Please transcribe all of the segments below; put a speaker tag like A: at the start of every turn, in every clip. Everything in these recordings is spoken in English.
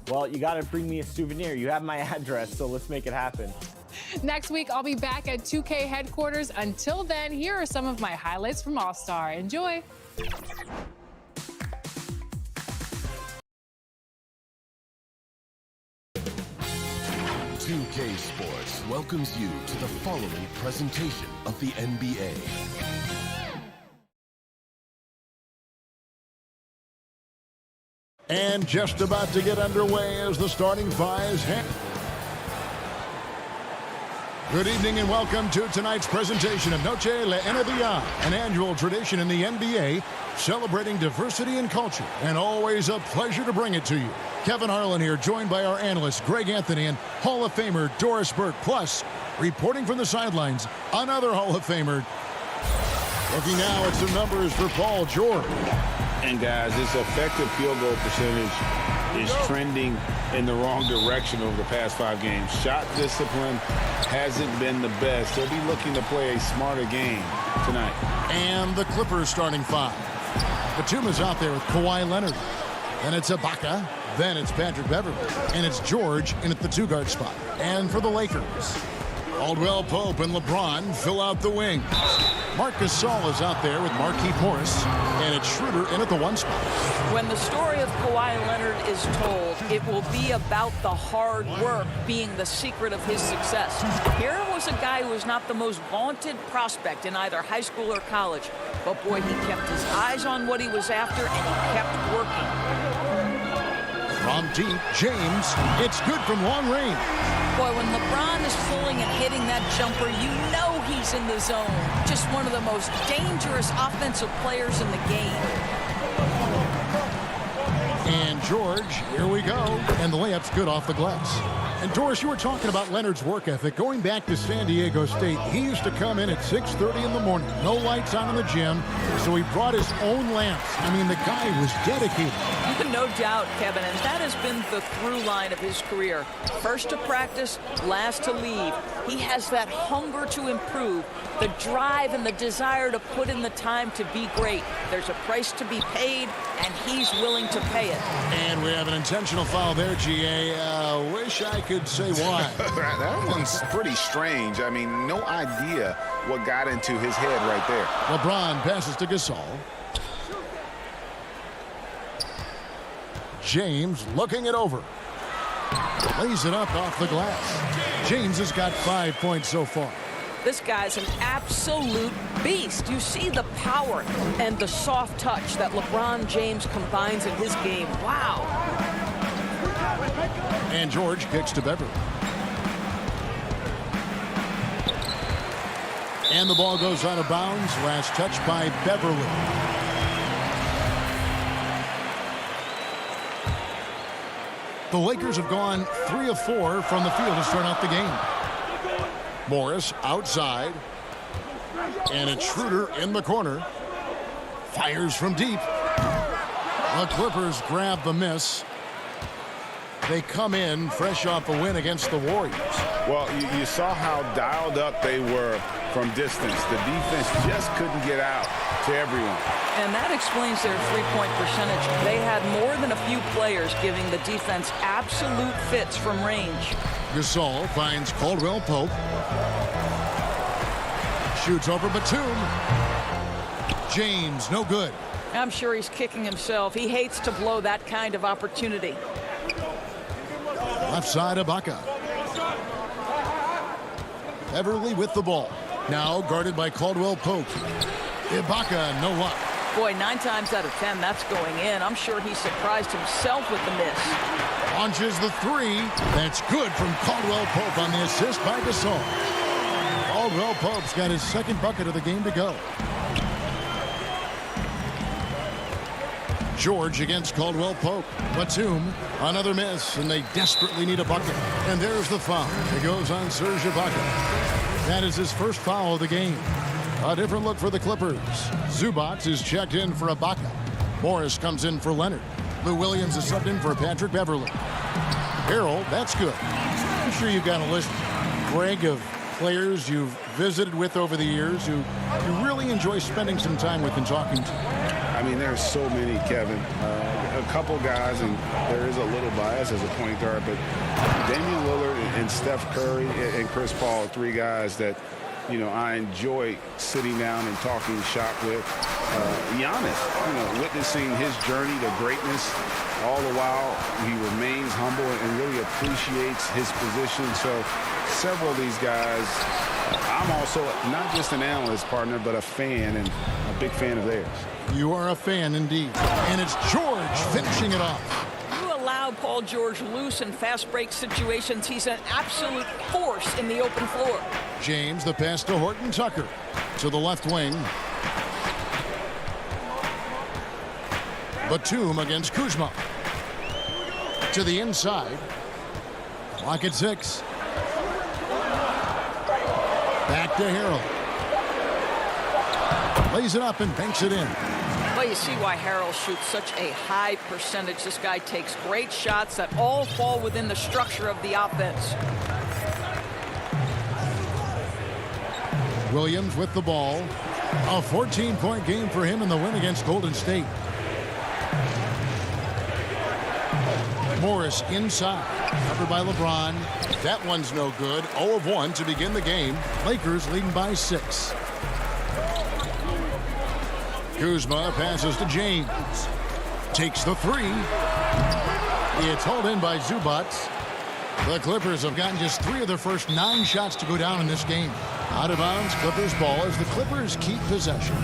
A: Well, you got to bring me a souvenir. You have my address, so let's make it happen.
B: Next week, I'll be back at 2K headquarters. Until then, here are some of my highlights from All-Star. Enjoy.
C: 2K Sports welcomes you to the following presentation of the NBA.
D: And just about to get underway as the starting fives. Good evening and welcome to tonight's presentation of Noche La NBA, an annual tradition in the NBA celebrating diversity and culture, and always a pleasure to bring it to you. Kevin Harlan here, joined by our analysts Greg Anthony and Hall of Famer Doris Burke. Plus, reporting from the sidelines, another Hall of Famer. Looking now at some numbers for Paul George.
E: And guys, this effective field goal percentage is trending in the wrong direction over the past 5 games. Shot discipline hasn't been the best. They'll be looking to play a smarter game tonight.
D: And the Clippers starting 5. Batum is out there with Kawhi Leonard. Then it's Ibaka. Then it's Patrick Beverley. And it's George in at the 2-guard spot. And for the Lakers, Caldwell Pope and LeBron fill out the wings. Marc Gasol is out there with Marquise Morris, and it's Schroeder in at the 1 spot.
F: When the story of Kawhi Leonard is told, it will be about the hard work being the secret of his success. Here was a guy who was not the most vaunted prospect in either high school or college, but boy, he kept his eyes on what he was after, and he kept working.
D: From deep, James, it's good from long range.
F: Boy, when LeBron is pulling and hitting that jumper, you know he's in the zone. Just one of the most dangerous offensive players in the game.
D: And George, here we go. And the layup's good off the glass. And Doris, you were talking about Leonard's work ethic. Going back to San Diego State, he used to come in at 6:30 in the morning. No lights on in the gym, so he brought his own lamps. I mean, the guy was dedicated.
F: No doubt, Kevin, and that has been the through line of his career. First to practice, last to leave. He has that hunger to improve, the drive and the desire to put in the time to be great. There's a price to be paid, and he's willing to pay it.
D: And we have an intentional foul there, GA. Wish I could say why.
E: That one's pretty strange. I mean, no idea what got into his head right there.
D: LeBron passes to Gasol. James looking it over. Lays it up off the glass. James has got 5 points so far.
F: This guy's an absolute beast. You see the power and the soft touch that LeBron James combines in his game. Wow.
D: And George kicks to Beverly. And the ball goes out of bounds. Last touch by Beverly. The Lakers have gone 3 of 4 from the field to start out the game. Morris outside. And it's Schroeder in the corner. Fires from deep. The Clippers grab the miss. They come in fresh off a win against the Warriors.
E: Well, you saw how dialed up they were from distance. The defense just couldn't get out to everyone.
F: And that explains their three-point percentage. They had more than a few players giving the defense absolute fits from range.
D: Gasol finds Caldwell Pope. Shoots over Batum. James, no good.
F: I'm sure he's kicking himself. He hates to blow that kind of opportunity.
D: Left side, Ibaka. Beverly with the ball. Now guarded by Caldwell Pope. Ibaka, no luck.
F: Boy, 9 times out of 10, that's going in. I'm sure he surprised himself with the miss.
D: Launches the 3. That's good from Caldwell Pope on the assist by Gasol. Caldwell Pope's got his 2nd bucket of the game to go. George against Caldwell Pope. Batum, another miss, and they desperately need a bucket. And there's the foul. It goes on Serge Ibaka. That is his first foul of the game. A different look for the Clippers. Zubac is checked in for Ibaka. Morris comes in for Leonard. Lou Williams is subbed in for Patrick Beverly. Harrell, that's good. I'm sure you've got a list, Greg, of players you've visited with over the years who you really enjoy spending some time with and talking to.
E: I mean, there's so many, Kevin. A couple guys, and there is a little bias as a point guard, but Damian Lillard and Steph Curry and Chris Paul are three guys that, you know, I enjoy sitting down and talking shop with. Giannis, witnessing his journey to greatness, all the while he remains humble and really appreciates his position. So several of these guys, I'm also not just an analyst, partner, but a fan, and a big fan of theirs.
D: You are a fan indeed. And it's George finishing it off.
F: You allow Paul George loose in fast break situations. He's an absolute force in the open floor.
D: James, the pass to Horton Tucker. To the left wing. Batum against Kuzma. To the inside. Clock at 6. Back to Harrell. Lays it up and banks it in.
F: Well, you see why Harrell shoots such a high percentage. This guy takes great shots that all fall within the structure of the offense.
D: Williams with the ball. A 14-point game for him in the win against Golden State. Morris inside. Covered by LeBron. That one's no good. 0 of 1 to begin the game. Lakers leading by 6. Kuzma passes to James. Takes the 3. It's hauled in by Zubac. The Clippers have gotten just 3 of their first 9 shots to go down in this game. Out of bounds, Clippers ball as the Clippers keep possession.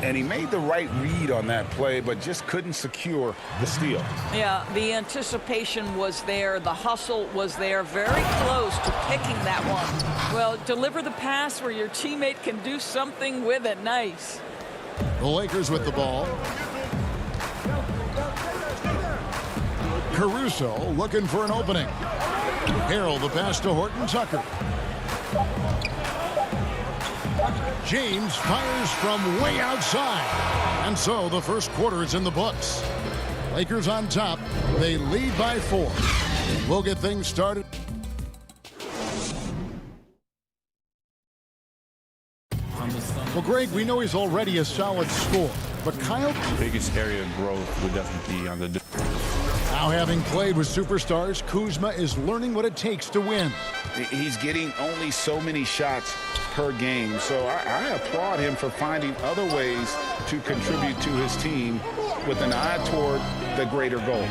E: And he made the right read on that play, but just couldn't secure the steal.
F: Yeah, the anticipation was there. The hustle was there. Very close to picking that one. Well, deliver the pass where your teammate can do something with it. Nice.
D: The Lakers with the ball. Caruso looking for an opening. Harrell the pass to Horton Tucker. James fires from way outside. And so the first quarter is in the books. Lakers on top. They lead by 4. We'll get things started. Well, Greg, we know he's already a solid scorer, but Kyle...
G: biggest area of growth would definitely be on the...
D: Now having played with superstars, Kuzma is learning what it takes to win.
E: He's getting only so many shots per game, so I applaud him for finding other ways to contribute to his team with an eye toward the greater goal.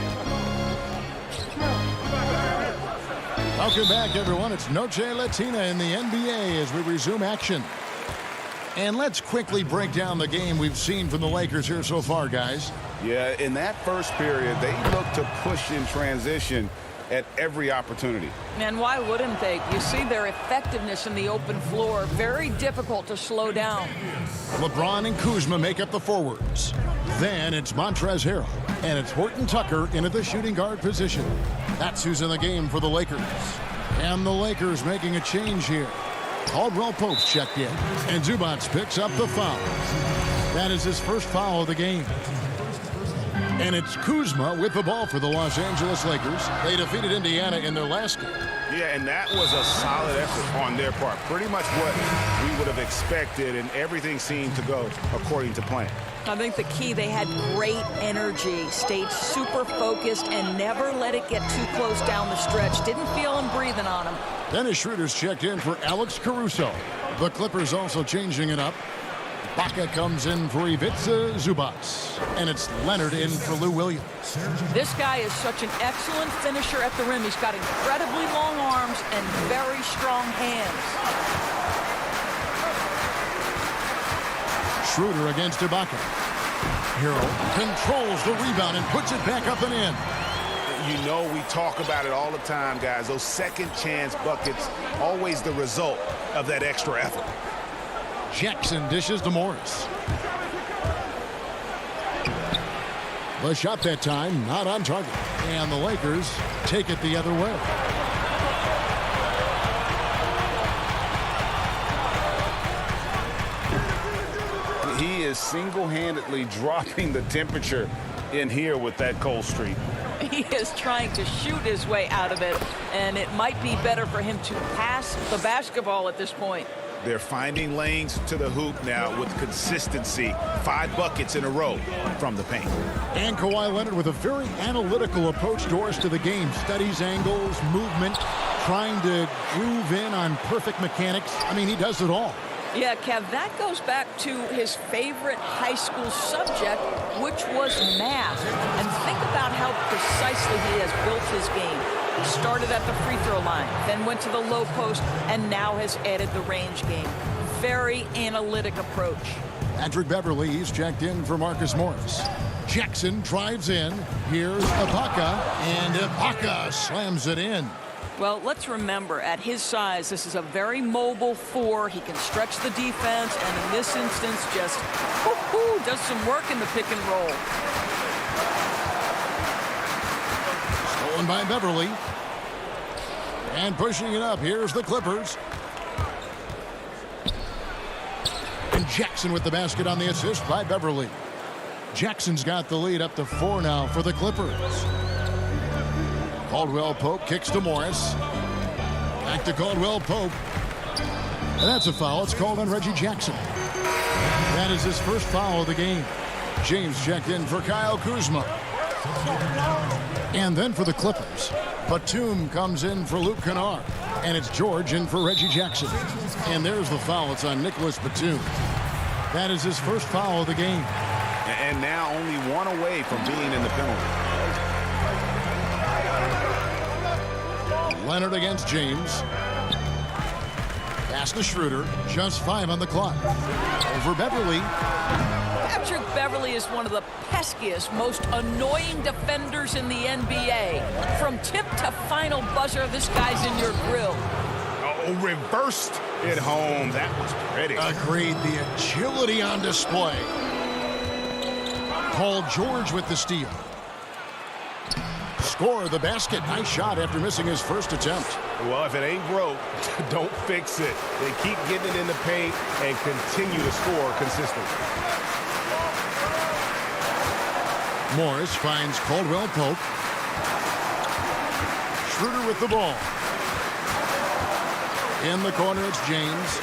D: Welcome back, everyone. It's Noche Latina in the NBA as we resume action. And let's quickly break down the game we've seen from the Lakers here so far, guys.
E: Yeah, in that first period, they looked to push in transition at every opportunity.
F: And why wouldn't they? You see their effectiveness in the open floor. Very difficult to slow down.
D: LeBron and Kuzma make up the forwards. Then it's Montrezl Harrell, and it's Horton Tucker into the shooting guard position. That's who's in the game for the Lakers. And the Lakers making a change here. Caldwell Pope's checked in, and Zubac picks up the foul. That is his first foul of the game. And it's Kuzma with the ball for the Los Angeles Lakers. They defeated Indiana in their last game.
E: Yeah, and that was a solid effort on their part. Pretty much what we would have expected, and everything seemed to go according to plan.
F: I think the key, they had great energy, stayed super focused, and never let it get too close down the stretch. Didn't feel him breathing on him.
D: Dennis Schroeder's checked in for Alex Caruso. The Clippers also changing it up. Baca comes in for Ivica Zubac. And it's Leonard in for Lou Williams.
F: This guy is such an excellent finisher at the rim. He's got incredibly long arms and very strong hands.
D: Schroeder against Ibaka. Harrell controls the rebound and puts it back up and in.
E: You know, we talk about it all the time, guys. Those second chance buckets, always the result of that extra effort.
D: Jackson dishes to Morris. The shot that time not on target. And the Lakers take it the other way.
E: He is single-handedly dropping the temperature in here with that cold streak.
F: He is trying to shoot his way out of it, and it might be better for him to pass the basketball at this point.
E: They're finding lanes to the hoop now with consistency. 5 buckets in a row from the paint.
D: And Kawhi Leonard with a very analytical approach doors to the game. Studies angles, movement, trying to groove in on perfect mechanics. I mean, he does it all.
F: Yeah, Kev, that goes back to his favorite high school subject, which was math. And think about how precisely he has built his game. He started at the free throw line, then went to the low post, and now has added the range game. Very analytic approach.
D: Patrick Beverly, he's checked in for Marcus Morris. Jackson drives in. Here's Ibaka, and Ibaka slams it in.
F: Well, let's remember, at his size, this is a very mobile 4. He can stretch the defense, and in this instance, just does some work in the pick and roll.
D: Stolen by Beverly. And pushing it up, here's the Clippers. And Jackson with the basket on the assist by Beverly. Jackson's got the lead up to 4 now for the Clippers. Caldwell Pope kicks to Morris. Back to Caldwell Pope. And that's a foul. It's called on Reggie Jackson. That is his first foul of the game. James checked in for Kyle Kuzma. And then for the Clippers, Batum comes in for Luke Kennard. And it's George in for Reggie Jackson. And there's the foul. It's on Nicholas Batum. That is his first foul of the game.
E: And now only 1 away from being in the penalty.
D: Leonard against James. Pass to Schroeder. Just 5 on the clock. Over Beverly.
F: Patrick Beverly is one of the peskiest, most annoying defenders in the NBA. From tip to final buzzer, this guy's in your grill.
E: Oh, reversed it home. That was pretty.
D: Agreed. The agility on display. Paul George with the steal. Score the basket. Nice shot after missing his first attempt.
E: Well, if it ain't broke, don't fix it. They keep getting it in the paint and continue to score consistently.
D: Morris finds Caldwell Pope. Schroeder with the ball. In the corner, it's James.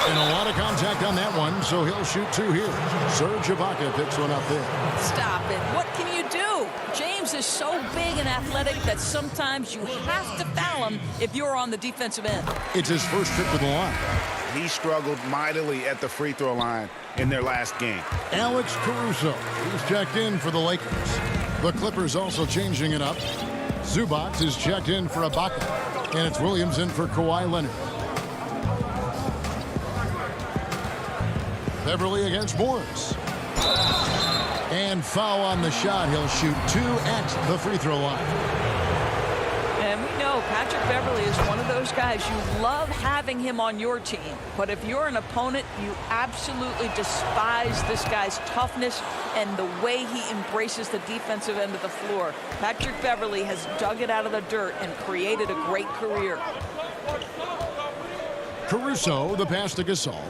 D: And a lot of contact on that one, so he'll shoot 2 here. Serge Ibaka picks one up there.
F: Stop it. What can you do? James is so big and athletic that sometimes you have to foul him if you're on the defensive end.
D: It's his first trip to the line.
E: He struggled mightily at the free throw line in their last game.
D: Alex Caruso, he's checked in for the Lakers. The Clippers also changing it up. Zubac is checked in for Ibaka. And it's Williams in for Kawhi Leonard. Beverly against Morris. And foul on the shot. He'll shoot 2 at the free throw line.
F: And we know Patrick Beverly is one of those guys you love having him on your team. But if you're an opponent, you absolutely despise this guy's toughness and the way he embraces the defensive end of the floor. Patrick Beverly has dug it out of the dirt and created a great career.
D: Caruso, the pass to Gasol.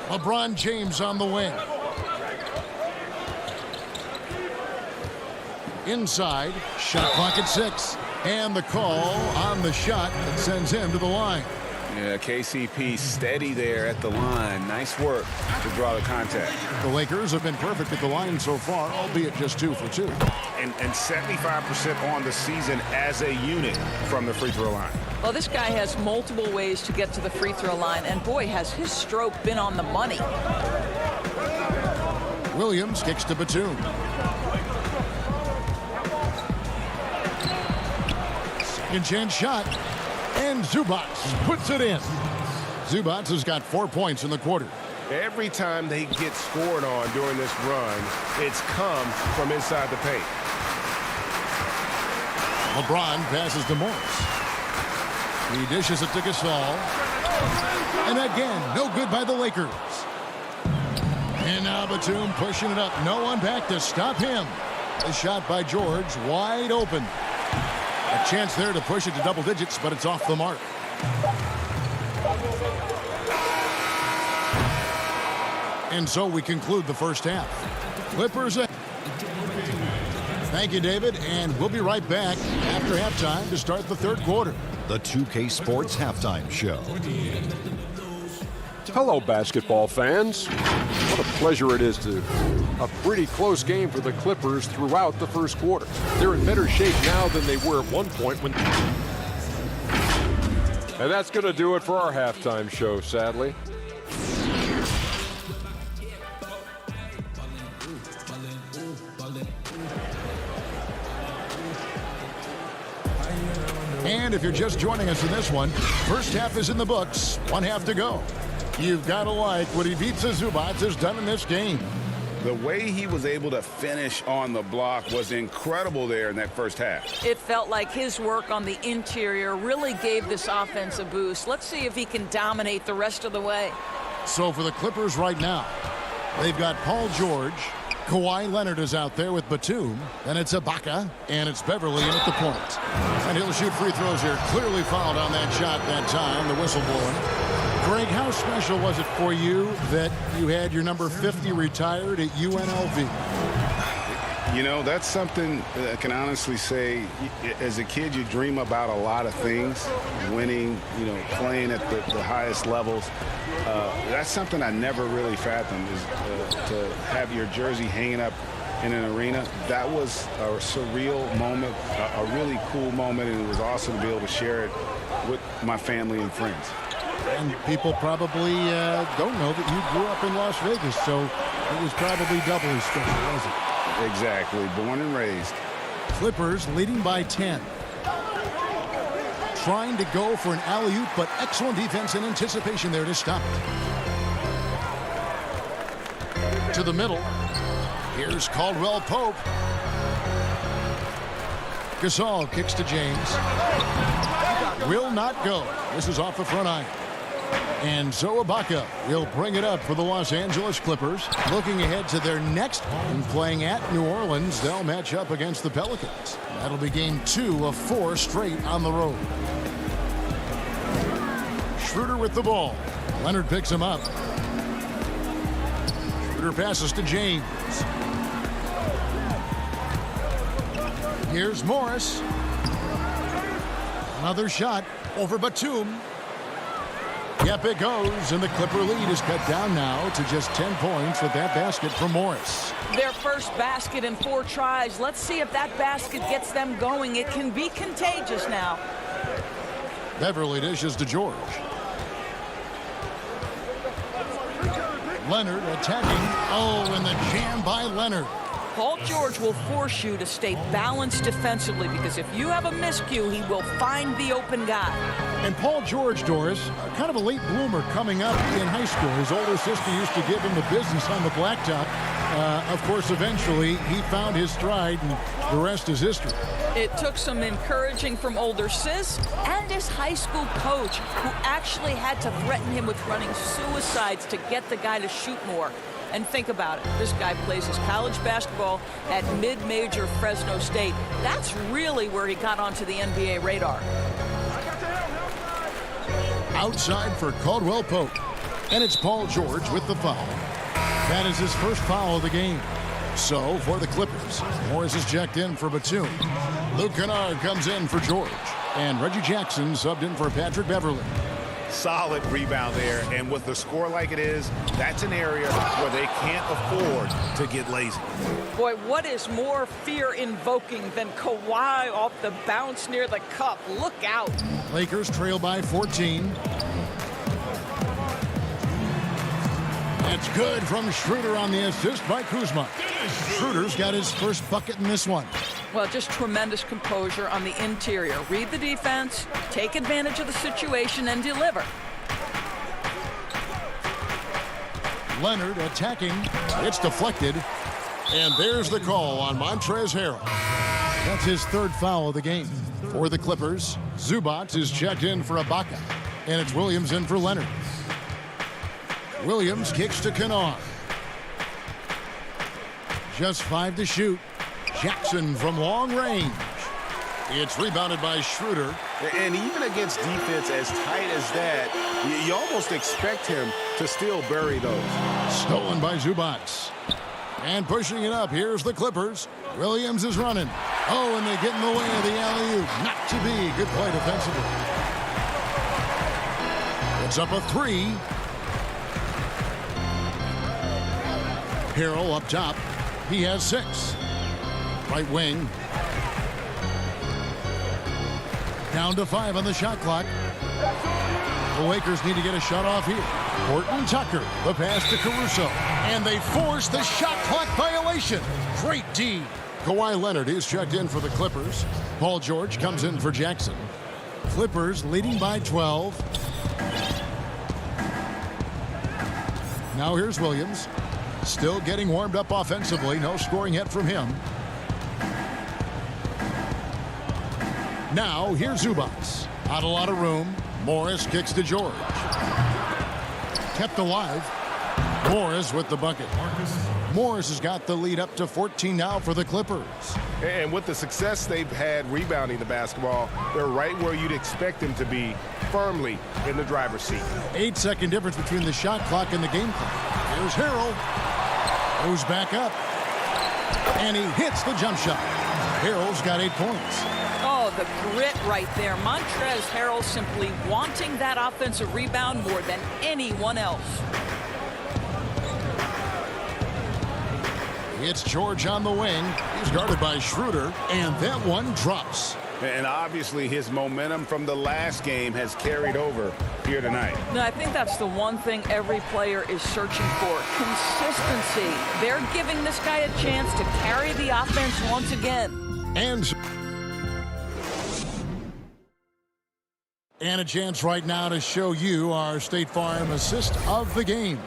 D: LeBron James on the wing. Inside, shot clock at 6. And the call on the shot that sends him to the line.
E: Yeah, KCP steady there at the line. Nice work to draw the contact.
D: The Lakers have been perfect at the line so far, albeit just 2 for 2.
E: And 75% on the season as a unit from the free throw line.
F: Well, this guy has multiple ways to get to the free throw line, and boy, has his stroke been on the money.
D: Williams kicks to Batum. Second chance shot. And Zubac puts it in. Zubac has got 4 points in the quarter.
H: Every time they get scored on during this run, it's come from inside the paint.
D: LeBron passes to Morris. He dishes it to Gasol. And again, no good by the Lakers. And now Batum pushing it up. No one back to stop him. The shot by George, wide open. A chance there to push it to double digits, but it's off the mark. And so we conclude the first half. Clippers. Thank you, David, and we'll be right back after halftime to start the third quarter.
I: the 2K Sports Halftime Show.
J: Hello, basketball fans. What a pleasure it is to a pretty close game for the Clippers throughout the first quarter. They're in better shape now than they were at one point when... And that's going to do it for our halftime show, sadly.
D: And if you're just joining us in this one, first half is in the books, one half to go. You've got to like what Ivica Zubac has done in this game.
E: The way he was able to finish on the block was incredible there in that first half.
F: It felt like his work on the interior really gave this offense a boost. Let's see if he can dominate the rest of the way.
D: So for the Clippers right now, they've got Paul George. Kawhi Leonard is out there with Batum. Then it's Ibaka, and it's Beverly in at the point. And he'll shoot free throws here. Clearly fouled on that shot that time, the whistle blowing. Greg, how special was it for you that you had your number 50 retired at UNLV?
E: You know, that's something I can honestly say. As a kid, you dream about a lot of things, winning, you know, playing at the highest levels. That's something I never really fathomed, is to have your jersey hanging up in an arena. That was a surreal moment, a really cool moment, and it was awesome to be able to share it with my family and friends.
D: And people probably don't know that you grew up in Las Vegas, so it was probably doubly special, wasn't it?
E: Exactly. Born and raised.
D: Clippers leading by 10. Trying to go for an alley-oop, but excellent defense and anticipation there to stop it. To the middle. Here's Caldwell Pope. Gasol kicks to James. Will not go. This is off the front iron. And so Ibaka will bring it up for the Los Angeles Clippers. Looking ahead to their next one, playing at New Orleans, they'll match up against the Pelicans. That'll be game 2 of 4 straight on the road. Schroeder with the ball. Leonard picks him up. Schroeder passes to James. Here's Morris. Another shot over Batum. Yep, it goes, and the Clipper lead is cut down now to just 10 points with that basket from Morris.
F: Their first basket in 4 tries. Let's see if that basket gets them going. It can be contagious now.
D: Beverly dishes to George. Leonard attacking. Oh, and the jam by Leonard.
F: Paul George will force you to stay balanced defensively, because if you have a miscue, he will find the open guy.
D: And Paul George, Doris, kind of a late bloomer coming up in high school. His older sister used to give him the business on the blacktop. Of course, eventually, he found his stride, and the rest is history.
F: It took some encouraging from older sis and his high school coach, who actually had to threaten him with running suicides to get the guy to shoot more. And think about it. This guy plays his college basketball at mid-major Fresno State. That's really where he got onto the NBA radar.
D: Outside for Caldwell Pope. And it's Paul George with the foul. That is his first foul of the game. So, for the Clippers, Morris is checked in for Batum. Luke Kennard comes in for George. And Reggie Jackson subbed in for Patrick Beverly.
H: Solid rebound there, and with the score like it is, that's an area where they can't afford to get lazy.
F: Boy, what is more fear-invoking than Kawhi off the bounce near the cup? Look out.
D: Lakers trail by 14. That's good from Schroeder on the assist by Kuzma. Schroeder's got his first bucket in this one.
F: Well, just tremendous composure on the interior. Read the defense, take advantage of the situation, and deliver.
D: Leonard attacking. It's deflected. And there's the call on Montrezl Harrell. That's his third foul of the game. For the Clippers, Zubac is checked in for Ibaka. And it's Williams in for Leonard. Williams kicks to Kennard. Just 5 to shoot. Jackson from long range. It's rebounded by Schroeder.
H: And even against defense as tight as that, you almost expect him to still bury those.
D: Stolen by Zubac. And pushing it up, here's the Clippers. Williams is running. Oh, and they get in the way of the alley-oop. Not to be. Good play defensively. It's up a 3. Harrell up top. He has 6. Right wing. Down to 5 on the shot clock. The Lakers need to get a shot off here. Horton Tucker, the pass to Caruso. And they force the shot clock violation. Great D. Kawhi Leonard is checked in for the Clippers. Paul George comes in for Jackson. Clippers leading by 12. Now here's Williams. Still getting warmed up offensively. No scoring yet from him. Now here's Zubac. Not a lot of room. Morris kicks to George. Kept alive. Morris with the bucket. Morris has got the lead up to 14 now for the Clippers.
H: And with the success they've had rebounding the basketball, they're right where you'd expect them to be, firmly in the driver's seat.
D: 8-second difference between the shot clock and the game clock. Here's Harrell. Goes back up. And he hits the jump shot. Harrell's got 8 points.
F: Oh, the grit right there. Montrezl Harrell simply wanting that offensive rebound more than anyone else.
D: It's George on the wing. He's guarded by Schroeder, and that one drops.
E: And obviously his momentum from the last game has carried over here tonight.
F: No, I think that's the one thing every player is searching for. Consistency. They're giving this guy a chance to carry the offense once again.
D: And a chance right now to show you our State Farm assist of the game.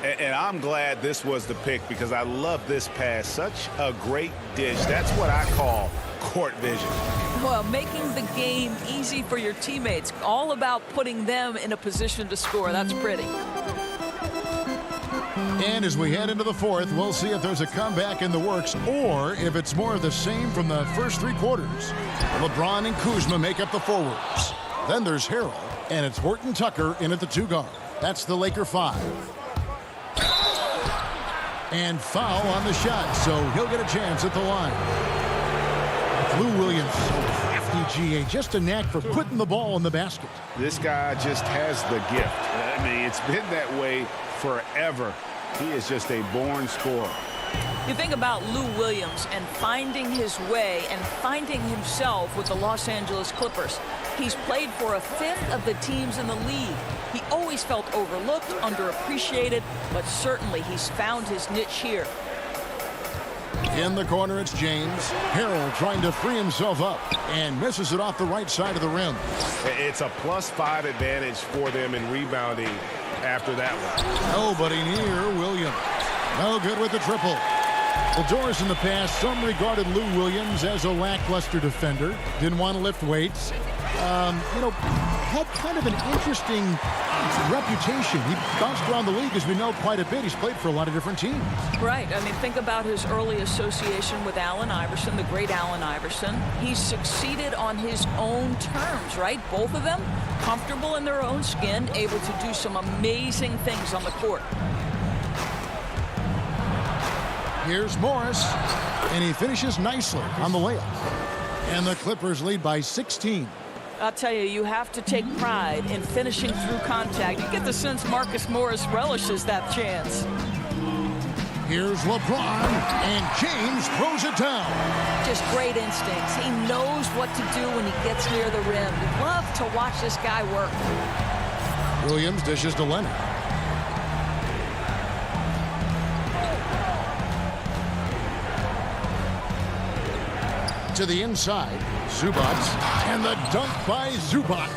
E: And I'm glad this was the pick because I love this pass. Such a great dish. That's what I call court vision.
F: Well, making the game easy for your teammates. All about putting them in a position to score. That's pretty.
D: And as we head into the fourth, we'll see if there's a comeback in the works or if it's more of the same from the first 3 quarters. LeBron and Kuzma make up the forwards. Then there's Harrell, and it's Horton Tucker in at the 2 guard. That's the Laker 5. And foul on the shot, so he'll get a chance at the line. Lou Williams, so crafty, GA, just a knack for putting the ball in the basket.
E: This guy just has the gift. I mean, it's been that way forever. He is just a born scorer.
F: You think about Lou Williams and finding his way and finding himself with the Los Angeles Clippers. He's played for a 5th of the teams in the league. He always felt overlooked, underappreciated, but certainly he's found his niche here.
D: In the corner, it's James. Harrell trying to free himself up and misses it off the right side of the rim.
E: It's a +5 advantage for them in rebounding after that one.
D: Nobody near Williams. No good with the triple. The doors in the past, some regarded Lou Williams as a lackluster defender. Didn't want to lift weights. Had kind of an interesting reputation. He bounced around the league, as we know, quite a bit. He's played for a lot of different teams.
F: Right. I mean, think about his early association with Allen Iverson, the great Allen Iverson. He's succeeded on his own terms, right? Both of them comfortable in their own skin, able to do some amazing things on the court.
D: Here's Morris, and he finishes nicely on the layup. And the Clippers lead by 16.
F: I'll tell you, you have to take pride in finishing through contact. You get the sense Marcus Morris relishes that chance.
D: Here's LeBron, and James throws it down.
F: Just great instincts. He knows what to do when he gets near the rim. You love to watch this guy work.
D: Williams dishes to Leonard. To the inside, Zubac, and the dunk by Zubac.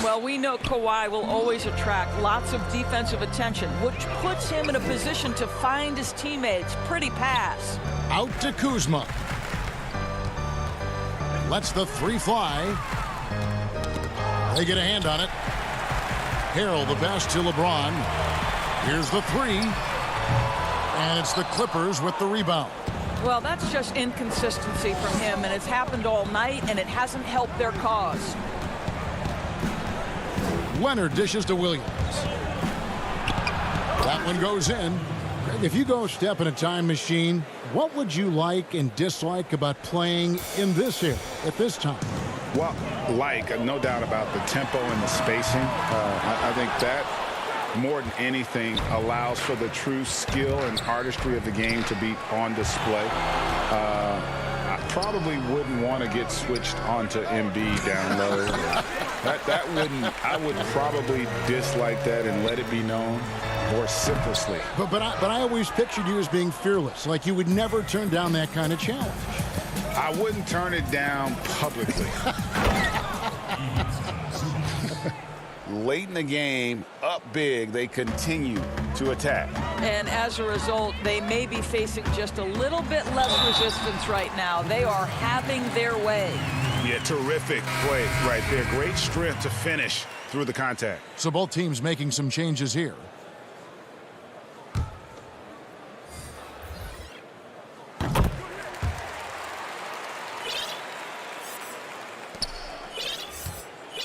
F: Well, we know Kawhi will always attract lots of defensive attention, which puts him in a position to find his teammates. Pretty pass.
D: Out to Kuzma. Lets the 3 fly. They get a hand on it. Harrell the pass to LeBron. Here's the 3. And it's the Clippers with the rebound.
F: Well, that's just inconsistency from him, and it's happened all night, and it hasn't helped their cause.
D: Leonard dishes to Williams. That one goes in. If you go step in a time machine, what would you like and dislike about playing in this era at this time?
H: Well, no doubt about the tempo and the spacing. I think that, more than anything, allows for the true skill and artistry of the game to be on display. I probably wouldn't want to get switched onto Embiid down low. I would probably dislike that and let it be known more simplessly.
D: But I always pictured you as being fearless, like you would never turn down that kind of challenge.
H: I wouldn't turn it down publicly. Late in the game, up big, they continue to attack.
F: And as a result, they may be facing just a little bit less resistance right now. They are having their way.
H: Yeah, terrific play right there. Great strength to finish through the contact.
D: So both teams making some changes here.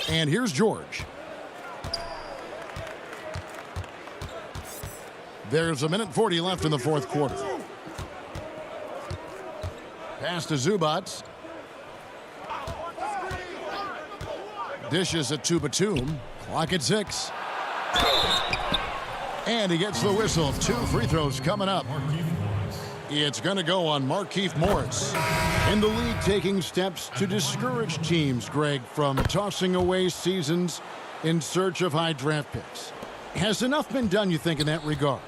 D: And here's George. There's 1:40 left in the fourth quarter. Pass to Zubac. Dishes it to Batum. Clock at 6. And he gets the whistle. 2 free throws coming up. It's going to go on Markieff Morris. In the league, taking steps to discourage teams, Greg, from tossing away seasons in search of high draft picks. Has enough been done, you think, in that regard?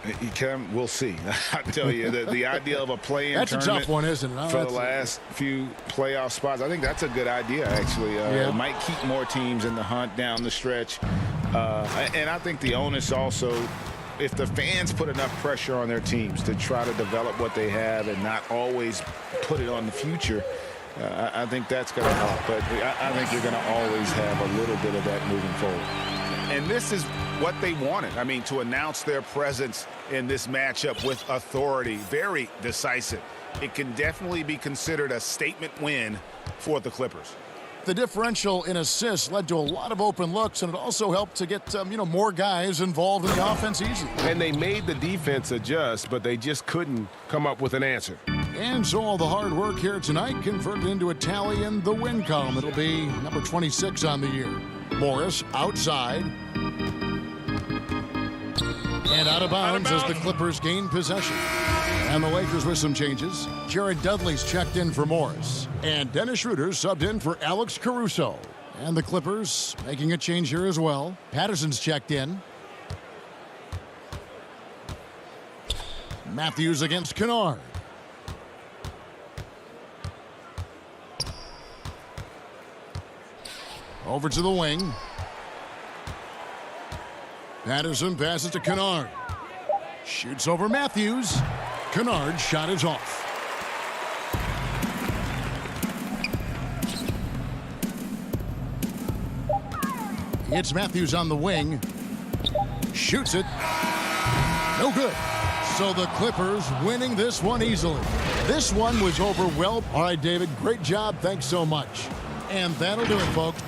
H: We'll see. I tell you, the idea of a play-in
D: that's
H: tournament,
D: a tough one, isn't it?
H: For the last few playoff spots, I think that's a good idea, actually. It might keep more teams in the hunt down the stretch. And I think the onus also, if the fans put enough pressure on their teams to try to develop what they have and not always put it on the future, I think that's going to help. But I think you're going to always have a little bit of that moving forward. And this is what they wanted. I mean, to announce their presence in this matchup with authority, very decisive. It can definitely be considered a statement win for the Clippers.
D: The differential in assists led to a lot of open looks, and it also helped to get more guys involved in the offense easy.
J: And they made the defense adjust, but they just couldn't come up with an answer.
D: And so all the hard work here tonight converted into a tally in the win column. It'll be number 26 on the year. Morris outside. And out of bounds as the Clippers gain possession. And the Lakers with some changes. Jared Dudley's checked in for Morris. And Dennis Schroeder subbed in for Alex Caruso. And the Clippers making a change here as well. Patterson's checked in. Matthews against Kennard. Over to the wing. Patterson passes to Kennard. Shoots over Matthews. Kennard's shot is off. It's Matthews on the wing. Shoots it. No good. So the Clippers winning this one easily. This one was over well. All right, David, great job. Thanks so much. And that'll do it, folks.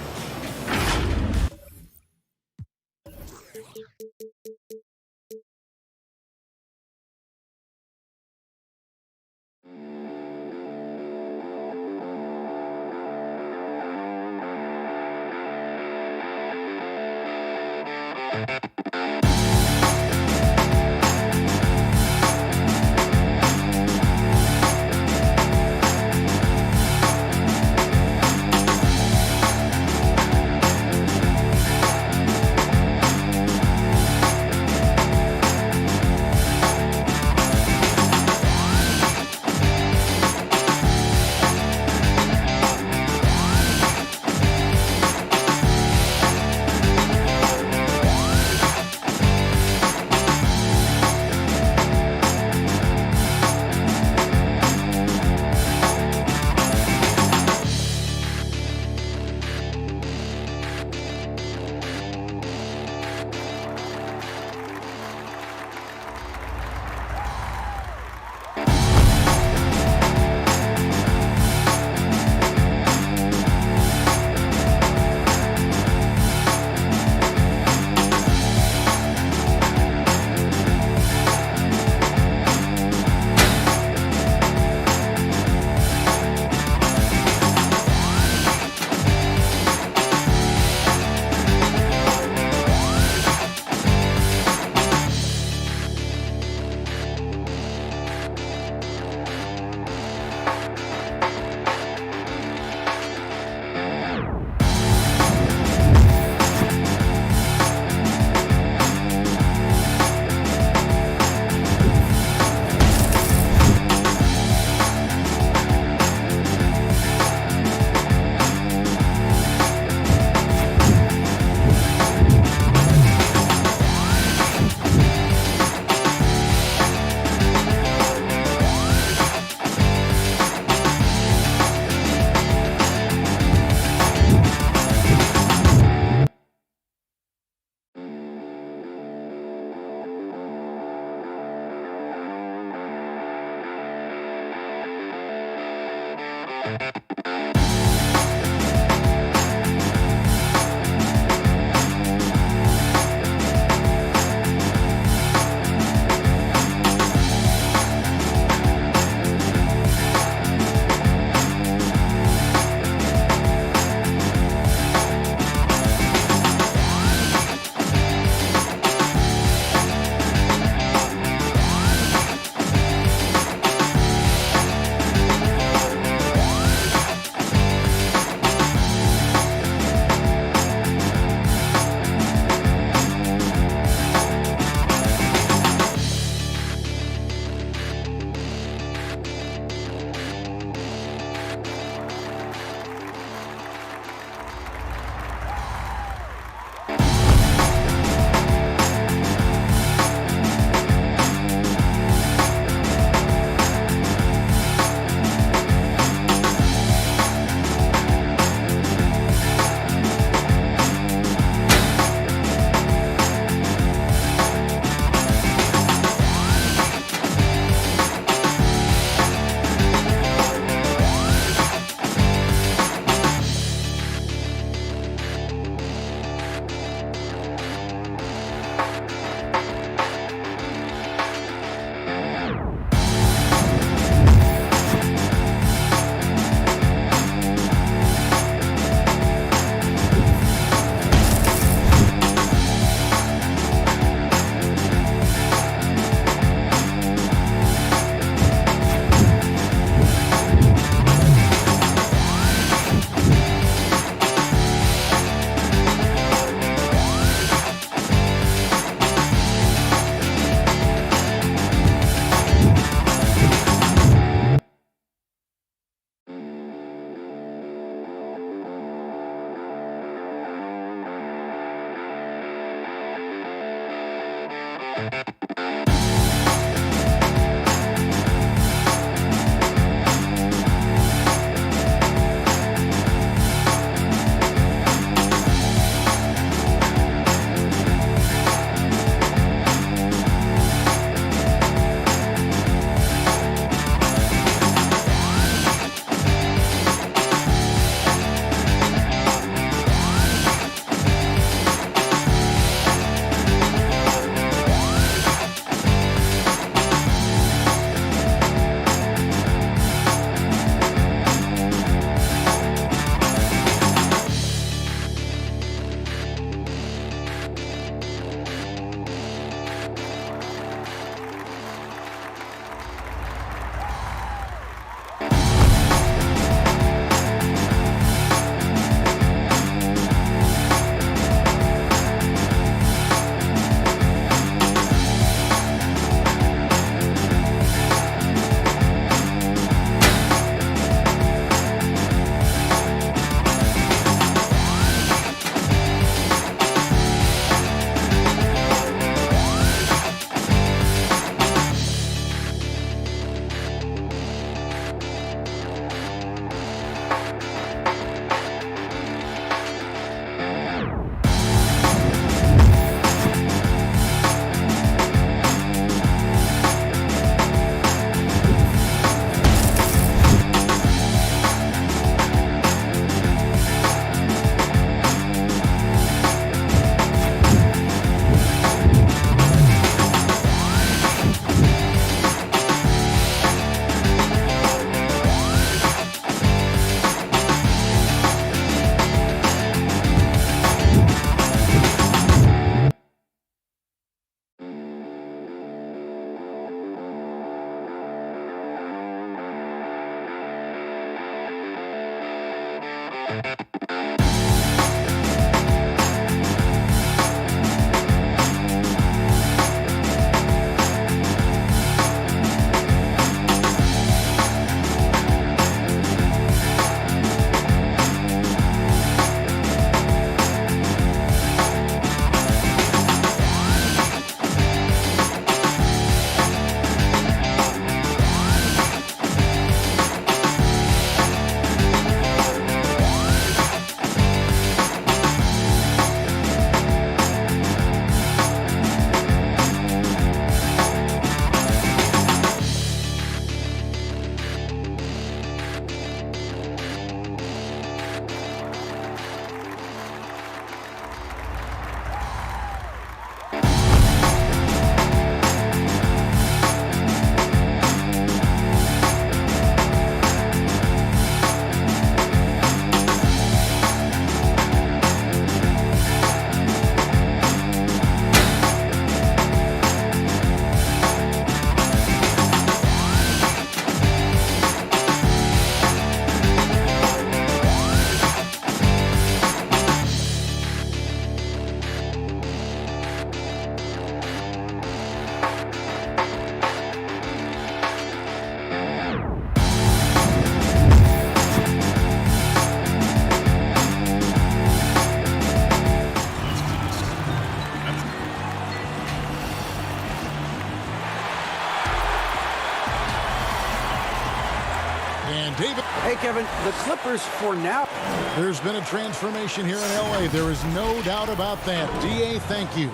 D: And David.
K: Hey, Kevin, the Clippers for now.
D: There's been a transformation here in L.A. There is no doubt about that. D.A., thank you.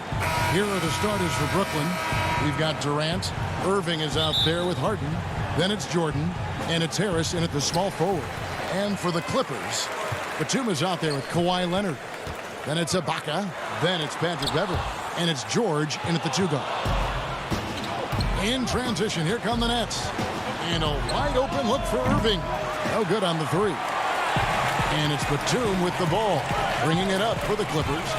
D: Here are the starters for Brooklyn. We've got Durant. Irving is out there with Harden. Then it's Jordan. And it's Harris in at the small forward. And for the Clippers, Batum is out there with Kawhi Leonard. Then it's Ibaka. Then it's Patrick Beverley. And it's George in at the 2-guard. In transition, here come the Nets. And a wide open look for Irving. No good on the 3. And it's Batum with the ball, bringing it up for the Clippers.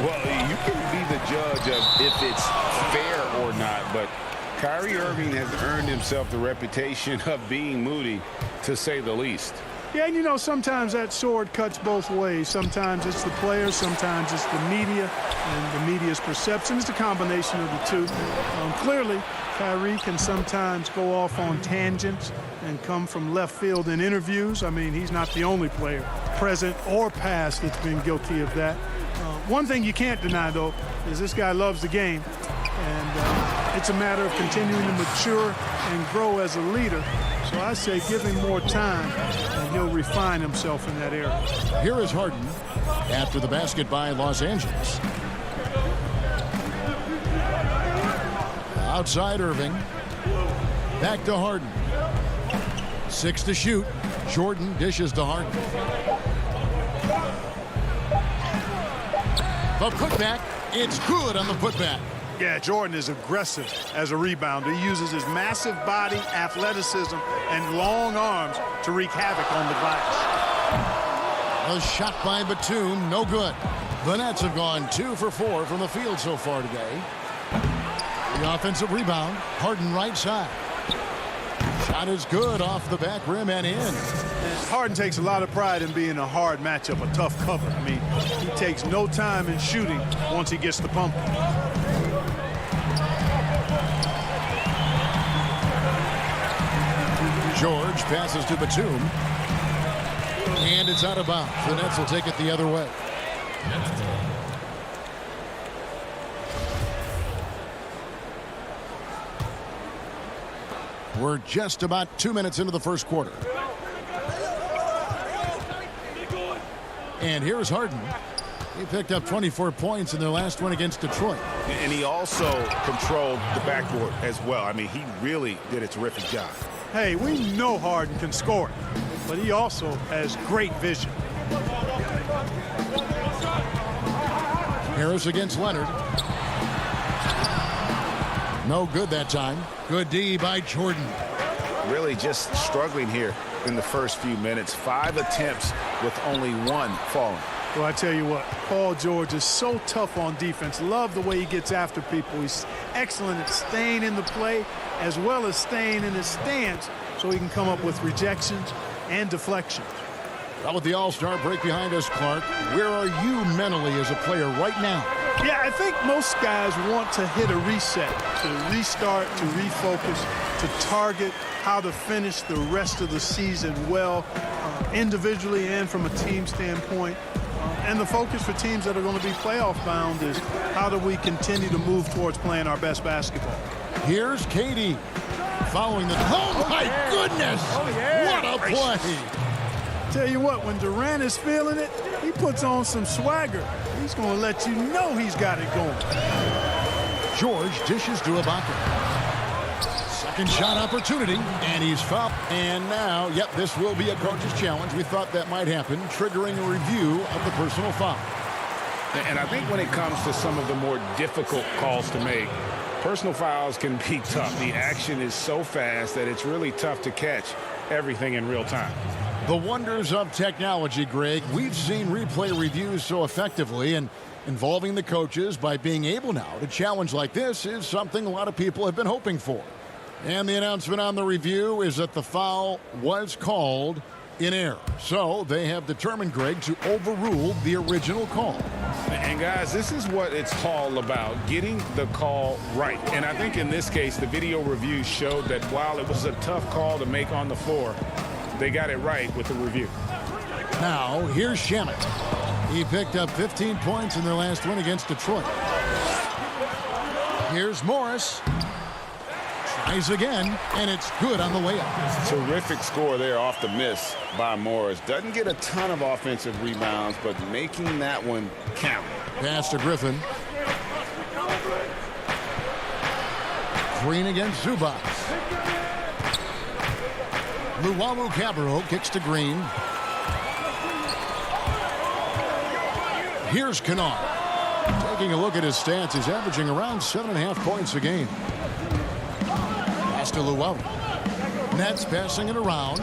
H: Well, you can be the judge of if it's fair or not, but Kyrie Irving has earned himself the reputation of being moody, to say the least.
L: Yeah, and you know, sometimes that sword cuts both ways. Sometimes it's the players, sometimes it's the media, and the media's perception. It's a combination of the two. Clearly, Kyrie can sometimes go off on tangents and come from left field in interviews. I mean, he's not the only player, present or past, that's been guilty of that. One thing you can't deny, though, is this guy loves the game. And it's a matter of continuing to mature and grow as a leader. So I say give him more time, and he'll refine himself in that area.
D: Here is Harden after the basket by Los Angeles. Outside Irving. Back to Harden. 6 to shoot. Jordan dishes to Harden. The putback. It's good on the putback.
L: Yeah, Jordan is aggressive as a rebounder. He uses his massive body, athleticism, and long arms to wreak havoc on the glass.
D: A shot by Batum, no good. The Nets have gone 2 for 4 from the field so far today. The offensive rebound, Harden right side. Shot is good off the back rim and in.
L: Harden takes a lot of pride in being a hard matchup, a tough cover. I mean, he takes no time in shooting once he gets the pump.
D: George passes to Batum. And it's out of bounds. The Nets will take it the other way. We're just about 2 minutes into the first quarter. And here's Harden. He picked up 24 points in their last one against Detroit.
H: And he also controlled the backboard as well. I mean, he really did a terrific job.
L: Hey, we know Harden can score, but he also has great vision.
D: Harris against Leonard. No good that time. Good D by Jordan.
H: Really just struggling here in the first few minutes. 5 attempts with only 1 falling.
L: Well, I tell you what, Paul George is so tough on defense. Love the way he gets after people. He's excellent at staying in the play as well as staying in his stance so he can come up with rejections and deflections.
D: Well, with the All-Star break behind us, Clark, where are you mentally as a player right now?
L: Yeah, I think most guys want to hit a reset, to restart, to refocus, to target how to finish the rest of the season well, individually and from a team standpoint. And the focus for teams that are going to be playoff bound is how do we continue to move towards playing our best basketball.
D: Here's KD following the... Oh, my goodness!
L: Oh, yeah.
D: What a play!
L: Tell you what, when Durant is feeling it, he puts on some swagger. He's going to let you know he's got it going.
D: George dishes to Ibaka. Second shot opportunity, and he's fouled. And now, yep, this will be a coach's challenge. We thought that might happen, triggering a review of the personal foul.
H: And I think when it comes to some of the more difficult calls to make, personal fouls can be tough. The action is so fast that it's really tough to catch everything in real time.
D: The wonders of technology, Greg. We've seen replay reviews so effectively, and involving the coaches by being able now to challenge like this is something a lot of people have been hoping for. And the announcement on the review is that the foul was called in error. So they have determined, Greg, to overrule the original call.
H: And guys, this is what it's all about, getting the call right. And I think in this case, the video review showed that while it was a tough call to make on the floor, they got it right with the review.
D: Now, here's Shamet. He picked up 15 points in their last win against Detroit. Here's Morris. Tries again, and it's good on the layup.
E: Terrific score there off the miss by Morris. Doesn't get a ton of offensive rebounds, but making that one count.
D: Pass to Griffin. Green against Zubac. Luwawu-Cabarrot kicks to Green. Here's Kennard. Taking a look at his stats, he's averaging around 7.5 points a game. Pass to Luwawu. Nets passing it around.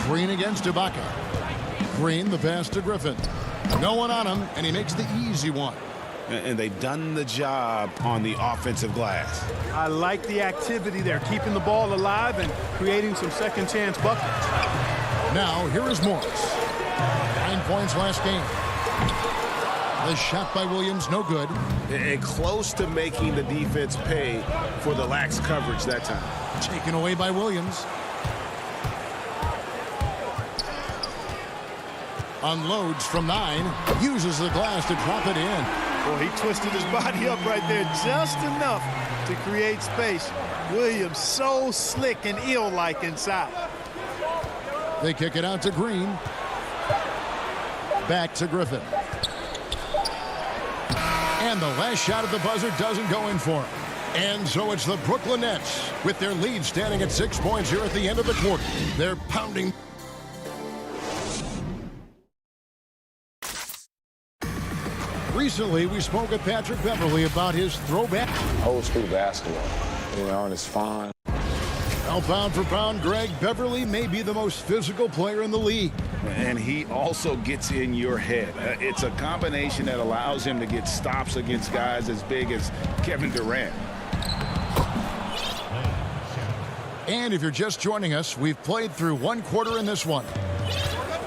D: Green against Ibaka. Green, the pass to Griffin. No one on him, and he makes the easy one.
E: And they've done the job on the offensive glass.
L: I like the activity there, keeping the ball alive and creating some second chance buckets.
D: Now, here is Morris. 9 points last game. The shot by Williams, no good.
E: And close to making the defense pay for the lax coverage that time.
D: Taken away by Williams. Unloads from 9. Uses the glass to drop it in.
L: Well, he twisted his body up right there just enough to create space. Williams so slick and ill-like inside.
D: They kick it out to Green. Back to Griffin. And the last shot at the buzzer doesn't go in for him. And so it's the Brooklyn Nets with their lead standing at 6 points here at the end of the quarter. They're pounding. Recently, we spoke with Patrick Beverley about his throwback.
M: Old school basketball, and it's fun.
D: Well, pound for pound, Greg, Beverley may be the most physical player in the league.
E: And he also gets in your head. It's a combination that allows him to get stops against guys as big as Kevin Durant.
D: And if you're just joining us, we've played through one quarter in this one.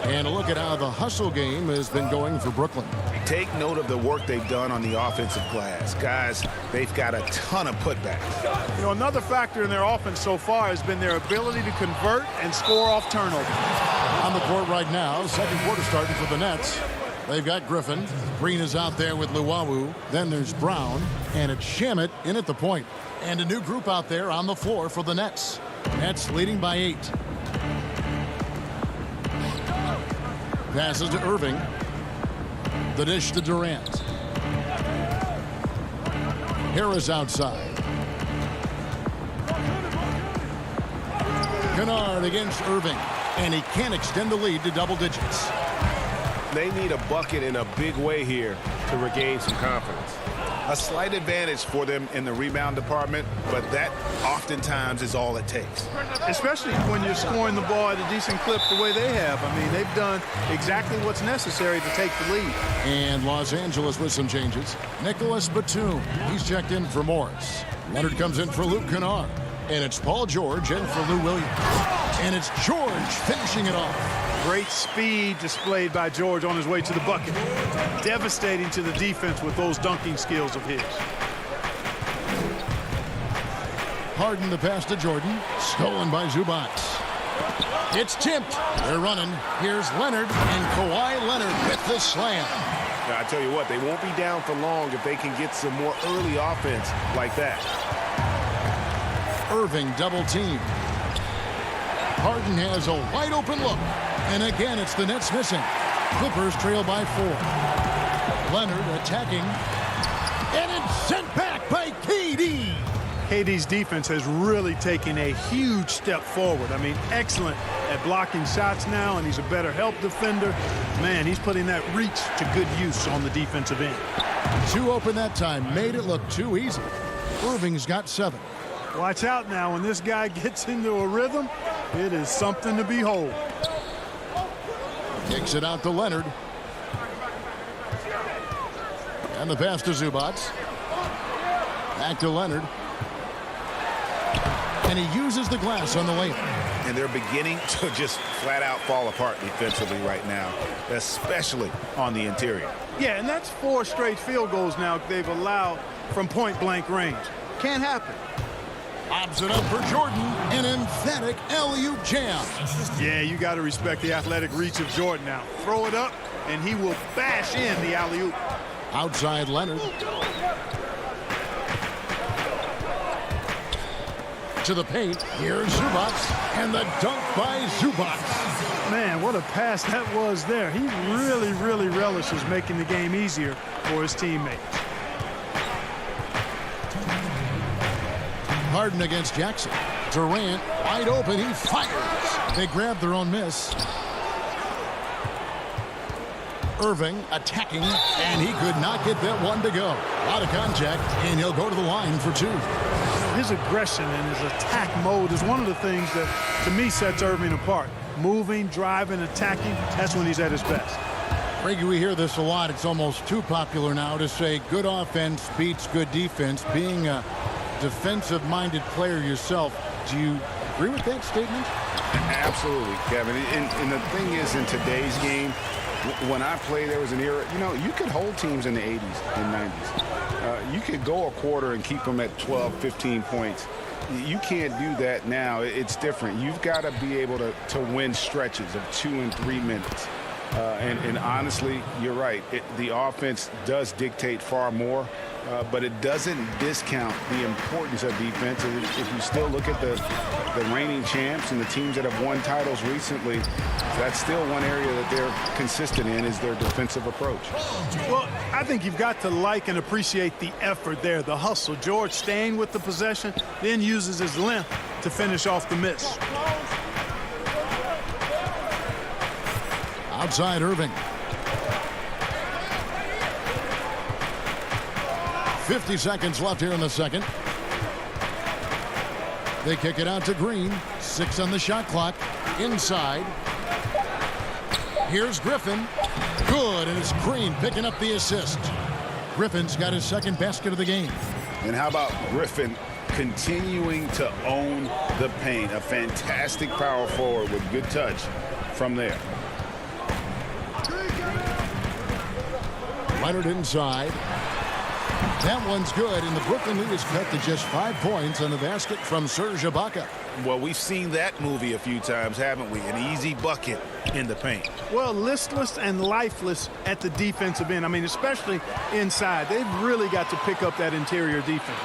D: And a look at how the hustle game has been going for Brooklyn.
E: Take note of the work they've done on the offensive glass. Guys, they've got a ton of putbacks.
L: You know, another factor in their offense so far has been their ability to convert and score off turnovers.
D: On the court right now, second quarter starting for the Nets. They've got Griffin. Green is out there with Luwawu. Then there's Brown. And it's Shamet in at the point. And a new group out there on the floor for the Nets. Nets leading by 8. Passes to Irving. The dish to Durant. Harris outside. Kennard against Irving. And he can't extend the lead to double digits.
E: They need a bucket in a big way here to regain some confidence. A slight advantage for them in the rebound department, but that oftentimes is all it takes.
L: Especially when you're scoring the ball at a decent clip the way they have. I mean, they've done exactly what's necessary to take the lead.
D: And Los Angeles with some changes. Nicholas Batum, he's checked in for Morris. Leonard comes in for Luke Kennard. And it's Paul George in for Lou Williams. And it's George finishing it off.
L: Great speed displayed by George on his way to the bucket. Devastating to the defense with those dunking skills of his.
D: Harden the pass to Jordan. Stolen by Zubac. It's tipped. They're running. Here's Leonard, and Kawhi Leonard with the slam.
E: Now, I tell you what, they won't be down for long if they can get some more early offense like that.
D: Irving double team. Harden has a wide open look. And again, it's the Nets missing. Clippers trail by 4. Leonard attacking. And it's sent back by KD.
L: KD's defense has really taken a huge step forward. I mean, excellent at blocking shots now, and he's a better help defender. Man, he's putting that reach to good use on the defensive end.
D: 2 open that time. Made it look too easy. Irving's got 7.
L: Watch out now. When this guy gets into a rhythm, it is something to behold.
D: Kicks it out to Leonard. And the pass to Zubac. Back to Leonard. And he uses the glass on the layup.
E: And they're beginning to just flat out fall apart defensively right now, especially on the interior.
L: Yeah, and that's 4 straight field goals now they've allowed from point-blank range. Can't happen.
D: Lobs it up for Jordan. An emphatic alley-oop jam.
L: Yeah, you got to respect the athletic reach of Jordan now. Throw it up, and he will bash in the alley-oop.
D: Outside Leonard. into the paint. Here's Zubac, and the dunk by Zubac.
L: Man, what a pass that was there. He really, really relishes making the game easier for his teammates.
D: Harden against Jackson. Durant wide open. He fires. They grab their own miss. Irving attacking, and he could not get that one to go. Out of contact, and he'll go to the line for two.
L: His aggression and his attack mode is one of the things that, to me, sets Irving apart. Moving, driving, attacking, that's when he's at his best.
D: Reggie, we hear this a lot. It's almost too popular now to say good offense beats good defense. Being a defensive-minded player yourself, do you agree with that statement?
H: Absolutely, Kevin. And the thing is, in today's game, when I played, there was an era, you could hold teams in the 80s and 90s. You could go a quarter and keep them at 12, 15 points. You can't do that now. It's different. You've got to be able to win stretches of 2 and 3 minutes. And honestly, you're right. The offense does dictate far more, but it doesn't discount the importance of defense. And if you still look at the reigning champs and the teams that have won titles recently, that's still one area that they're consistent in, is their defensive approach.
L: Well, I think you've got to like and appreciate the effort there, the hustle. George staying with the possession, then uses his length to finish off the miss.
D: Outside Irving. 50 seconds left here in the second. They kick it out to Green. 6 on the shot clock. Inside. Here's Griffin. Good, and it's Green picking up the assist. Griffin's got his second basket of the game.
H: And how about Griffin continuing to own the paint? A fantastic power forward with good touch from there.
D: Leonard inside. That one's good, and the Brooklyn lead is cut to just 5 points on the basket from Serge Ibaka.
N: Well, we've seen that movie a few times, haven't we? An easy bucket in the paint.
L: Well, listless and lifeless at the defensive end. I mean, especially inside. They've really got to pick up that interior defense.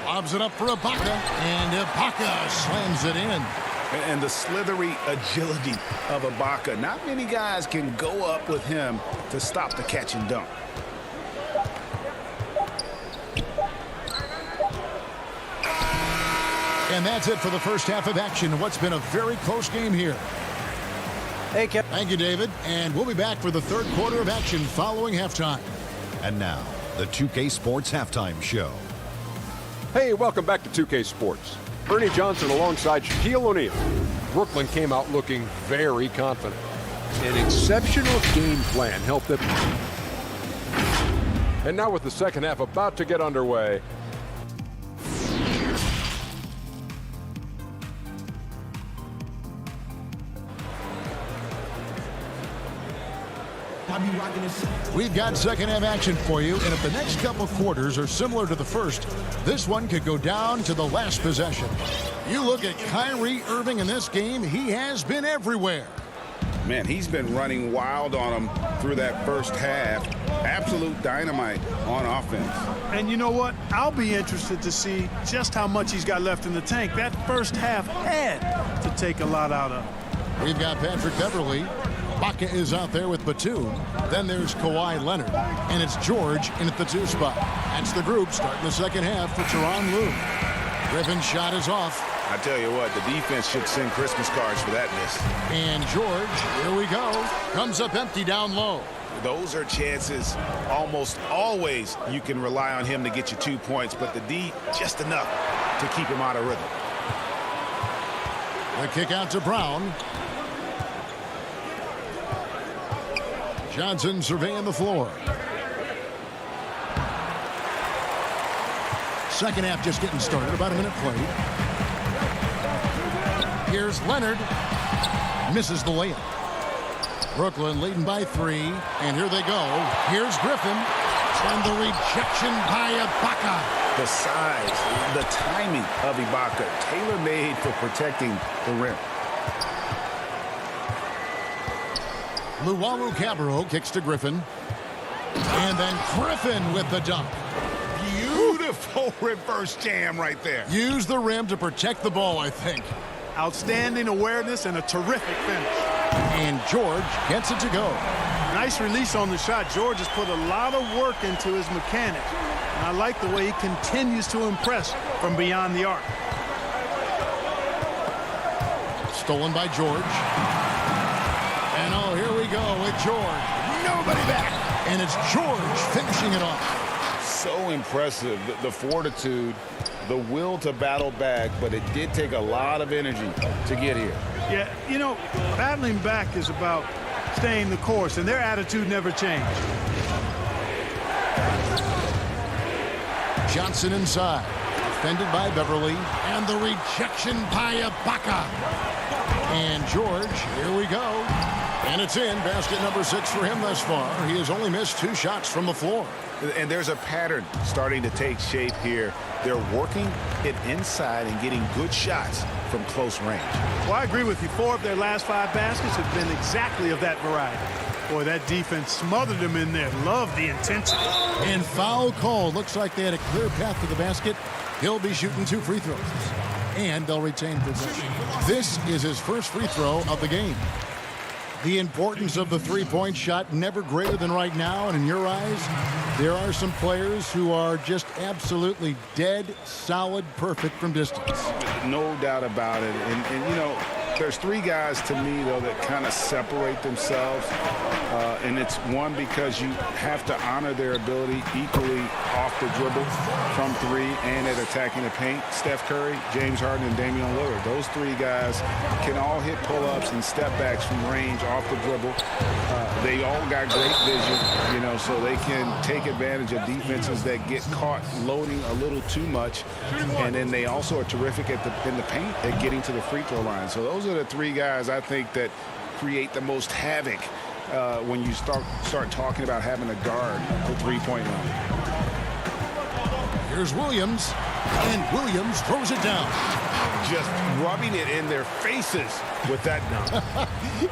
D: Lobs it up for Ibaka, and Ibaka slams it in.
H: And the slithery agility of Ibaka. Not many guys can go up with him to stop the catch and dunk.
D: And that's it for the first half of action. What's been a very close game here.
K: Hey, Kevin.
D: Thank you, David. And we'll be back for the third quarter of action following halftime.
I: And now, the 2K Sports Halftime Show.
J: Hey, welcome back to 2K Sports. Ernie Johnson alongside Shaquille O'Neal. Brooklyn came out looking very confident. An exceptional game plan helped them. And now with the second half about to get underway.
D: We've got second half action for you, and if the next couple quarters are similar to the first, this one could go down to the last possession. You look at Kyrie Irving in this game, he has been everywhere.
H: Man, he's been running wild on him through that first half. Absolute dynamite on offense.
L: And you know what? I'll be interested to see just how much he's got left in the tank. That first half had to take a lot out of him.
D: We've got Patrick Beverly. Ibaka is out there with Batum. Then there's Kawhi Leonard. And it's George in at the 2 spot. That's the group starting the second half for Tyronn Lue. Griffin's shot is off.
H: I tell you what, the defense should send Christmas cards for that miss.
D: And George, here we go, comes up empty down low.
H: Those are chances almost always you can rely on him to get you 2 points, but the D just enough to keep him out of rhythm.
D: The kick out to Brown. Johnson surveying the floor. Second half just getting started, about a minute played. Here's Leonard. Misses the layup. Brooklyn leading by 3, and here they go. Here's Griffin. And the rejection by Ibaka.
H: The size, the timing of Ibaka, tailor-made for protecting the rim.
D: Luwawu Cabarrot kicks to Griffin. And then Griffin with the dunk. Beautiful
N: beautiful reverse jam right there.
D: Use the rim to protect the ball, I think.
L: Outstanding awareness and a terrific finish.
D: And George gets it to go.
L: Nice release on the shot. George has put a lot of work into his mechanics. And I like the way he continues to impress from beyond the arc.
D: Stolen by George. And oh, here we go with George. Nobody back. And it's George finishing it off.
H: So impressive, the fortitude, the will to battle back, but it did take a lot of energy to get here.
L: Yeah, you know, battling back is about staying the course, and their attitude never changed.
D: Johnson inside. Defended by Beverly. And the rejection by Ibaka. And George, here we go. And it's in. Basket number 6 for him thus far. He has only missed 2 shots from the floor.
N: And there's a pattern starting to take shape here. They're working it inside and getting good shots from close range.
L: Well, I agree with you. 4 of their last 5 baskets have been exactly of that variety. Boy, that defense smothered them in there. Love the intensity.
D: And foul call. Looks like they had a clear path to the basket. He'll be shooting 2 free throws. And they'll retain possession. This is his first free throw of the game. The importance of the three-point shot never greater than right now. And in your eyes, there are some players who are just absolutely dead, solid, perfect from distance.
H: No doubt about it. And you know, there's 3 guys to me, though, that kind of separate themselves. And it's one, because you have to honor their ability equally off the dribble from 3 and at attacking the paint. Steph Curry, James Harden, and Damian Lillard. Those 3 guys can all hit pull-ups and step backs from range off the dribble. They all got great vision, you know, so they can take advantage of defenses that get caught loading a little too much. And then they also are terrific in the paint at getting to the free throw line. So those are the 3 guys I think that create the most havoc when you start talking about having a guard the three-point line.
D: Here's Williams, and Williams throws it down.
N: Just rubbing it in their faces with that dunk.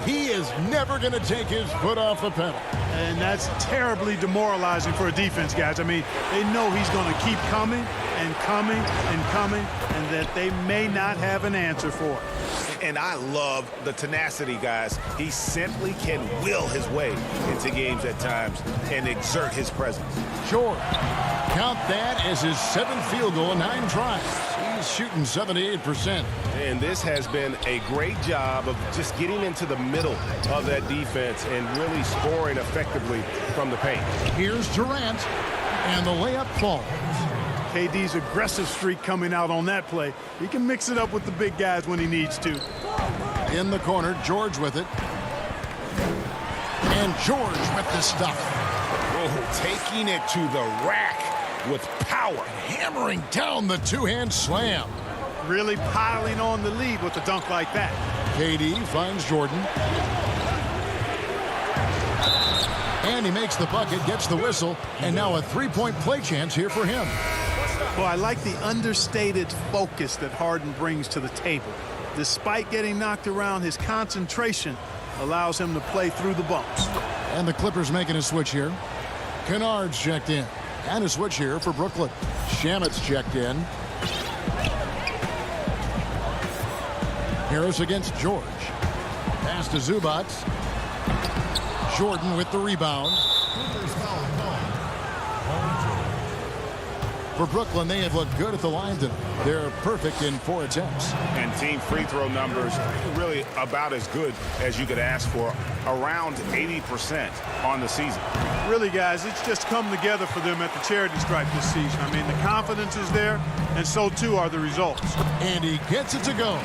D: He is never going to take his foot off the pedal.
L: And that's terribly demoralizing for a defense, guys. I mean, they know he's going to keep coming and coming and coming, and that they may not have an answer for it.
N: And I love the tenacity, guys. He simply can will his way into games at times and exert his presence.
D: George, count that as his 7th field goal in 9 tries. He's shooting 78%.
N: And this has been a great job of just getting into the middle of that defense and really scoring effectively from the paint.
D: Here's Durant, and the layup falls.
L: KD's aggressive streak coming out on that play. He can mix it up with the big guys when he needs to.
D: In the corner, George with it. And George with the stuff.
N: Oh, taking it to the rack with power.
D: Hammering down the 2-hand slam.
L: Really piling on the lead with a dunk like that.
D: KD finds Jordan. And he makes the bucket, gets the whistle, and now a 3-point play chance here for him.
L: Well, I like the understated focus that Harden brings to the table. Despite getting knocked around, his concentration allows him to play through the bumps.
D: And the Clippers making a switch here. Kennard's checked in. And a switch here for Brooklyn. Shamet's checked in. Harris against George. Pass to Zubac. Jordan with the rebound. For Brooklyn, they have looked good at the line tonight. They're perfect in 4 attempts.
N: And team free throw numbers really about as good as you could ask for, around 80% on the season.
L: Really, guys, it's just come together for them at the charity stripe this season. I mean, the confidence is there, and so too are the results.
D: And he gets it to go.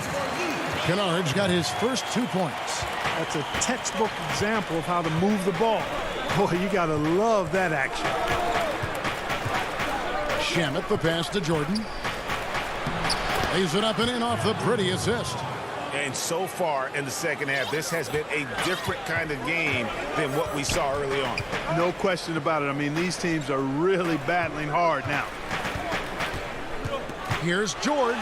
D: Kennard's got his first 2 points.
L: That's a textbook example of how to move the ball. Boy, you got to love that action.
D: Shamet, the pass to Jordan. Lays it up and in off the pretty assist.
N: And so far in the second half, this has been a different kind of game than what we saw early on.
L: No question about it. I mean, these teams are really battling hard now.
D: Here's George.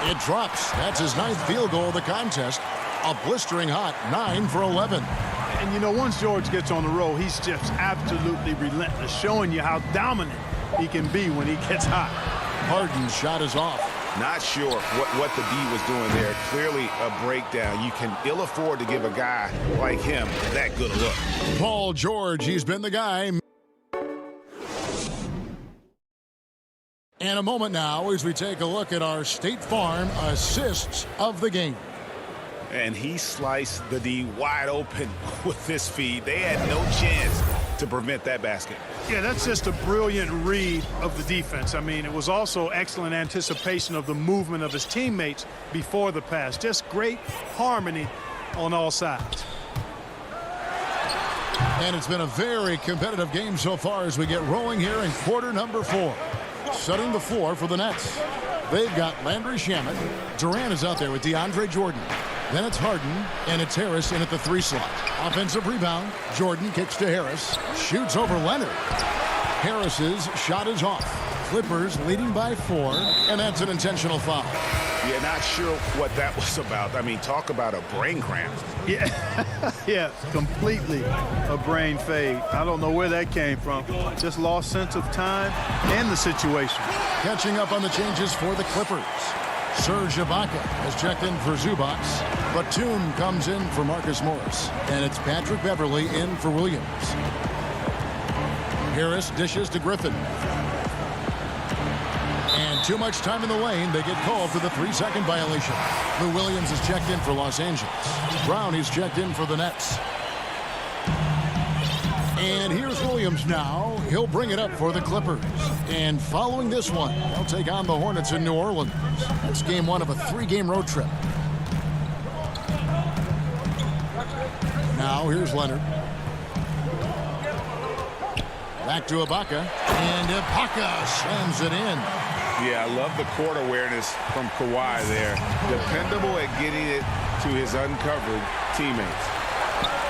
D: It drops. That's his 9th field goal of the contest. A blistering hot 9 for 11.
L: And, you know, once George gets on the roll, he's just absolutely relentless, showing you how dominant he can be when he gets hot.
D: Harden's shot is off.
H: Not sure what the D was doing there. Clearly a breakdown. You can ill afford to give a guy like him that good a look.
D: Paul George, he's been the guy. And a moment now as we take a look at our State Farm assists of the game.
H: And he sliced the D wide open with this feed. They had no chance to prevent that basket.
L: Yeah, that's just a brilliant read of the defense. I mean, it was also excellent anticipation of the movement of his teammates before the pass. Just great harmony on all sides.
D: And it's been a very competitive game so far as we get rolling here in quarter number 4. Setting the floor for the Nets. They've got Landry Shamet. Durant is out there with DeAndre Jordan. Then it's Harden, and it's Harris in at the 3 slot. Offensive rebound. Jordan kicks to Harris. Shoots over Leonard. Harris's shot is off. Clippers leading by 4, and that's an intentional foul.
H: Yeah, not sure what that was about. I mean, talk about a brain cramp.
L: Yeah, yeah, completely a brain fade. I don't know where that came from. Just lost sense of time and the situation.
D: Catching up on the changes for the Clippers. Serge Ibaka has checked in for Zubac. Batum comes in for Marcus Morris. And it's Patrick Beverly in for Williams. Harris dishes to Griffin. And too much time in the lane. They get called for the 3-second violation. Lou Williams is checked in for Los Angeles. Brown is checked in for the Nets. And here's Williams now. He'll bring it up for the Clippers. And following this one, they'll take on the Hornets in New Orleans. That's game 1 of a 3-game road trip. Now here's Leonard. Back to Ibaka. And Ibaka slams it in.
H: Yeah, I love the court awareness from Kawhi there. Dependable at getting it to his uncovered teammates.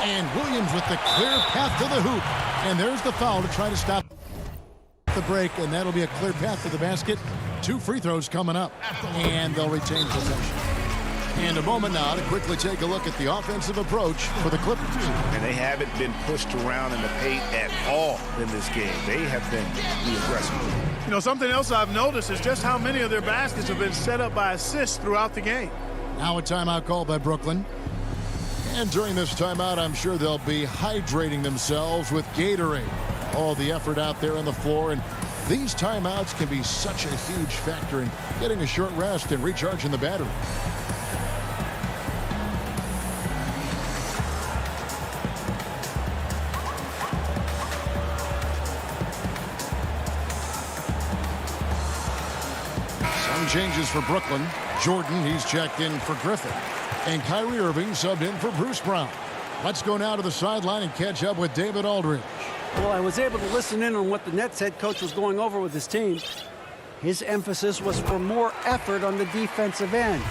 D: And Williams with the clear path to the hoop. And there's the foul to try to stop the break, and that'll be a clear path to the basket. 2 free throws coming up, and they'll retain possession. And a moment now to quickly take a look at the offensive approach for the Clippers.
H: And they haven't been pushed around in the paint at all in this game. They have been the aggressive.
L: You know, something else I've noticed is just how many of their baskets have been set up by assists throughout the game.
D: Now a timeout called by Brooklyn. And during this timeout, I'm sure they'll be hydrating themselves with Gatorade. All the effort out there on the floor, and these timeouts can be such a huge factor in getting a short rest and recharging the battery. Some changes for Brooklyn. Jordan, he's checked in for Griffin. And Kyrie Irving subbed in for Bruce Brown. Let's go now to the sideline and catch up with David Aldridge.
K: Well, I was able to listen in on what the Nets head coach was going over with his team. His emphasis was for more effort on the defensive end.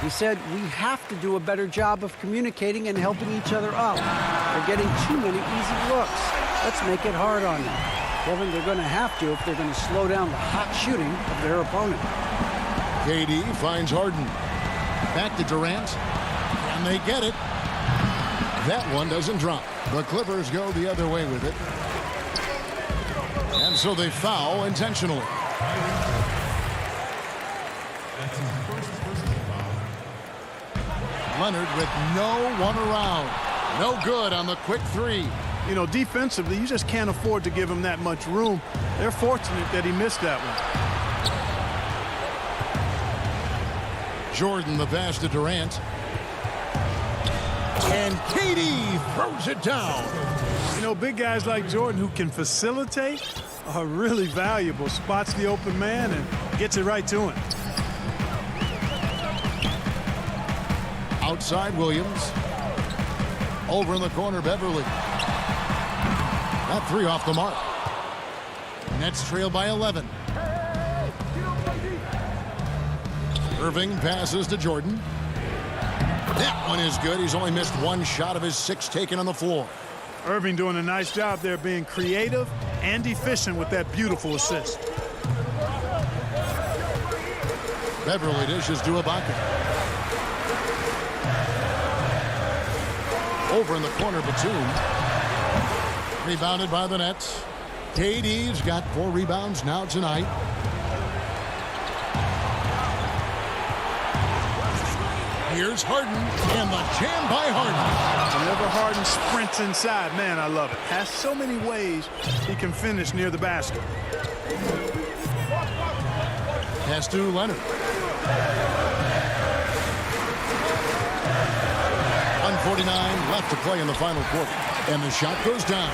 K: He said we have to do a better job of communicating and helping each other out. They're getting too many easy looks. Let's make it hard on them. Kevin, they're going to have to if they're going to slow down the hot shooting of their opponent.
D: KD finds Harden. Back to Durant. And they get it. That one doesn't drop. The Clippers go the other way with it. And so they foul intentionally. Leonard with no one around. No good on the quick 3.
L: You know, defensively, you just can't afford to give him that much room. They're fortunate that he missed that one.
D: Jordan the pass to Durant. And KD throws it down.
L: You know, big guys like Jordan who can facilitate are really valuable. Spots the open man and gets it right to him.
D: Outside Williams. Over in the corner, Beverly. That 3 off the mark. Nets trail by 11. Irving passes to Jordan. That one is good. He's only missed 1 shot of his 6 taken on the floor.
L: Irving doing a nice job there being creative and efficient with that beautiful assist.
D: Beverly dishes to Ibaka. Over in the corner, Batum. Rebounded by the Nets. KD's got 4 rebounds now tonight. Here's Harden, and the jam by Harden.
L: Whenever Harden sprints inside, man, I love it. Has so many ways he can finish near the basket.
D: Pass to Leonard. 1:49 left to play in the final quarter, and the shot goes down.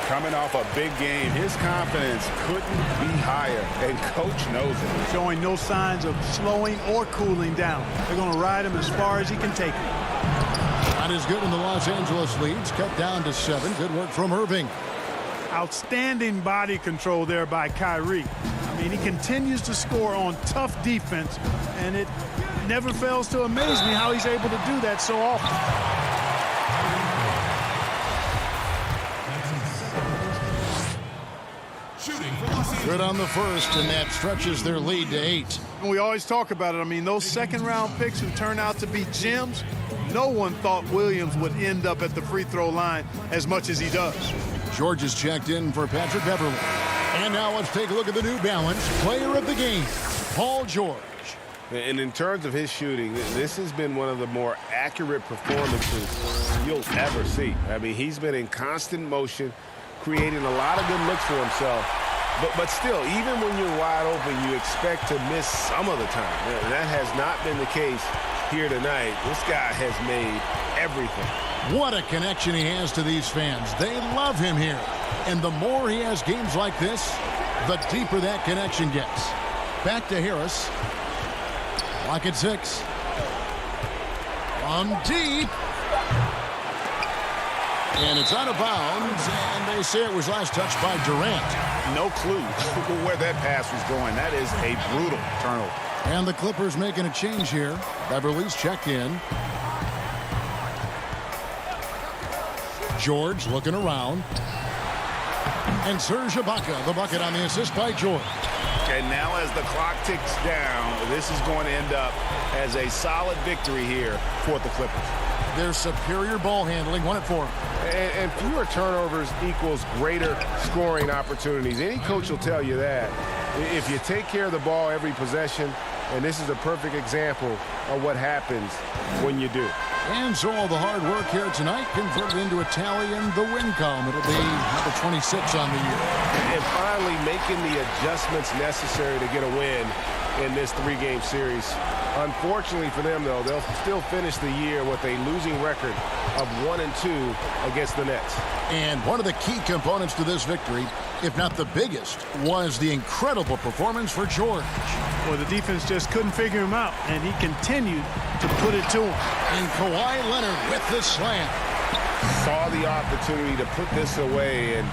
E: Coming off a big game, his confidence couldn't be higher, and coach knows it.
L: Showing no signs of slowing or cooling down. They're going to ride him as far as he can take it.
D: Not as good in the Los Angeles leads, cut down to 7. Good work from Irving.
L: Outstanding body control there by Kyrie. I mean, he continues to score on tough defense, and it never fails to amaze me how he's able to do that so often.
D: Good on the first, and that stretches their lead to 8.
L: We always talk about it. I mean, those second-round picks who turn out to be gems, no one thought Williams would end up at the free throw line as much as he does.
D: George is checked in for Patrick Beverly. And now let's take a look at the New Balance player of the game, Paul George.
N: And in terms of his shooting, this has been one of the more accurate performances you'll ever see. I mean, he's been in constant motion, creating a lot of good looks for himself. But still, even when you're wide open, you expect to miss some of the time. And that has not been the case here tonight. This guy has made everything.
D: What a connection he has to these fans. They love him here. And the more he has games like this, the deeper that connection gets. Back to Harris. Lock at 6. From deep. And it's out of bounds, and they say it was last touched by Durant.
H: No clue where that pass was going. That is a brutal turnover.
D: And the Clippers making a change here. Beverly's checked in. George looking around. And Serge Ibaka, the bucket on the assist by George.
H: And now as the clock ticks down, this is going to end up as a solid victory here for the Clippers.
D: Their superior ball handling won it for them.
N: And fewer turnovers equals greater scoring opportunities. Any coach will tell you that. If you take care of the ball every possession, and this is a perfect example of what happens when you do.
D: And so all the hard work here tonight converted into a tally in the win column. It'll be number 26 on the year.
N: And finally making the adjustments necessary to get a win in this 3-game series. Unfortunately for them, though, they'll still finish the year with a losing record of 1-2 against the Nets.
D: And one of the key components to this victory, if not the biggest, was the incredible performance for George.
L: Well, the defense just couldn't figure him out, and he continued to put it to him.
D: And Kawhi Leonard with the slam.
H: Saw the opportunity to put this away and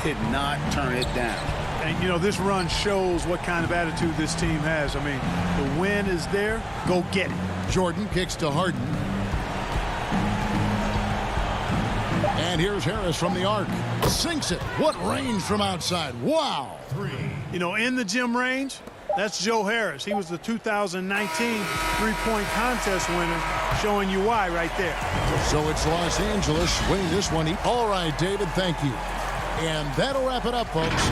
H: did not turn it down.
L: And, you know, this run shows what kind of attitude this team has. I mean, the win is there. Go get it.
D: Jordan kicks to Harden. And here's Harris from the arc. Sinks it. What range from outside. Wow.
L: You know, in the gym range, that's Joe Harris. He was the 2019 three-point contest winner, showing you why right there.
D: So it's Los Angeles winning this one. All right, David, thank you. And that'll wrap it up, folks.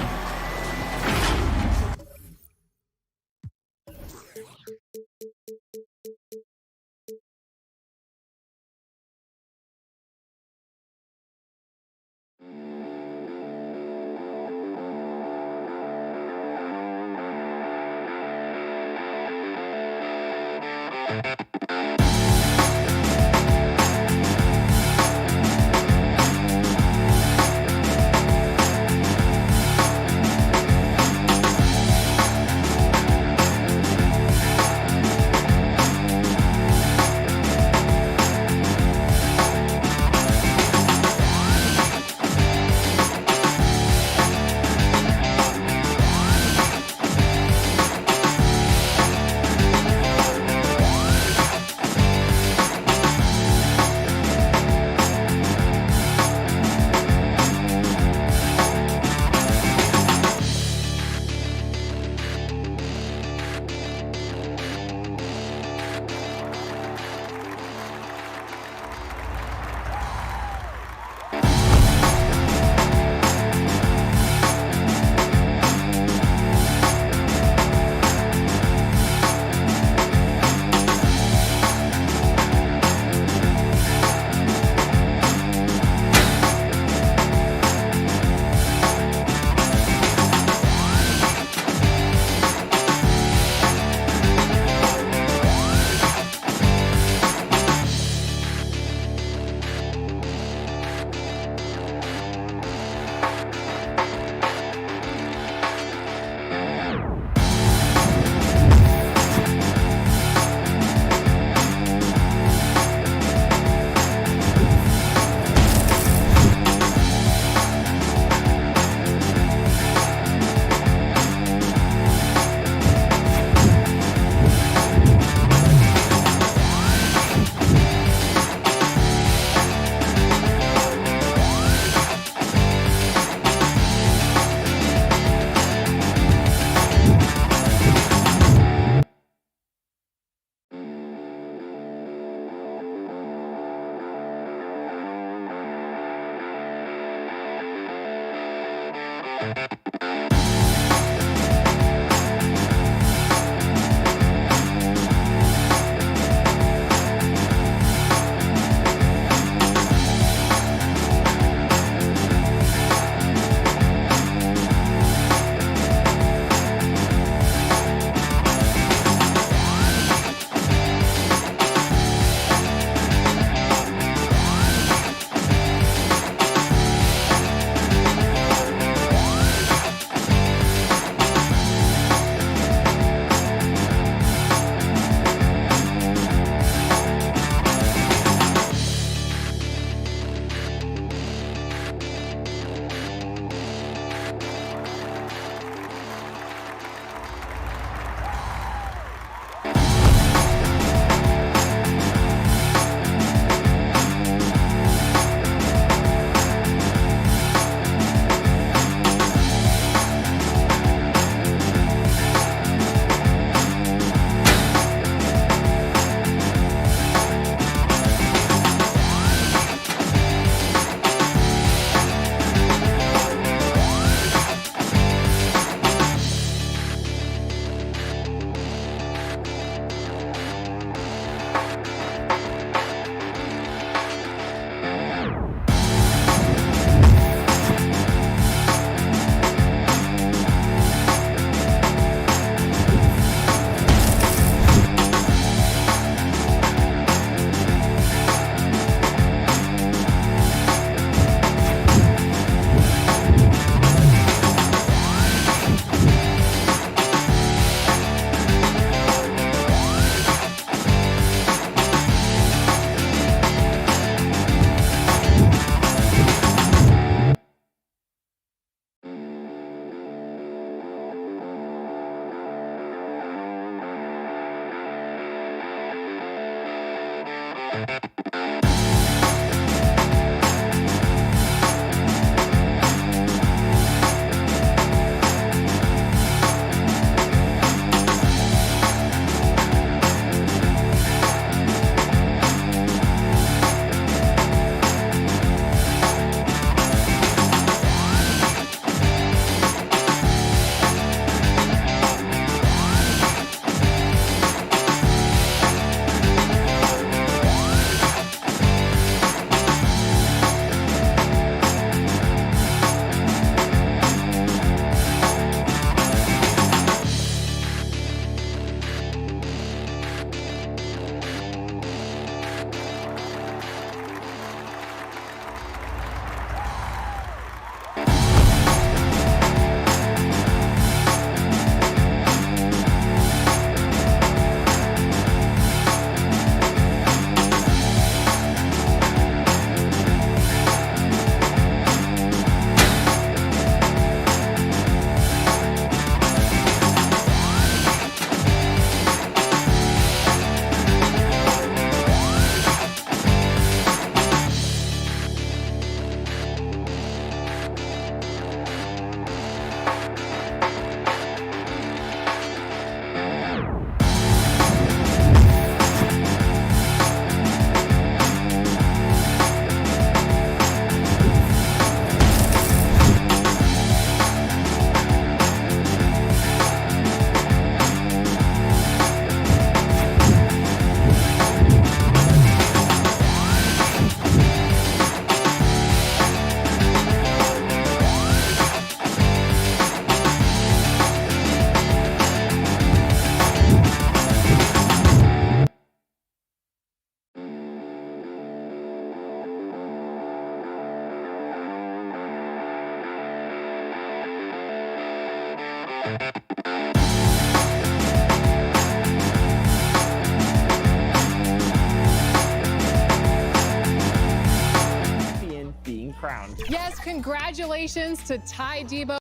B: crowned. Yes, congratulations to Ty Debo.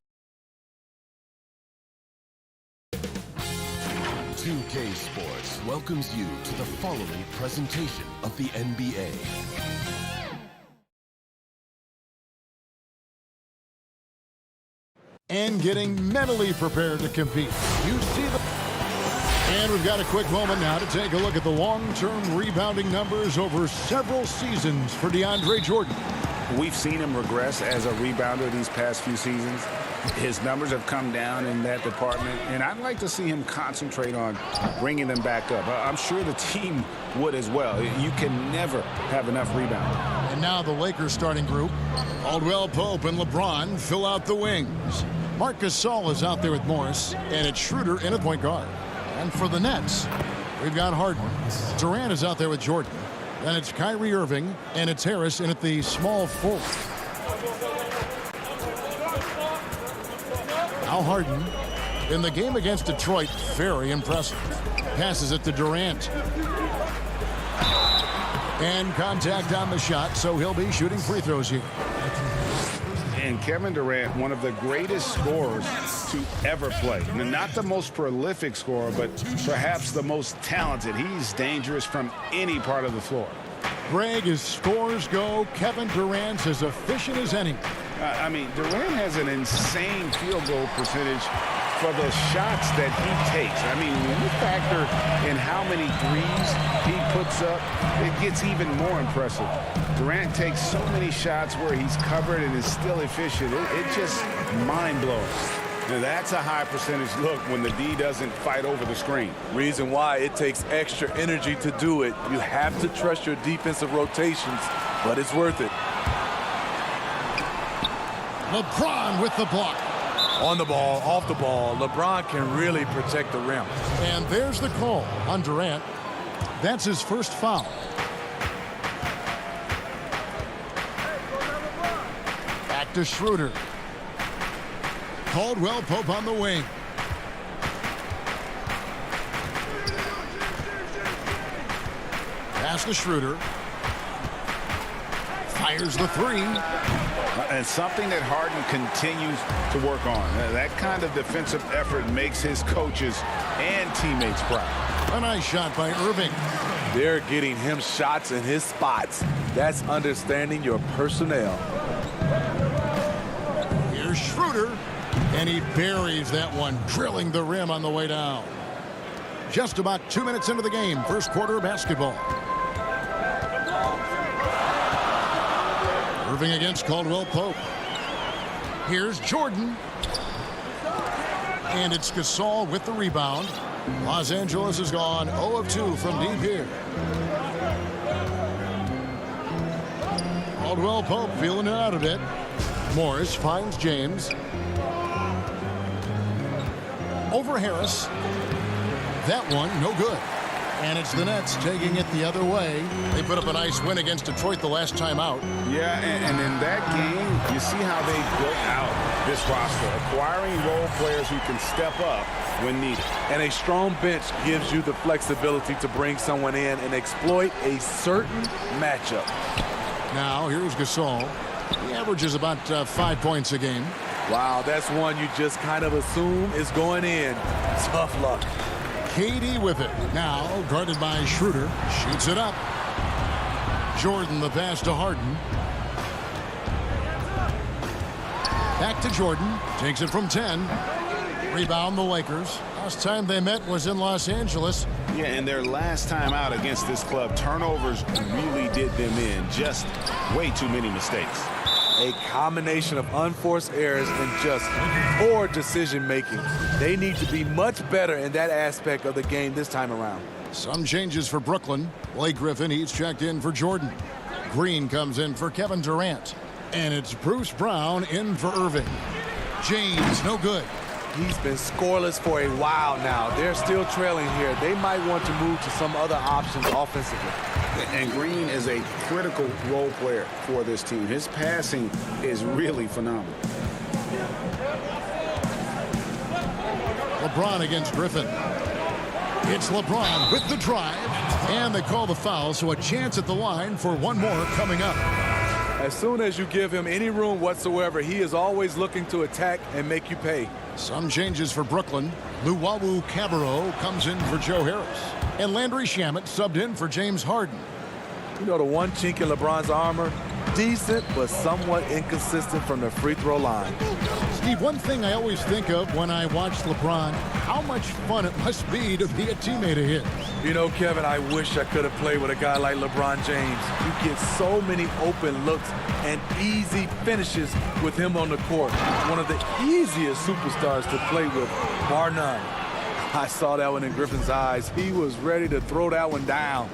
C: 2K Sports welcomes you to the following presentation of the NBA.
D: And getting mentally prepared to compete. You see the... And we've got a quick moment now to take a look at the long-term rebounding numbers over several seasons for DeAndre Jordan.
H: We've seen him regress as a rebounder these past few seasons. His numbers have come down in that department, and I'd like to see him concentrate on bringing them back up. I'm sure the team would as well. You can never have enough rebound.
D: And now the Lakers starting group. Caldwell Pope and LeBron fill out the wings. Marc Gasol is out there with Morris, and it's Schroeder in at point guard. And for the Nets, we've got Harden. Durant is out there with Jordan. Then it's Kyrie Irving, and it's Harris in at the small forward. Now Harden, in the game against Detroit, very impressive. Passes it to Durant. And contact on the shot, so he'll be shooting free throws here.
H: And Kevin Durant, one of the greatest scorers to ever play. Not the most prolific scorer, but perhaps the most talented. He's dangerous from any part of the floor.
D: Greg, as scores go, Kevin Durant's as efficient as any.
H: I mean, Durant has an insane field goal percentage for the shots that he takes. I mean, when you factor in how many threes he puts up, it gets even more impressive. Durant takes so many shots where he's covered and is still efficient. It's just mind-blowing. Now, that's a high percentage look when the D doesn't fight over the screen.
O: Reason why it takes extra energy to do it. You have to trust your defensive rotations, but it's worth it.
D: LeBron with the block.
O: On the ball, off the ball, LeBron can really protect the rim.
D: And there's the call on Durant. That's his first foul. Back to Schroeder. Caldwell Pope on the wing. Pass to Schroeder. Fires the three.
H: And something that Harden continues to work on. That kind of defensive effort makes his coaches and teammates proud.
D: A nice shot by Irving.
O: They're getting him shots in his spots. That's understanding your personnel.
D: Here's Schroeder. And he buries that one, drilling the rim on the way down. Just about 2 minutes into the game, first quarter basketball. Irving against Caldwell Pope. Here's Jordan. And it's Gasol with the rebound. Los Angeles has gone 0 of 2 from deep here. Caldwell Pope feeling it out a bit. Morris finds James. Over Harris. That one, no good. And it's the Nets taking it the other way. They put up a nice win against Detroit the last time out.
H: Yeah, and in that game, you see how they built out this roster, acquiring role players who can step up when needed.
O: And a strong bench gives you the flexibility to bring someone in and exploit a certain matchup.
D: Now, here's Gasol. He averages about 5 points a game.
O: Wow, that's one you just kind of assume is going in. Tough luck.
D: KD with it. Now, guarded by Schroeder. Shoots it up. Jordan, the pass to Harden. Back to Jordan. Takes it from 10. Rebound the Lakers. Last time they met was in Los Angeles.
H: Yeah, and their last time out against this club, turnovers really did them in. Just way too many mistakes.
O: A combination of unforced errors and just poor decision-making. They need to be much better in that aspect of the game this time around.
D: Some changes for Brooklyn. Blake Griffin, he's checked in for Jordan. Green comes in for Kevin Durant. And it's Bruce Brown in for Irving. James, no good.
O: He's been scoreless for a while now. They're still trailing here. They might want to move to some other options offensively.
H: And Green is a critical role player for this team. His passing is really phenomenal.
D: LeBron against Griffin. It's LeBron with the drive. And they call the foul, so a chance at the line for one more coming up.
O: As soon as you give him any room whatsoever, he is always looking to attack and make you pay.
D: Some changes for Brooklyn. Luwawu Cabarro comes in for Joe Harris. And Landry Shamet subbed in for James Harden.
O: You know, the one chink in LeBron's armor, decent but somewhat inconsistent from the free throw line.
D: Steve, one thing I always think of when I watch LeBron, how much fun it must be to be a teammate of his.
O: You know, Kevin, I wish I could have played with a guy like LeBron James. You get so many open looks and easy finishes with him on the court. One of the easiest superstars to play with, bar none. I saw that one in Griffin's eyes. He was ready to throw that one down.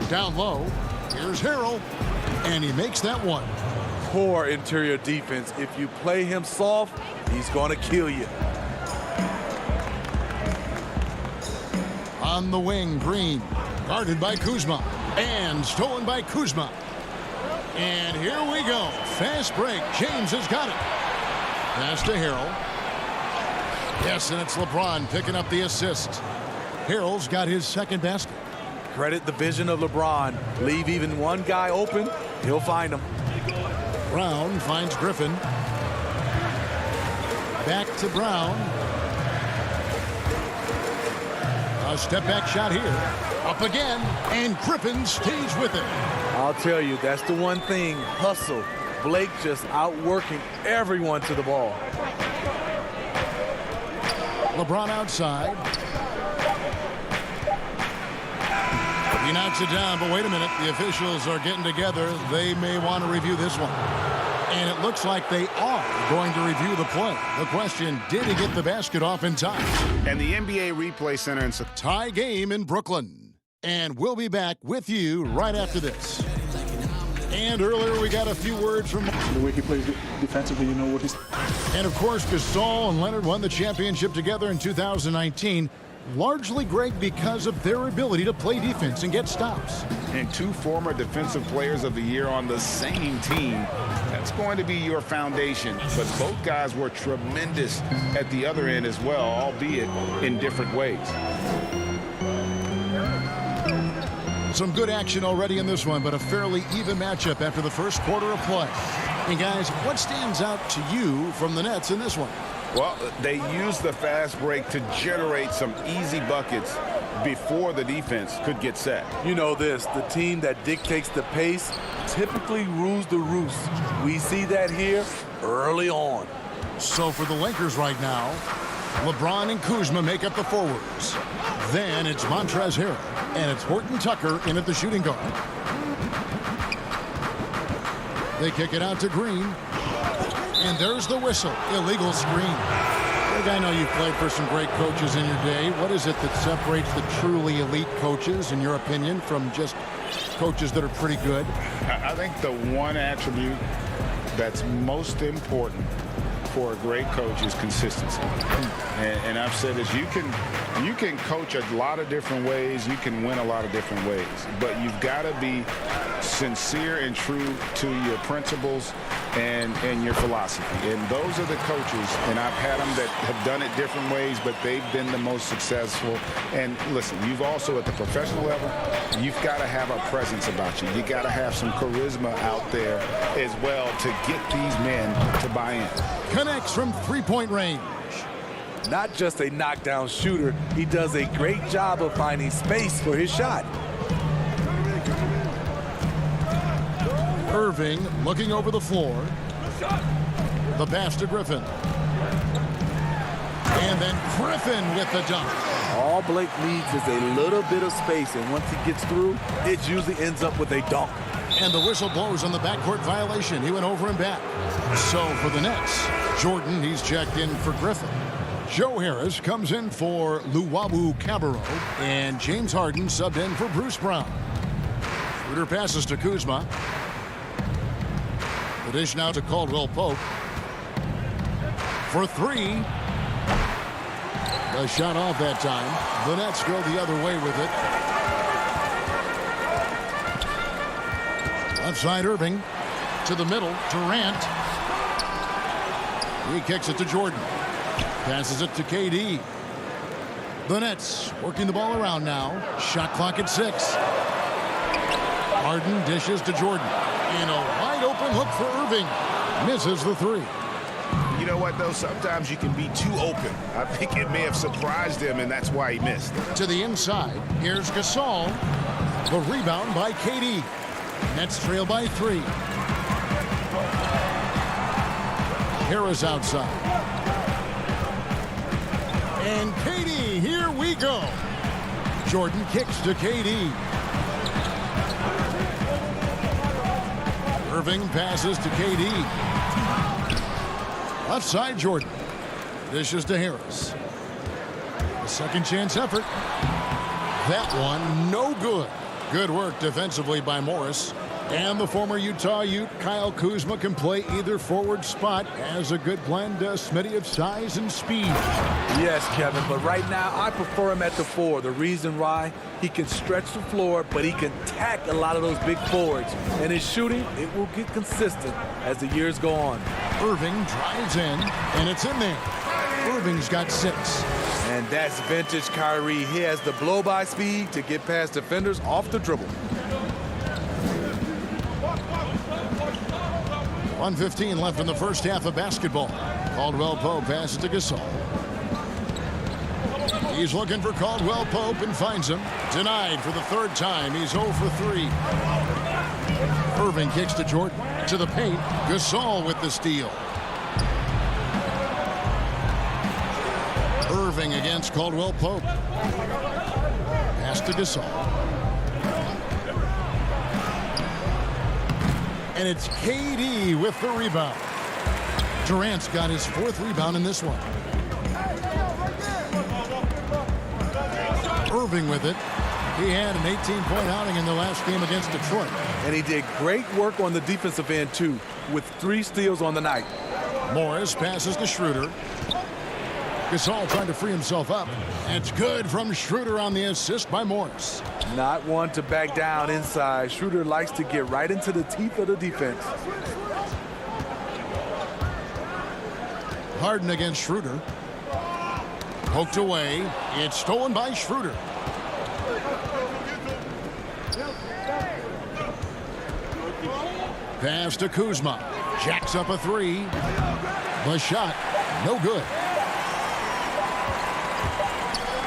D: Down low, here's Harrell, and he makes that one.
O: Poor interior defense. If you play him soft, he's going to kill you.
D: On the wing, Green, guarded by Kuzma, and stolen by Kuzma. And here we go. Fast break. James has got it. Pass to Harrell. Yes, and it's LeBron picking up the assist. Harrell's got his second basket.
O: Credit the vision of LeBron. Leave even one guy open, he'll find him.
D: Brown finds Griffin. Back to Brown. A step-back shot here. Up again, and Griffin stays with it.
O: I'll tell you, that's the one thing. Hustle. Blake just outworking everyone to the ball.
D: LeBron outside. He knocks it down, but wait a minute. The officials are getting together. They may want to review this one. And it looks like they are going to review the play. The question, did he get the basket off in time?
H: And the NBA Replay Center. It's a
D: tie game in Brooklyn. And we'll be back with you right after this. And earlier we got a few words from
P: the way he plays defensively, you know what he's.
D: And of course, Gasol and Leonard won the championship together in 2019. Largely, Greg, because of their ability to play defense and get stops.
H: And two former Defensive Players of the Year on the same team. That's going to be your foundation. But both guys were tremendous at the other end as well, albeit in different ways.
D: Some good action already in this one, but a fairly even matchup after the first quarter of play. And guys, what stands out to you from the Nets in this one?
H: Well, they used the fast break to generate some easy buckets before the defense could get set.
O: You know this, the team that dictates the pace typically rules the roost. We see that here early on.
D: So for the Lakers right now, LeBron and Kuzma make up the forwards. Then it's Montrezl Harrell, and it's Horton Tucker in at the shooting guard. They kick it out to Green. And there's the whistle. Illegal screen. Greg, I know you've played for some great coaches in your day. What is it that separates the truly elite coaches, in your opinion, from just coaches that are pretty good?
H: I think the one attribute that's most important for a great coach is consistency. And I've said this, you can coach a lot of different ways, you can win a lot of different ways, but you've got to be sincere and true to your principles and your philosophy. And those are the coaches, and I've had them that have done it different ways, but they've been the most successful. And listen, you've also, at the professional level, you've got to have a presence about you. You got to have some charisma out there as well to get these men to buy in.
D: Connects from three-point range.
O: Not just a knockdown shooter, he does a great job of finding space for his shot.
D: Irving looking over the floor. The pass to Griffin. And then Griffin with the dunk.
O: All Blake needs is a little bit of space, and once he gets through, it usually ends up with a dunk.
D: And the whistle blows on the backcourt violation. He went over and back. So for the Nets, Jordan, he's checked in for Griffin. Joe Harris comes in for Luwawu Cabarro. And James Harden subbed in for Bruce Brown. Schroeder passes to Kuzma. The dish now to Caldwell Pope. For three. A shot off that time. The Nets go the other way with it. Outside Irving. To the middle. Durant. He kicks it to Jordan. Passes it to KD. The Nets working the ball around now. Shot clock at 6. Harden dishes to Jordan. In a wide open look for Irving. Misses the three.
H: You know what, though? Sometimes you can be too open. I think it may have surprised him, and that's why he missed.
D: To the inside. Here's Gasol. The rebound by KD. Nets trail by 3. Harris outside. And KD, here we go. Jordan kicks to KD. Irving passes to KD. Left side, Jordan. Dishes to Harris. A second chance effort. That one, no good. Good work defensively by Morris. And the former Utah Ute, Kyle Kuzma, can play either forward spot. Has a good blend, Smitty, of size and speed.
O: Yes, Kevin, but right now I prefer him at the 4. The reason why, he can stretch the floor, but he can tack a lot of those big forwards. And his shooting, it will get consistent as the years go on.
D: Irving drives in, and it's in there. Irving's got 6.
O: And that's vintage Kyrie. He has the blow-by speed to get past defenders off the dribble.
D: 1:15 left in the first half of basketball. Caldwell Pope passes to Gasol. He's looking for Caldwell Pope and finds him. Denied for the 3rd time. He's 0 for 3. Irving kicks to Jordan. To the paint. Gasol with the steal. Irving against Caldwell Pope. Pass to Gasol. And it's KD with the rebound. Durant's got his 4th rebound in this one. Irving with it. He had an 18-point outing in the last game against Detroit.
O: And he did great work on the defensive end, too, with 3 steals on the night.
D: Morris passes to Schroeder. Gasol trying to free himself up. It's good from Schroeder on the assist by Morris.
O: Not one to back down inside. Schroeder likes to get right into the teeth of the defense.
D: Harden against Schroeder. Poked away. It's stolen by Schroeder. Pass to Kuzma. Jacks up a 3. The shot, no good.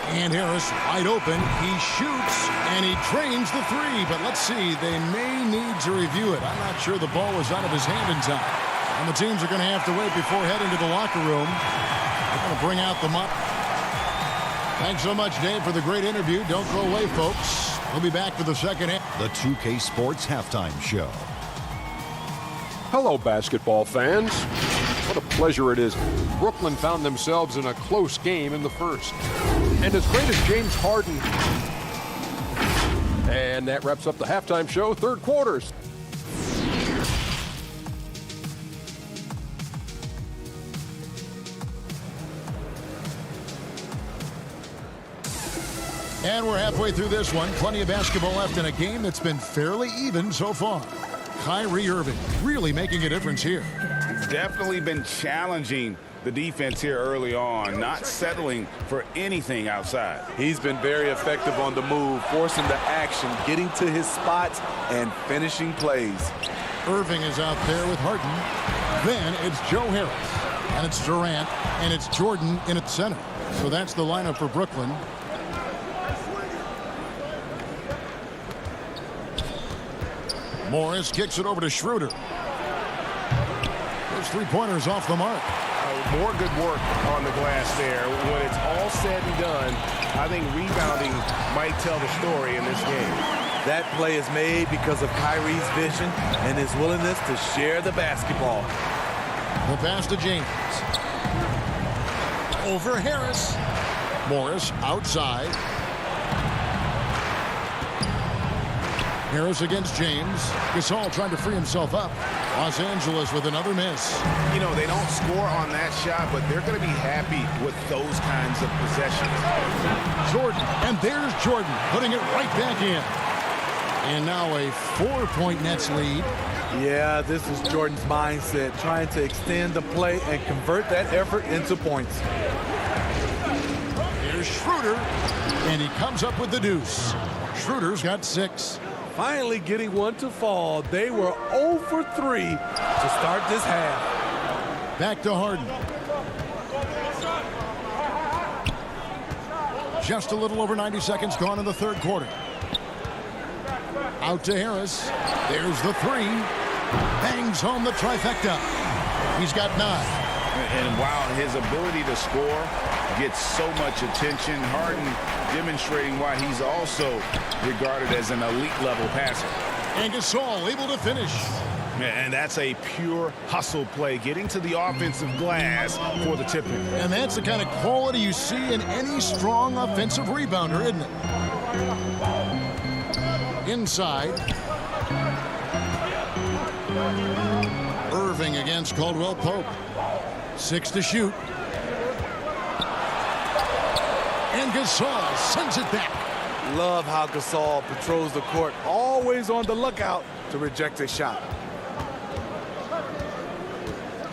D: And Harris wide open. He shoots and he drains the 3. But let's see, they may need to review it. I'm not sure the ball was out of his hand in time. And the teams are going to have to wait before heading to the locker room. They're going to bring out the mop. Thanks so much, Dave, for the great interview. Don't go away, folks. We'll be back for the second half.
I: The 2K Sports Halftime Show.
J: Hello, basketball fans. What a pleasure it is. Brooklyn found themselves in a close game in the first. And as great as James Harden. And that wraps up the halftime show, 3rd quarters.
D: And we're halfway through this one. Plenty of basketball left in a game that's been fairly even so far. Kyrie Irving really making a difference here.
H: He's definitely been challenging the defense here early on, not settling for anything outside.
O: He's been very effective on the move, forcing the action, getting to his spots, and finishing plays.
D: Irving is out there with Harden. Then it's Joe Harris, and it's Durant, and it's Jordan in at center. So that's the lineup for Brooklyn. Morris kicks it over to Schroeder. Those 3-pointers off the mark.
N: More good work on the glass there. When it's all said and done, I think rebounding might tell the story in this game.
O: That play is made because of Kyrie's vision and his willingness to share the basketball.
D: The pass to James. Over Harris. Morris outside. Harris against James. Gasol trying to free himself up. Los Angeles with another miss.
H: You know, they don't score on that shot, but they're going to be happy with those kinds of possessions.
D: Jordan, and there's Jordan putting it right back in. And now a 4-point Nets lead.
O: Yeah, this is Jordan's mindset, trying to extend the play and convert that effort into points.
D: Here's Schroeder, and he comes up with the deuce. Schroeder's got 6.
O: Finally getting one to fall. They were 0 for 3 to start this half.
D: Back to Harden. Just a little over 90 seconds gone in the 3rd quarter. Out to Harris. There's the 3. Bangs home the trifecta. He's got 9.
H: And while his ability to score gets so much attention, Harden demonstrating why he's also regarded as an elite-level passer.
D: And Gasol able to finish.
H: And that's a pure hustle play, getting to the offensive glass for the tip-in.
D: And that's the kind of quality you see in any strong offensive rebounder, isn't it? Inside. Irving against Caldwell Pope. 6 to shoot. And Gasol sends it back.
O: Love how Gasol patrols the court, always on the lookout to reject a shot.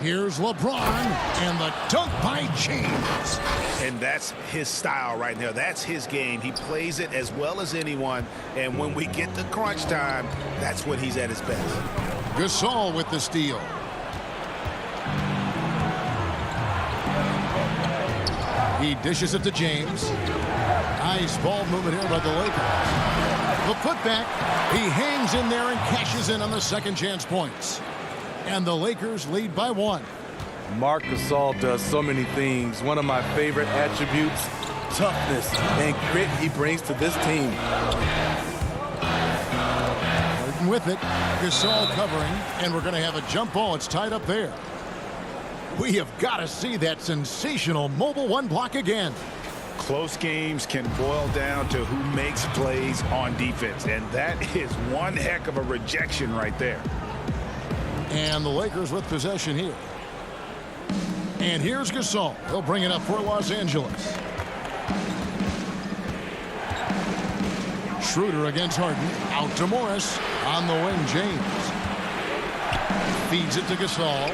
D: Here's LeBron, and the dunk by James.
H: And that's his style right now. That's his game. He plays it as well as anyone. And when we get to crunch time, that's when he's at his best.
D: Gasol with the steal. He dishes it to James. Nice ball movement here by the Lakers. The putback. He hangs in there and cashes in on the second chance points. And the Lakers lead by 1.
O: Marc Gasol does so many things. One of my favorite attributes, toughness and grit he brings to this team.
D: Harden with it. Gasol covering, and we're going to have a jump ball. It's tied up there. We have got to see that sensational mobile 1 block again.
H: Close games can boil down to who makes plays on defense, and that is one heck of a rejection right there.
D: And the Lakers with possession here. And here's Gasol. He'll bring it up for Los Angeles. Schroeder against Harden. Out to Morris. On the wing, James. Feeds it to Gasol.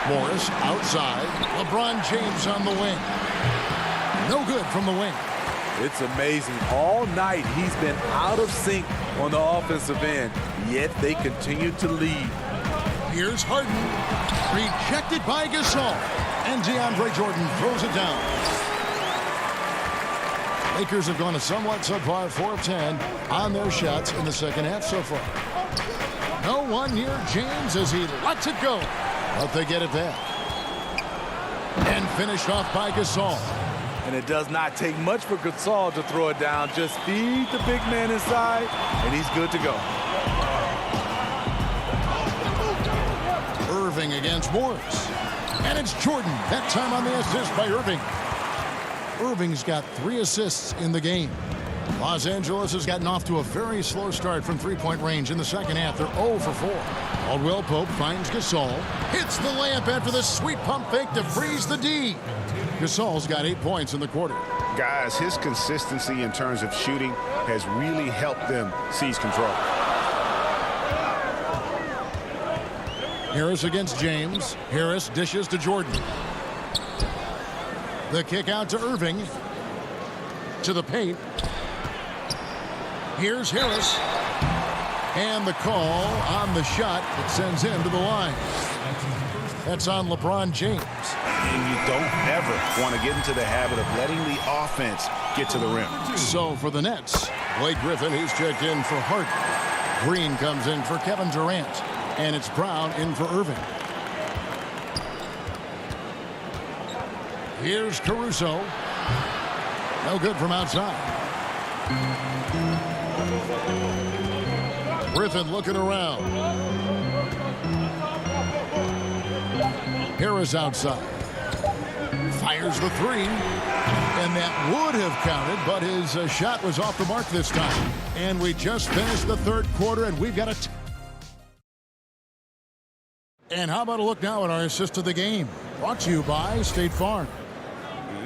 D: Morris outside. LeBron James on the wing. No good from the wing.
O: It's amazing. All night he's been out of sync on the offensive end, yet they continue to lead.
D: Here's Harden. Rejected by Gasol. And DeAndre Jordan throws it down. Lakers have gone a somewhat subpar 4 of 10 on their shots in the second half so far. No one near James as he lets it go. But they get it back. And finished off by Gasol.
O: And it does not take much for Gasol to throw it down. Just feed the big man inside, and he's good to go.
D: Irving against Morris. And it's Jordan. That time on the assist by Irving. Irving's got 3 assists in the game. Los Angeles has gotten off to a very slow start from three-point range in the second half. They're 0 for 4. Caldwell Pope finds Gasol. Hits the layup after the sweet pump fake to freeze the D. Gasol's got 8 points in the quarter.
H: Guys, his consistency in terms of shooting has really helped them seize control.
D: Harris against James. Harris dishes to Jordan. The kick out to Irving. To the paint. Here's Harris. And the call on the shot that sends him to the line. That's on LeBron James.
H: And you don't ever want to get into the habit of letting the offense get to the rim.
D: So for the Nets, Blake Griffin, he's checked in for Harden. Green comes in for Kevin Durant. And it's Brown in for Irving. Here's Caruso. No good from outside. Griffin looking around. Harris outside. Fires the 3. And that would have counted, but his shot was off the mark this time. And we just finished the third quarter, and we've got a... And how about a look now at our assist of the game? Brought to you by State Farm.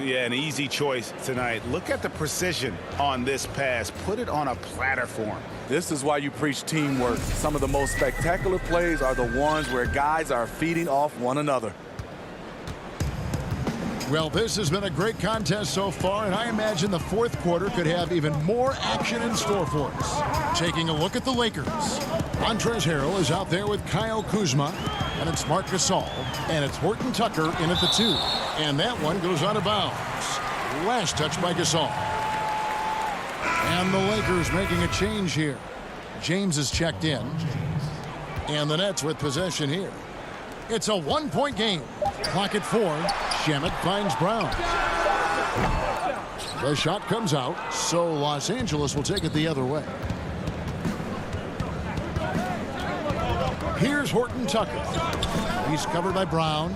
H: Yeah, an easy choice tonight. Look at the precision on this pass. Put it on a platter form.
O: This is why you preach teamwork. Some of the most spectacular plays are the ones where guys are feeding off one another.
D: Well, this has been a great contest so far, and I imagine the fourth quarter could have even more action in store for us. Taking a look at the Lakers. Montrezl Harrell is out there with Kyle Kuzma, and it's Marc Gasol, and it's Horton Tucker in at the 2. And that one goes out of bounds. Last touch by Gasol. And the Lakers making a change here. James is checked in. And the Nets with possession here. It's a 1-point game. Clock at 4. Shamet finds Brown. The shot comes out, so Los Angeles will take it the other way. Here's Horton Tucker. He's covered by Brown.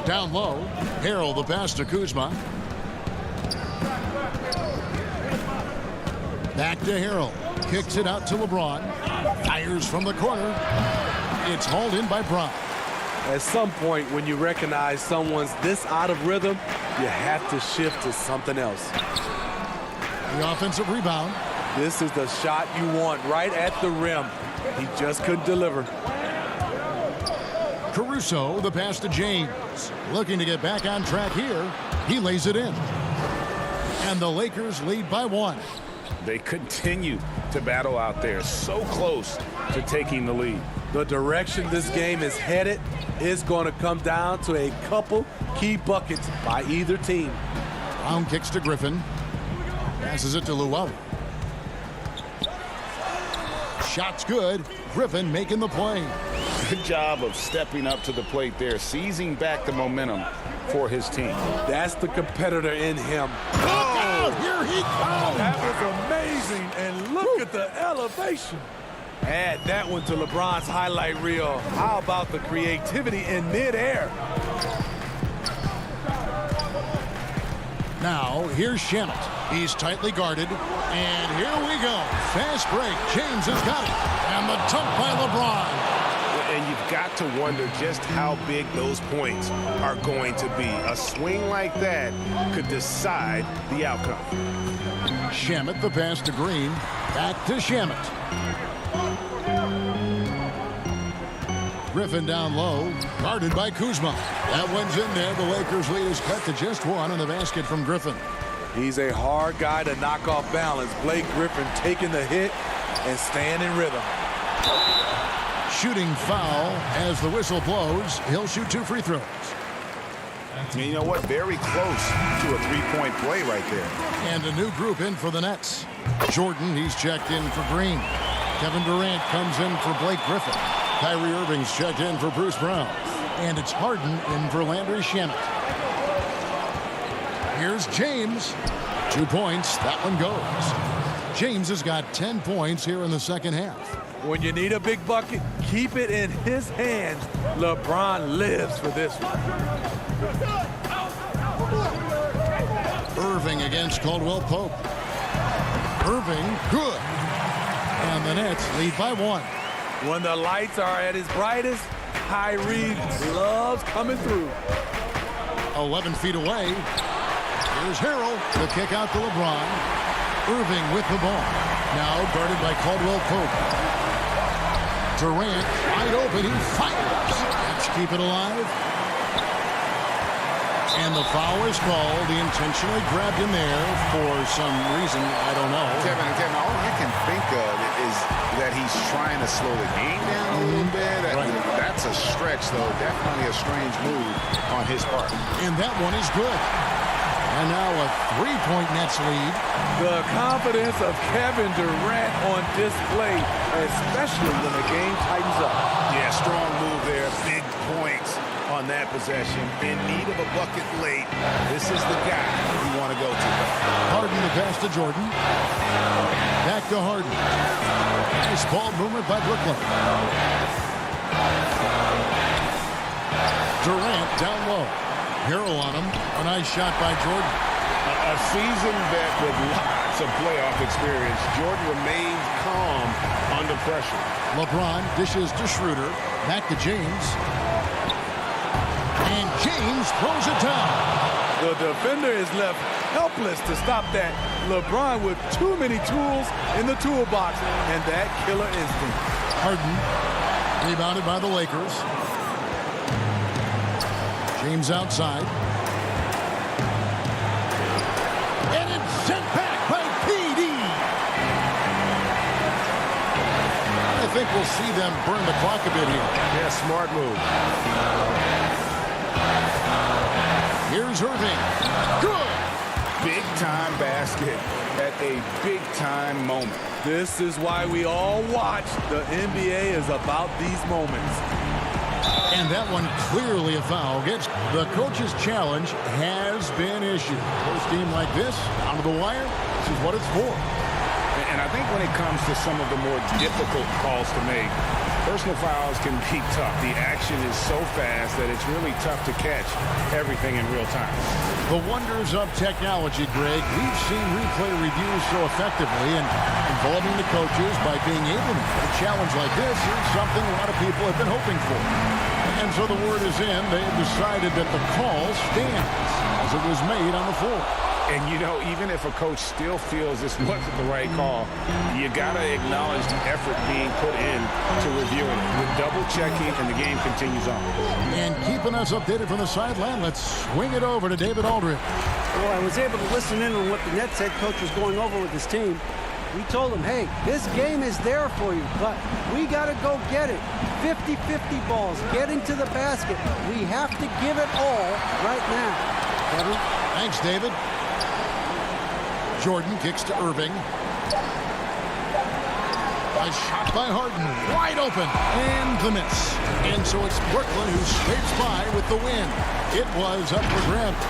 D: Down low, Harrell the pass to Kuzma. Back to Harrell. Kicks it out to LeBron. Fires from the corner. It's hauled in by Brown.
O: At some point, when you recognize someone's this out of rhythm, you have to shift to something else.
D: The offensive rebound.
O: This is the shot you want right at the rim. He just couldn't deliver.
D: Caruso, the pass to James. Looking to get back on track here. He lays it in. And the Lakers lead by 1.
H: They continue to battle out there, so close to taking the lead.
O: The direction this game is headed is going to come down to a couple key buckets by either team.
D: Brown kicks to Griffin. Passes it to Llewellyn. Shot's good. Griffin making the play.
H: Good job of stepping up to the plate there, seizing back the momentum for his team.
O: That's the competitor in him.
D: Oh, here he comes.
O: That was amazing, and look at the elevation. Add that one to LeBron's highlight reel. How about the creativity in midair?
D: Now, here's Shamet. He's tightly guarded, and here we go. Fast break. James has got it, and the dunk by LeBron.
N: And you've got to wonder just how big those points are going to be. A swing like that could decide the outcome.
D: Shamet, the pass to Green. Back to Shamet. Griffin down low, guarded by Kuzma. That one's in there. The Lakers lead is cut to just 1 on the basket from Griffin.
O: He's a hard guy to knock off balance. Blake Griffin taking the hit and staying in rhythm.
D: Shooting foul as the whistle blows. He'll shoot 2 free throws.
H: And you know what? Very close to a 3-point play right there.
D: And a new group in for the Nets. Jordan, he's checked in for Green. Kevin Durant comes in for Blake Griffin. Kyrie Irving's checked in for Bruce Brown. And it's Harden in for Landry Shamet. Here's James. 2 points. That one goes. James has got 10 points here in the second half.
O: When you need a big bucket, keep it in his hands. LeBron lives for this one.
D: Irving against Caldwell Pope. Irving, good. And the Nets lead by 1.
O: When the lights are at its brightest, Kyrie loves coming through.
D: 11 feet away. Here's Harrell. The kick out to LeBron. Irving with the ball. Now guarded by Caldwell Pope. Durant wide open. He fires. Let's keep it alive. And the foul is called. He intentionally grabbed him there for some reason. I don't know.
H: Kevin, all I can think of is that he's trying to slow the game down a little bit. Right. That's a stretch, though. Definitely a strange move on his part.
D: And that one is good. And now a 3-point Nets lead.
O: The confidence of Kevin Durant on display, especially when the game tightens up.
N: Yeah, strong move there. Big points on that possession. In need of a bucket late. This is the guy you want to go to.
D: Harden the pass to Jordan. Back to Harden. Nice ball movement by Brooklyn. Durant down low. Harrell on him. A nice shot by Jordan.
N: A seasoned vet with lots of playoff experience. Jordan remains calm under pressure.
D: LeBron dishes to Schroeder. Back to James. And James throws it down.
O: The defender is left helpless to stop that. LeBron with too many tools in the toolbox and that killer instinct.
D: Harden rebounded by the Lakers. James outside. And it's sent back by PD. I think we'll see them burn the clock a bit here.
N: Yeah, smart move.
D: Here's Irving. Good.
H: Big time basket at a big time moment.
O: This is why we all watch. The NBA is about these moments.
D: And that one clearly a foul. The coach's challenge has been issued. Close game like this, down to the wire, this is what it's for.
H: And I think when it comes to some of the more difficult calls to make, personal fouls can be tough. The action is so fast that it's really tough to catch everything in real time.
D: The wonders of technology, Greg. We've seen replay reviews so effectively, and involving the coaches by being able to make a challenge like this is something a lot of people have been hoping for. And so the word is in. They've decided that the call stands as it was made on the floor.
H: And, you know, even if a coach still feels this wasn't the right call, you got to acknowledge the effort being put in to reviewing it. With double-checking, and the game continues on.
D: And keeping us updated from the sideline, let's swing it over to David Aldridge.
K: Well, I was able to listen in on what the Nets head coach was going over with his team. We told him, hey, this game is there for you, but we got to go get it. 50-50 balls, getting to the basket. We have to give it all right now. Kevin?
D: Thanks, David. Jordan kicks to Irving. A shot by Harden, wide open, and the miss. And so it's Brooklyn who scrapes by with the win. It was up for grabs.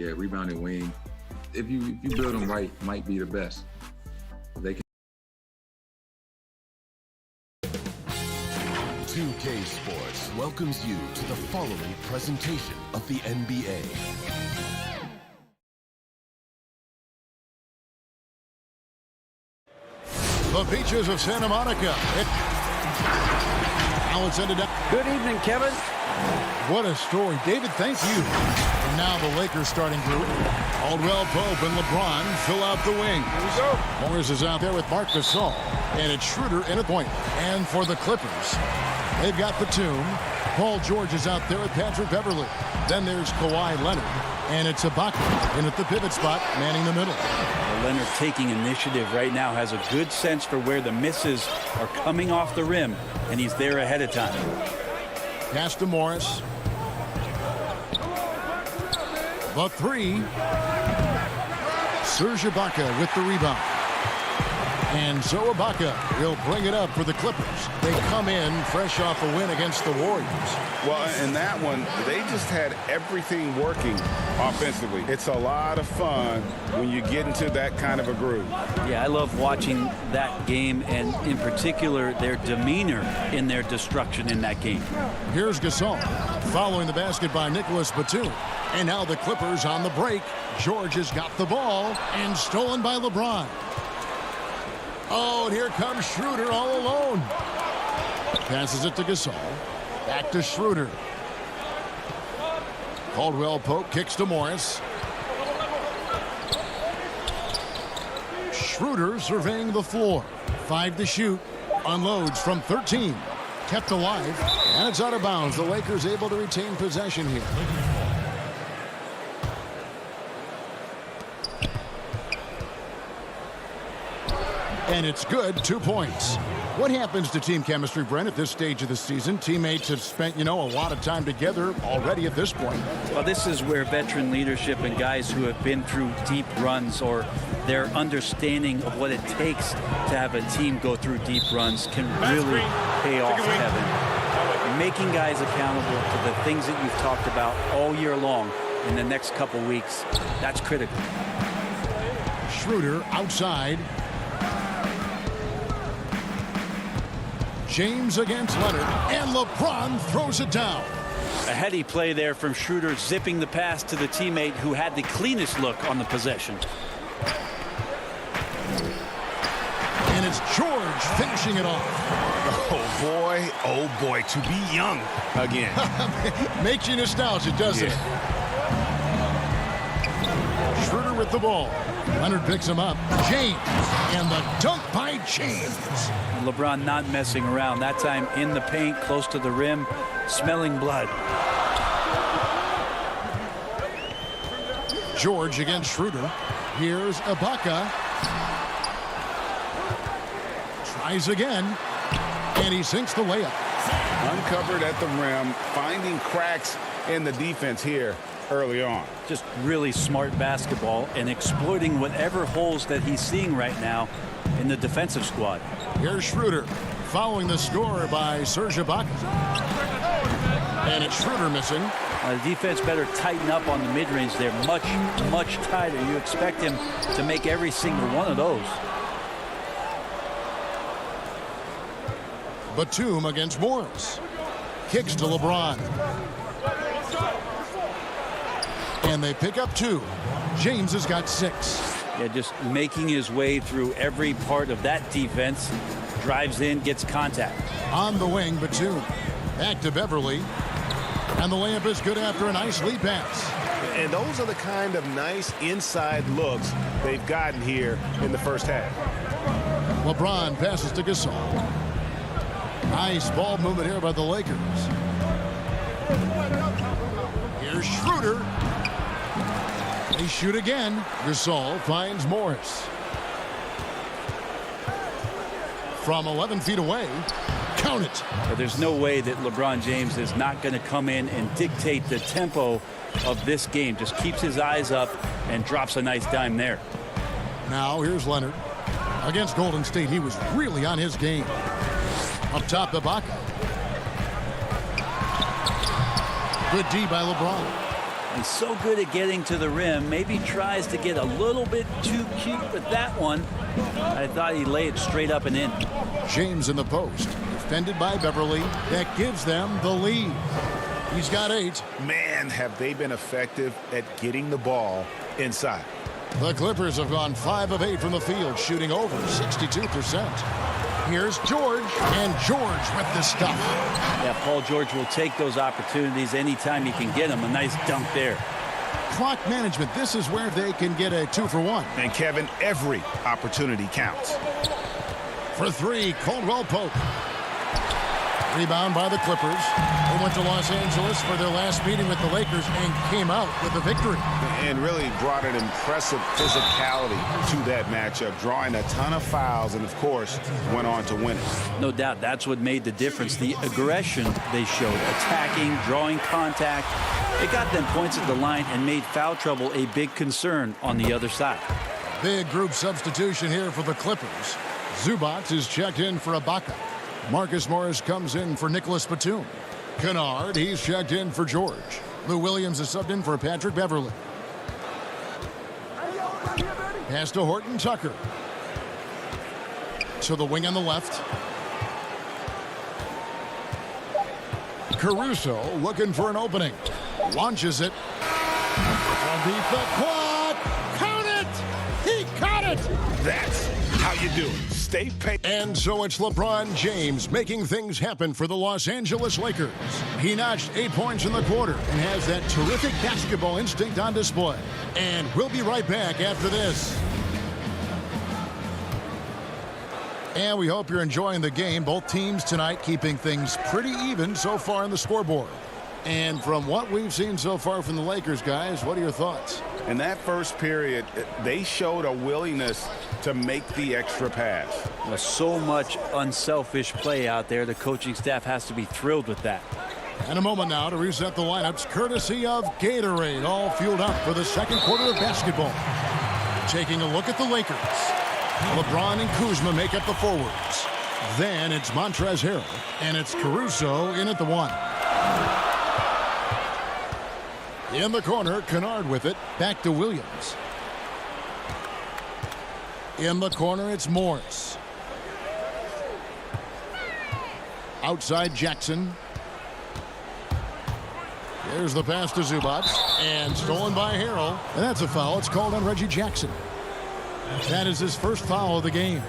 Q: yeah, rebounding wing. If you build them right, might be the best. They can
C: 2K Sports welcomes you to the following presentation of the NBA.
D: The beaches of Santa Monica. Now it's ended up.
K: Good evening, Kevin.
D: What a story. David, thank you. And now the Lakers starting group. Caldwell Pope and LeBron fill out the wing. Here we go. Morris is out there with Marc Gasol. And it's Schroeder in a point. And for the Clippers, they've got Batum. Paul George is out there with Patrick Beverley. Then there's Kawhi Leonard. And it's Ibaka in at the pivot spot, manning the middle.
R: Leonard taking initiative right now, has a good sense for where the misses are coming off the rim, and he's there ahead of time.
D: Pass to Morris. The three. Serge Ibaka with the rebound. And so Ibaka will bring it up for the Clippers. They come in fresh off a win against the Warriors.
H: Well, in that one, they just had everything working offensively. It's a lot of fun when you get into that kind of a groove.
R: Yeah, I love watching that game, and in particular, their demeanor in their destruction in that game.
D: Here's Gasol following the basket by Nicholas Batum. And now the Clippers on the break. George has got the ball and stolen by LeBron. Oh, and here comes Schroeder all alone. Passes it to Gasol. Back to Schroeder. Caldwell Pope kicks to Morris. Schroeder surveying the floor. 5 to shoot. Unloads from 13. Kept alive. And it's out of bounds. The Lakers able to retain possession here. And it's good. 2 points. What happens to team chemistry, Brent, at this stage of the season? Teammates have spent, a lot of time together already at this point.
R: Well, this is where veteran leadership and guys who have been through deep runs, or their understanding of what it takes to have a team go through deep runs, can really pay off, Kevin. Making guys accountable to the things that you've talked about all year long in the next couple weeks, that's critical.
D: Schroeder outside. James against Leonard, and LeBron throws it down.
R: A heady play there from Schroeder, zipping the pass to the teammate who had the cleanest look on the possession.
D: And it's George finishing it off.
N: Oh boy, to be young again.
D: Makes you nostalgic, doesn't it? Schroeder with the ball. Leonard picks him up. James, and the dunk by James.
R: LeBron not messing around. That time in the paint, close to the rim, smelling blood.
D: George against Schroeder. Here's Ibaka. Tries again, and he sinks the layup.
H: Uncovered at the rim, finding cracks in the defense here early on.
R: Just really smart basketball and exploiting whatever holes that he's seeing right now in the defensive squad.
D: Here's Schroeder following the score by Serge Ibaka. And it's Schroeder missing.
R: The defense better tighten up on the mid-range. They're much, much tighter. You expect him to make every single one of those.
D: Batum against Morris. Kicks to LeBron. And they pick up 2. James has got 6.
R: Yeah, just making his way through every part of that defense. Drives in, gets contact.
D: On the wing, Batum. Back to Beverley. And the layup is good after a nice lead pass.
N: And those are the kind of nice inside looks they've gotten here in the first half.
D: LeBron passes to Gasol. Nice ball movement here by the Lakers. Here's Schroeder. They shoot again. Gasol finds Morris. From 11 feet away. Count it.
R: But there's no way that LeBron James is not going to come in and dictate the tempo of this game. Just keeps his eyes up and drops a nice dime there.
D: Now here's Leonard. Against Golden State, he was really on his game. Up top, Ibaka. Good D by LeBron.
R: He's so good at getting to the rim. Maybe tries to get a little bit too cute with that one. I thought he'd lay it straight up and in.
D: James in the post. defended by Beverly. That gives them the lead. He's got 8.
H: Man, have they been effective at getting the ball inside.
D: The Clippers have gone 5 of 8 from the field, shooting over 62%. Here's George, and George with the stuff.
R: Yeah, Paul George will take those opportunities anytime he can get them. A nice dunk there.
D: Clock management, this is where they can get a 2-for-1.
H: And Kevin, every opportunity counts.
D: For 3, Caldwell Pope. Rebound by the Clippers. They went to Los Angeles for their last meeting with the Lakers and came out with a victory.
H: And really brought an impressive physicality to that matchup, drawing a ton of fouls and, of course, went on to win it.
R: No doubt that's what made the difference. The aggression they showed, attacking, drawing contact. It got them points at the line and made foul trouble a big concern on the other side.
D: Big group substitution here for the Clippers. Zubac is checked in for Ibaka. Marcus Morris comes in for Nicholas Batum. Kennard, he's checked in for George. Lou Williams is subbed in for Patrick Beverly. Pass to Horton Tucker. To the wing on the left. Caruso looking for an opening. Launches it. Beat the quad. Count it! He caught it!
H: That's how you do it. Stay paid.
D: And so it's LeBron James making things happen for the Los Angeles Lakers. He notched 8 points in the quarter and has that terrific basketball instinct on display. And we'll be right back after this. And we hope you're enjoying the game. Both teams tonight keeping things pretty even so far on the scoreboard. And from what we've seen so far from the Lakers, guys, what are your thoughts?
H: In that first period, they showed a willingness to make the extra pass.
R: Well, so much unselfish play out there. The coaching staff has to be thrilled with that.
D: And a moment now to reset the lineups, courtesy of Gatorade, all fueled up for the second quarter of basketball. Taking a look at the Lakers. LeBron and Kuzma make up the forwards. Then it's Montrezl Harrell, and it's Caruso in at the 1. In the corner, Kennard with it. Back to Williams. In the corner, it's Morris. Outside Jackson. There's the pass to Zubac. And stolen by Harrell. And that's a foul. It's called on Reggie Jackson. That is his first foul of the game.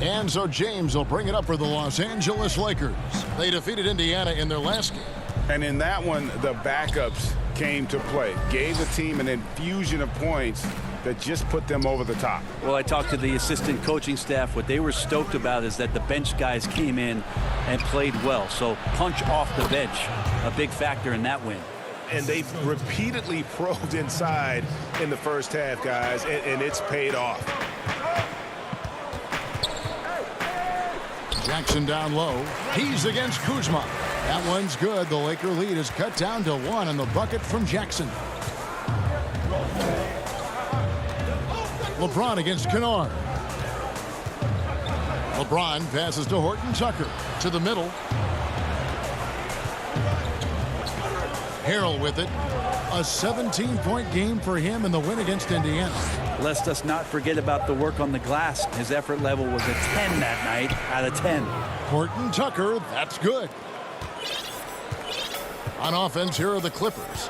D: And so James will bring it up for the Los Angeles Lakers. They defeated Indiana in their last game.
H: And in that one, the backups came to play. Gave the team an infusion of points that just put them over the top.
R: Well, I talked to the assistant coaching staff. What they were stoked about is that the bench guys came in and played well. So punch off the bench, a big factor in that win.
H: And they repeatedly probed inside in the first half, guys, and it's paid off.
D: Jackson down low. He's against Kuzma. That one's good. The Laker lead is cut down to 1 on the bucket from Jackson. LeBron against Kennard. LeBron passes to Horton Tucker. To the middle. Harrell with it. A 17-point game for him in the win against Indiana.
R: Let us not forget about the work on the glass. His effort level was a 10 that night out of 10.
D: Horton Tucker, that's good. On offense, here are the Clippers.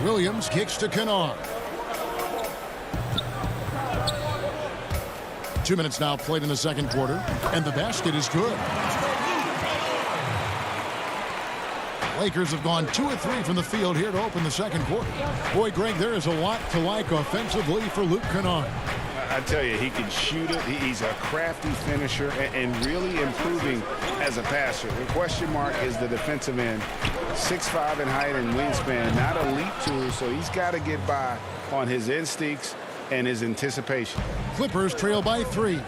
D: Williams kicks to Kennard. 2 minutes now played in the second quarter, and the basket is good. Lakers have gone 2 of 3 from the field here to open the second quarter. Boy, Greg, there is a lot to like offensively for Luke Kennard.
H: I tell you, he can shoot it. He's a crafty finisher and really improving as a passer. The question mark is the defensive end. 6'5" in height and wingspan, not a leap tool, so he's got to get by on his instincts and his anticipation.
D: Clippers trail by 3.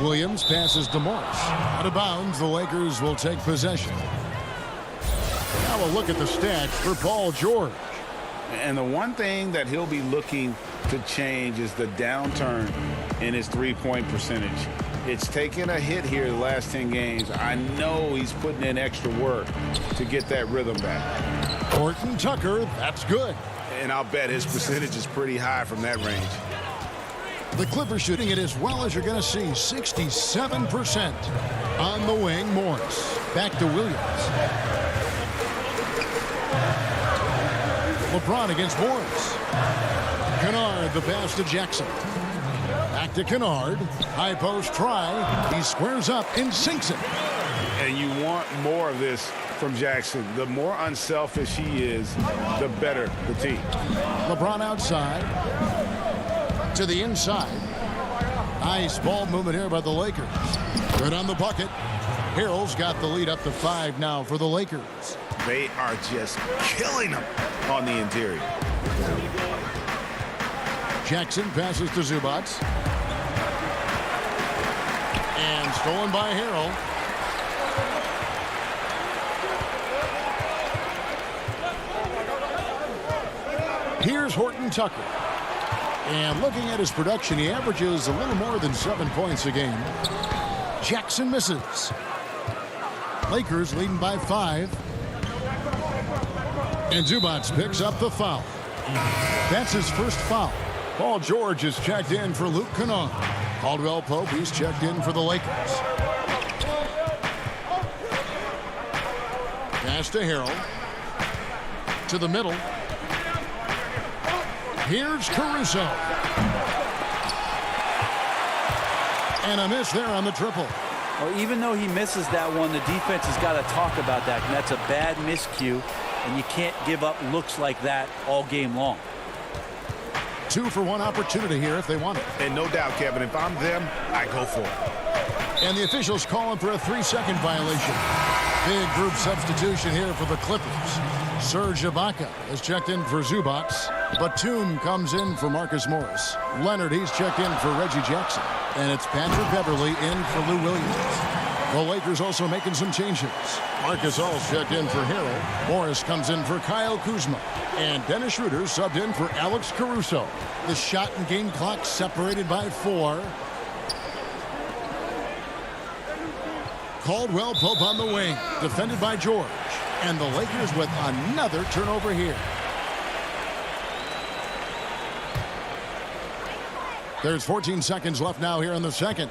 D: Williams passes to Morris. Out of bounds, the Lakers will take possession. Now a look at the stats for Paul George.
H: And the one thing that he'll be looking to change is the downturn in his three-point percentage. It's taken a hit here the last 10 games. I know he's putting in extra work to get that rhythm back.
D: Horton Tucker, that's good.
H: And I'll bet his percentage is pretty high from that range.
D: The Clippers shooting it as well as you're going to see, 67%. On the wing, Morris. Back to Williams. LeBron against Morris. Kennard, the pass to Jackson. Back to Kennard. High post try. He squares up and sinks it.
H: And you want more of this from Jackson. The more unselfish he is, the better the team.
D: LeBron outside. To the inside. Nice ball movement here by the Lakers. Good on the bucket. Harrell's got the lead up to 5 now for the Lakers.
H: They are just killing them on the interior.
D: Jackson passes to Zubac. And stolen by Harrell. Here's Horton Tucker. And looking at his production, he averages a little more than 7 points a game. Jackson misses. Lakers leading by 5. And Zubac picks up the foul. That's his first foul. Paul George is checked in for Luke Kennard. Caldwell Pope, he's checked in for the Lakers. Pass to Harrell. To the middle. Here's Caruso. And a miss there on the triple.
R: Well, even though he misses that one, the defense has got to talk about that. And that's a bad miscue, and you can't give up looks like that all game long.
D: 2-for-1 opportunity here if they want it.
H: And no doubt, Kevin, if I'm them, I go for it.
D: And the officials calling for a 3-second violation. Big group substitution here for the Clippers. Serge Ibaka is checked in for Zubac. Batum comes in for Marcus Morris. Leonard, he's checked in for Reggie Jackson. And it's Patrick Beverly in for Lou Williams. The Lakers also making some changes. Marcus All's checked in for Harrell. Morris comes in for Kyle Kuzma. And Dennis Schroeder subbed in for Alex Caruso. The shot and game clock separated by 4. Caldwell Pope on the wing. Defended by George. And the Lakers with another turnover here. There's 14 seconds left now here in the second.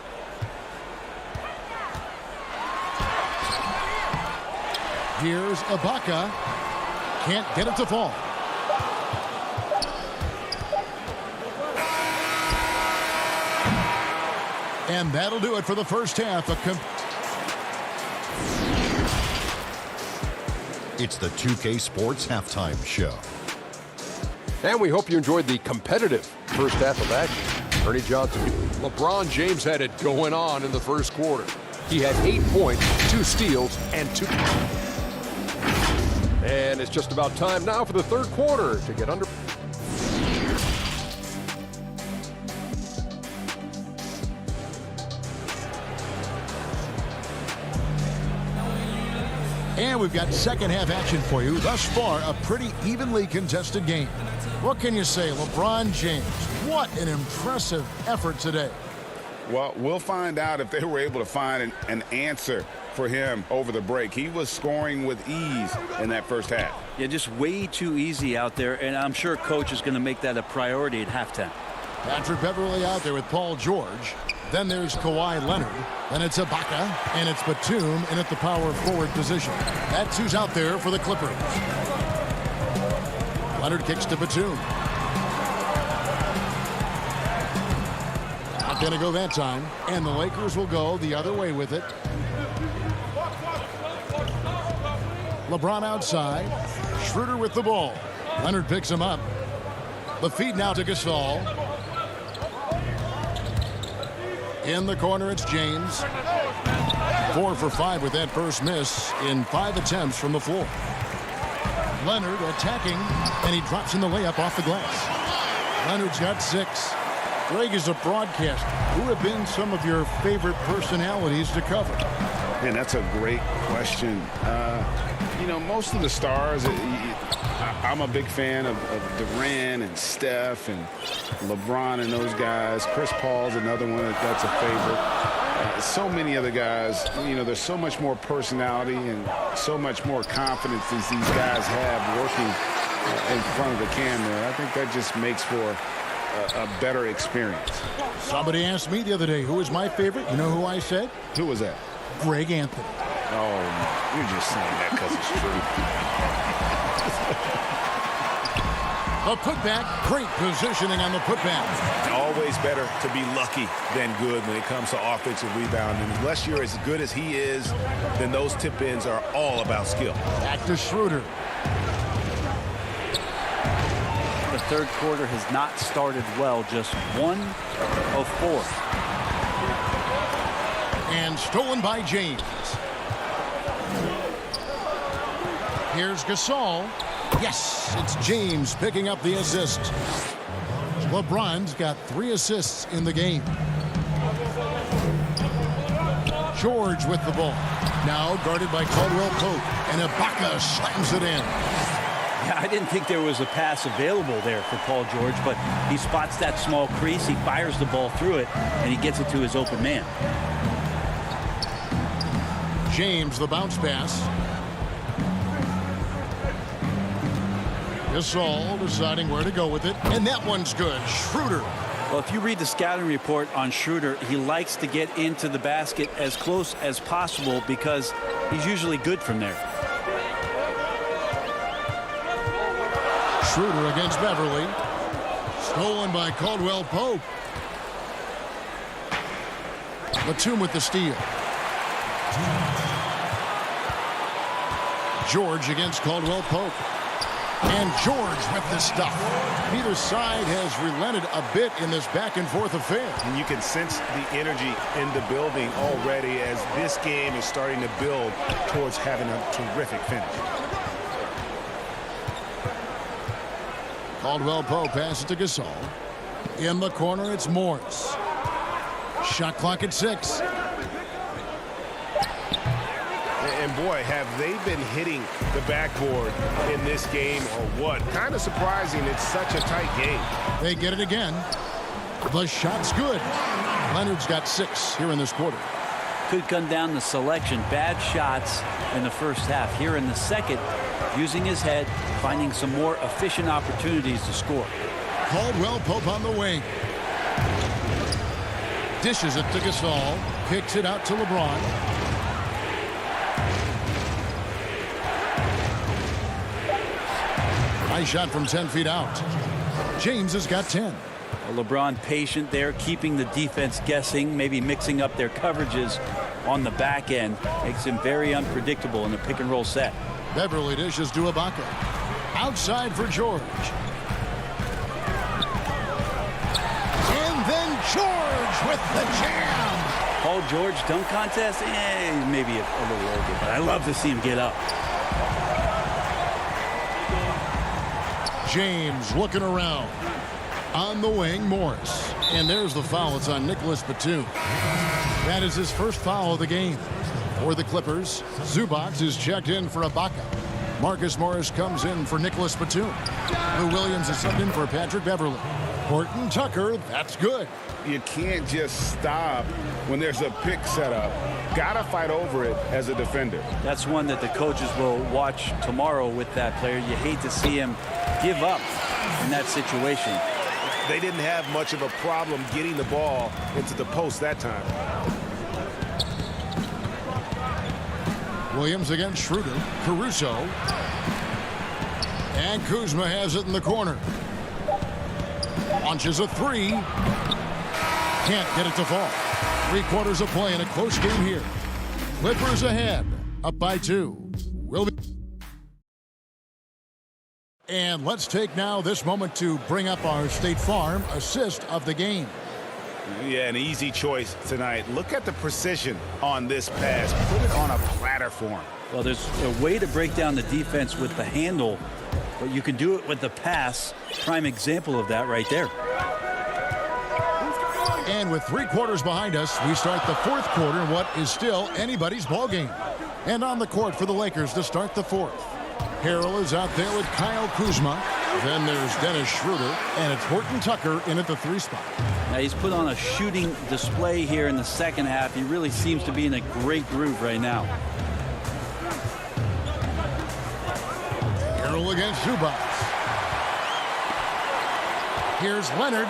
D: Here's Ibaka. Can't get it to fall. And that'll do it for the first half.
I: It's the 2K Sports Halftime Show.
J: And we hope you enjoyed the competitive first half of action. Ernie Johnson, LeBron James had it going on in the first quarter. He had 8 points, 2 steals, and 2. And it's just about time now for the third quarter to get under.
D: And we've got second half action for you. Thus far, a pretty evenly contested game. What can you say, LeBron James? What an impressive effort today.
H: Well, we'll find out if they were able to find an answer for him over the break. He was scoring with ease in that first half.
R: Yeah, just way too easy out there, and I'm sure coach is going to make that a priority at halftime.
D: Patrick Beverly out there with Paul George. Then there's Kawhi Leonard. Then it's Ibaka, and it's Batum in at the power forward position. That's who's out there for the Clippers. Leonard kicks to Batum. Not going to go that time, and the Lakers will go the other way with it. LeBron outside. Schroeder with the ball. Leonard picks him up. The feed now to Gasol. In the corner, it's James. 4 for 5 with that first miss in 5 attempts from the floor. Leonard attacking, and he drops in the layup off the glass. Leonard's got 6. Greg, is a broadcaster, who have been some of your favorite personalities to cover?
H: Man, that's a great question. You know, most of the stars, I'm a big fan of Durant and Steph and LeBron and those guys. Chris Paul's another one that's a favorite. So many other guys, you know, there's so much more personality and so much more confidence as these guys have working in front of the camera. I think that just makes for a better experience.
D: Somebody asked me the other day, who is my favorite? You know who I said?
H: Who was that?
D: Greg Anthony.
H: Oh, you're just saying that because it's true.
D: A putback, great positioning on the putback.
N: Always better to be lucky than good when it comes to offensive rebounding. Unless you're as good as he is, then those tip-ins are all about skill.
D: Back to Schroeder.
R: The third quarter has not started well, just 1 of 4.
D: And stolen by James. Here's Gasol. Yes, it's James picking up the assist. LeBron's got 3 assists in the game. George with the ball. Now guarded by Caldwell Pope. And Ibaka slams it in.
R: Yeah, I didn't think there was a pass available there for Paul George, but he spots that small crease, he fires the ball through it, and he gets it to his open man.
D: James, the bounce pass. Gasol deciding where to go with it, and that one's good. Schroeder.
R: Well, if you read the scouting report on Schroeder, he likes to get into the basket as close as possible because he's usually good from there.
D: Schroeder against Beverly. Stolen by Caldwell Pope. Batum with the steal. George against Caldwell Pope. And George with the stuff. Neither side has relented a bit in this back-and-forth affair.
N: And you can sense the energy in the building already as this game is starting to build towards having a terrific finish.
D: Caldwell Pope passes to Gasol. In the corner, it's Morris. Shot clock at 6.
N: And boy, have they been hitting the backboard in this game or what? Kind of surprising it's such a tight game.
D: They get it again. The shot's good. Leonard's got 6 here in this quarter.
R: Could come down to selection. Bad shots in the first half. Here in the second, using his head, finding some more efficient opportunities to score.
D: Caldwell Pope on the wing. Dishes it to Gasol. Kicks it out to LeBron. Nice shot from 10 feet out. James has got 10.
R: Well, LeBron patient there, keeping the defense guessing, maybe mixing up their coverages on the back end. Makes him very unpredictable in the pick and roll set.
D: Beverly dishes to Ibaka. Outside for George. And then George with the jam.
R: Paul George dunk contest? Maybe a little over, but I love to see him get up.
D: James looking around. On the wing, Morris. And there's the foul. It's on Nicholas Batum. That is his first foul of the game. For the Clippers, Zubac is checked in for Ibaka. Marcus Morris comes in for Nicholas Batum. Lou Williams is subbed in for Patrick Beverly. Horton Tucker, that's good.
H: You can't just stop when there's a pick set up. Gotta fight over it as a defender.
R: That's one that the coaches will watch tomorrow with that player. You hate to see him give up in that situation.
N: They didn't have much of a problem getting the ball into the post that time.
D: Williams against Schroeder. Caruso. And Kuzma has it in the corner. Launches a 3. Can't get it to fall. 3 quarters of play in a close game here. Clippers ahead. Up by 2. Will be. And let's take now this moment to bring up our State Farm assist of the game.
H: Yeah, an easy choice tonight. Look at the precision on this pass. Put it on a platter for him.
R: Well, there's a way to break down the defense with the handle, but you can do it with the pass. Prime example of that right there.
D: And with 3 quarters behind us, we start the 4th quarter in what is still anybody's ball game. And on the court for the Lakers to start the 4th. Harrell is out there with Kyle Kuzma. Then there's Dennis Schroeder, and it's Horton Tucker in at the 3 spot.
R: Now he's put on a shooting display here in the second half. He really seems to be in a great groove right now.
D: Harrell against Zubac. Here's Leonard.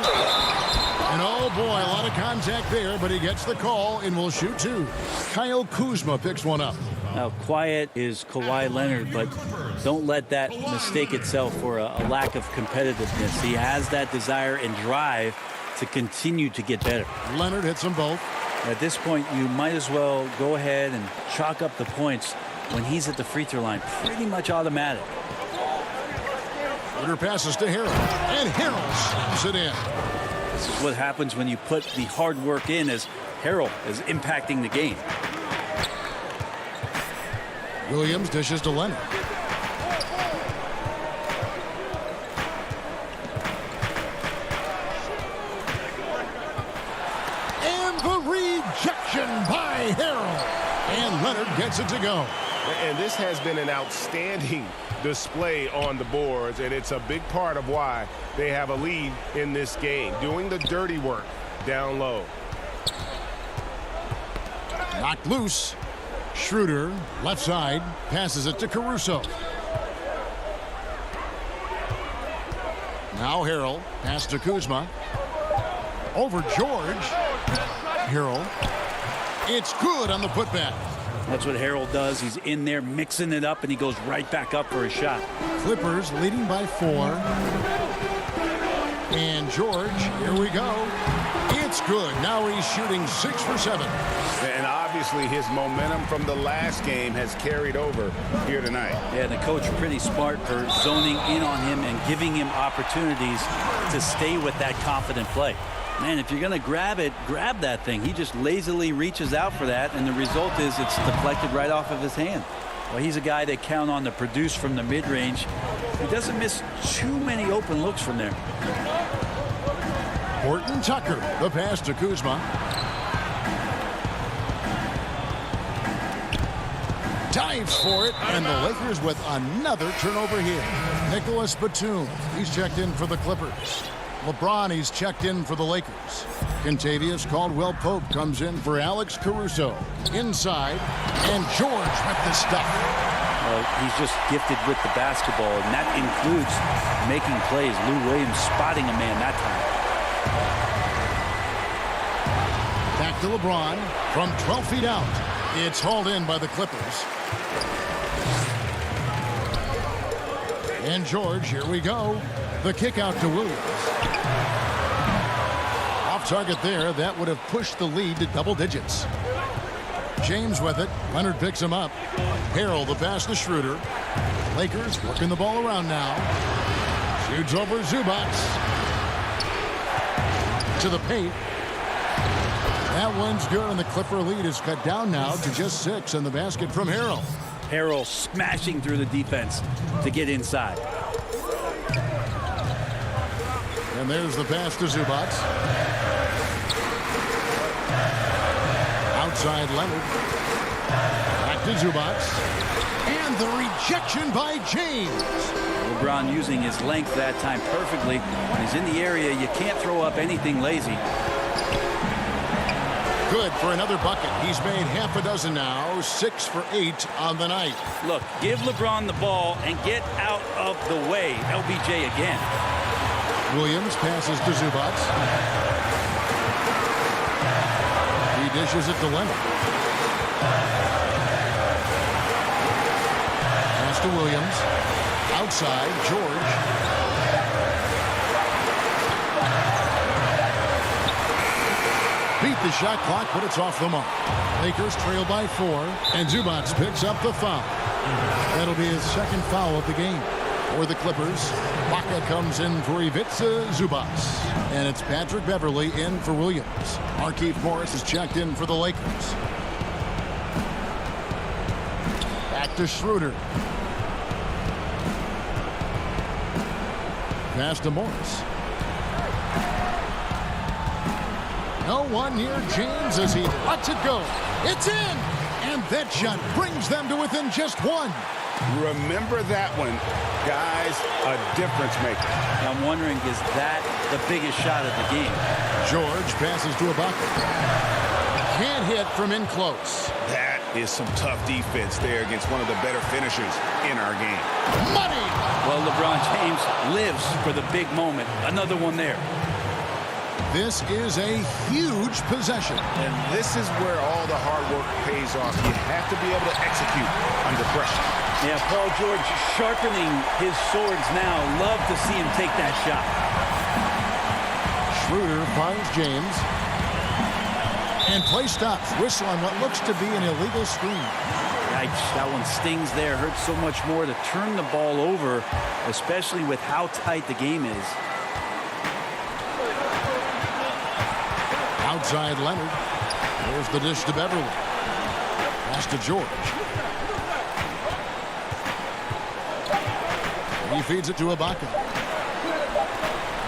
D: And oh boy, a lot of contact there, but he gets the call and will shoot two. Kyle Kuzma picks one up.
R: Now, quiet is Kawhi Leonard, but don't let that mistake itself for a lack of competitiveness. He has that desire and drive to continue to get better.
D: Leonard hits them both.
R: At this point, you might as well go ahead and chalk up the points when he's at the free throw line. Pretty much automatic.
D: Schroeder passes to Harrell, and Harrell slams it in.
R: This is what happens when you put the hard work in, as Harrell is impacting the game.
D: Williams dishes to Leonard. And the rejection by Harrell. And Leonard gets it to go.
N: And this has been an outstanding display on the boards, and it's a big part of why they have a lead in this game, doing the dirty work down low.
D: Knocked loose. Schroeder, left side, passes it to Caruso. Now Harrell, pass to Kuzma. Over George. Harrell. It's good on the putback.
R: That's what Harrell does. He's in there mixing it up, and he goes right back up for a shot.
D: Clippers leading by 4. And George, here we go. It's good. Now he's shooting 6 for 7.
H: And obviously his momentum from the last game has carried over here tonight.
R: Yeah, the coach pretty smart for zoning in on him and giving him opportunities to stay with that confident play. Man, if you're going to grab it, grab that thing. He just lazily reaches out for that, and the result is it's deflected right off of his hand. Well, he's a guy they count on to produce from the mid-range. He doesn't miss too many open looks from there.
D: Horton Tucker, the pass to Kuzma. Dives for it, and the Lakers with another turnover here. Nicholas Batum, he's checked in for the Clippers. LeBron, he's checked in for the Lakers. Kentavious Caldwell-Pope comes in for Alex Caruso. Inside, and George with the stuff.
R: He's just gifted with the basketball, and that includes making plays. Lou Williams spotting a man that time.
D: Back to LeBron from 12 feet out. It's hauled in by the Clippers. And George, here we go. The kick out to Williams. Off target there. That would have pushed the lead to double digits. James with it. Leonard picks him up. Harrell the pass to Schroeder. Lakers working the ball around now. Shoots over Zubac. To the paint. That one's good, and the Clipper lead is cut down now to just 6, and the basket from Harrell.
R: Harrell smashing through the defense to get inside.
D: And there's the pass to Zubac. Outside Leonard. Back to Zubac. And the rejection by James.
R: LeBron using his length that time perfectly. When he's in the area, you can't throw up anything lazy.
D: Good for another bucket. He's made half a dozen now. 6 for 8 on the night.
R: Look, give LeBron the ball and get out of the way. LBJ again.
D: Williams passes to Zubac. He dishes it to Leonard. Pass to Williams. Outside, George. Beat the shot clock, but it's off the mark. Lakers trail by 4, and Zubac picks up the foul. That'll be his second foul of the game. For the Clippers, Baca comes in for Ivica Zubac. And it's Patrick Beverley in for Williams. Markieff Morris is checked in for the Lakers. Back to Schroeder. Pass to Morris. No one near James as he lets it go. It's in! And that shot brings them to within just 1.
H: Remember that one, guys, a difference maker.
R: I'm wondering, is that the biggest shot of the game?
D: George passes to Ibaka. Can't hit from in close.
H: That is some tough defense there against one of the better finishers in our game.
D: Money!
R: Well, LeBron James lives for the big moment. Another one there.
D: This is a huge possession.
H: And this is where all the hard work pays off. You have to be able to execute under pressure.
R: Yeah, Paul George sharpening his swords now. Love to see him take that shot.
D: Schroeder finds James. And play stops. Whistle on what looks to be an illegal screen.
R: Yikes, that one stings there. Hurts so much more to turn the ball over, especially with how tight the game is.
D: Outside Leonard. There's the dish to Beverly. Pass to George. He feeds it to Ibaka.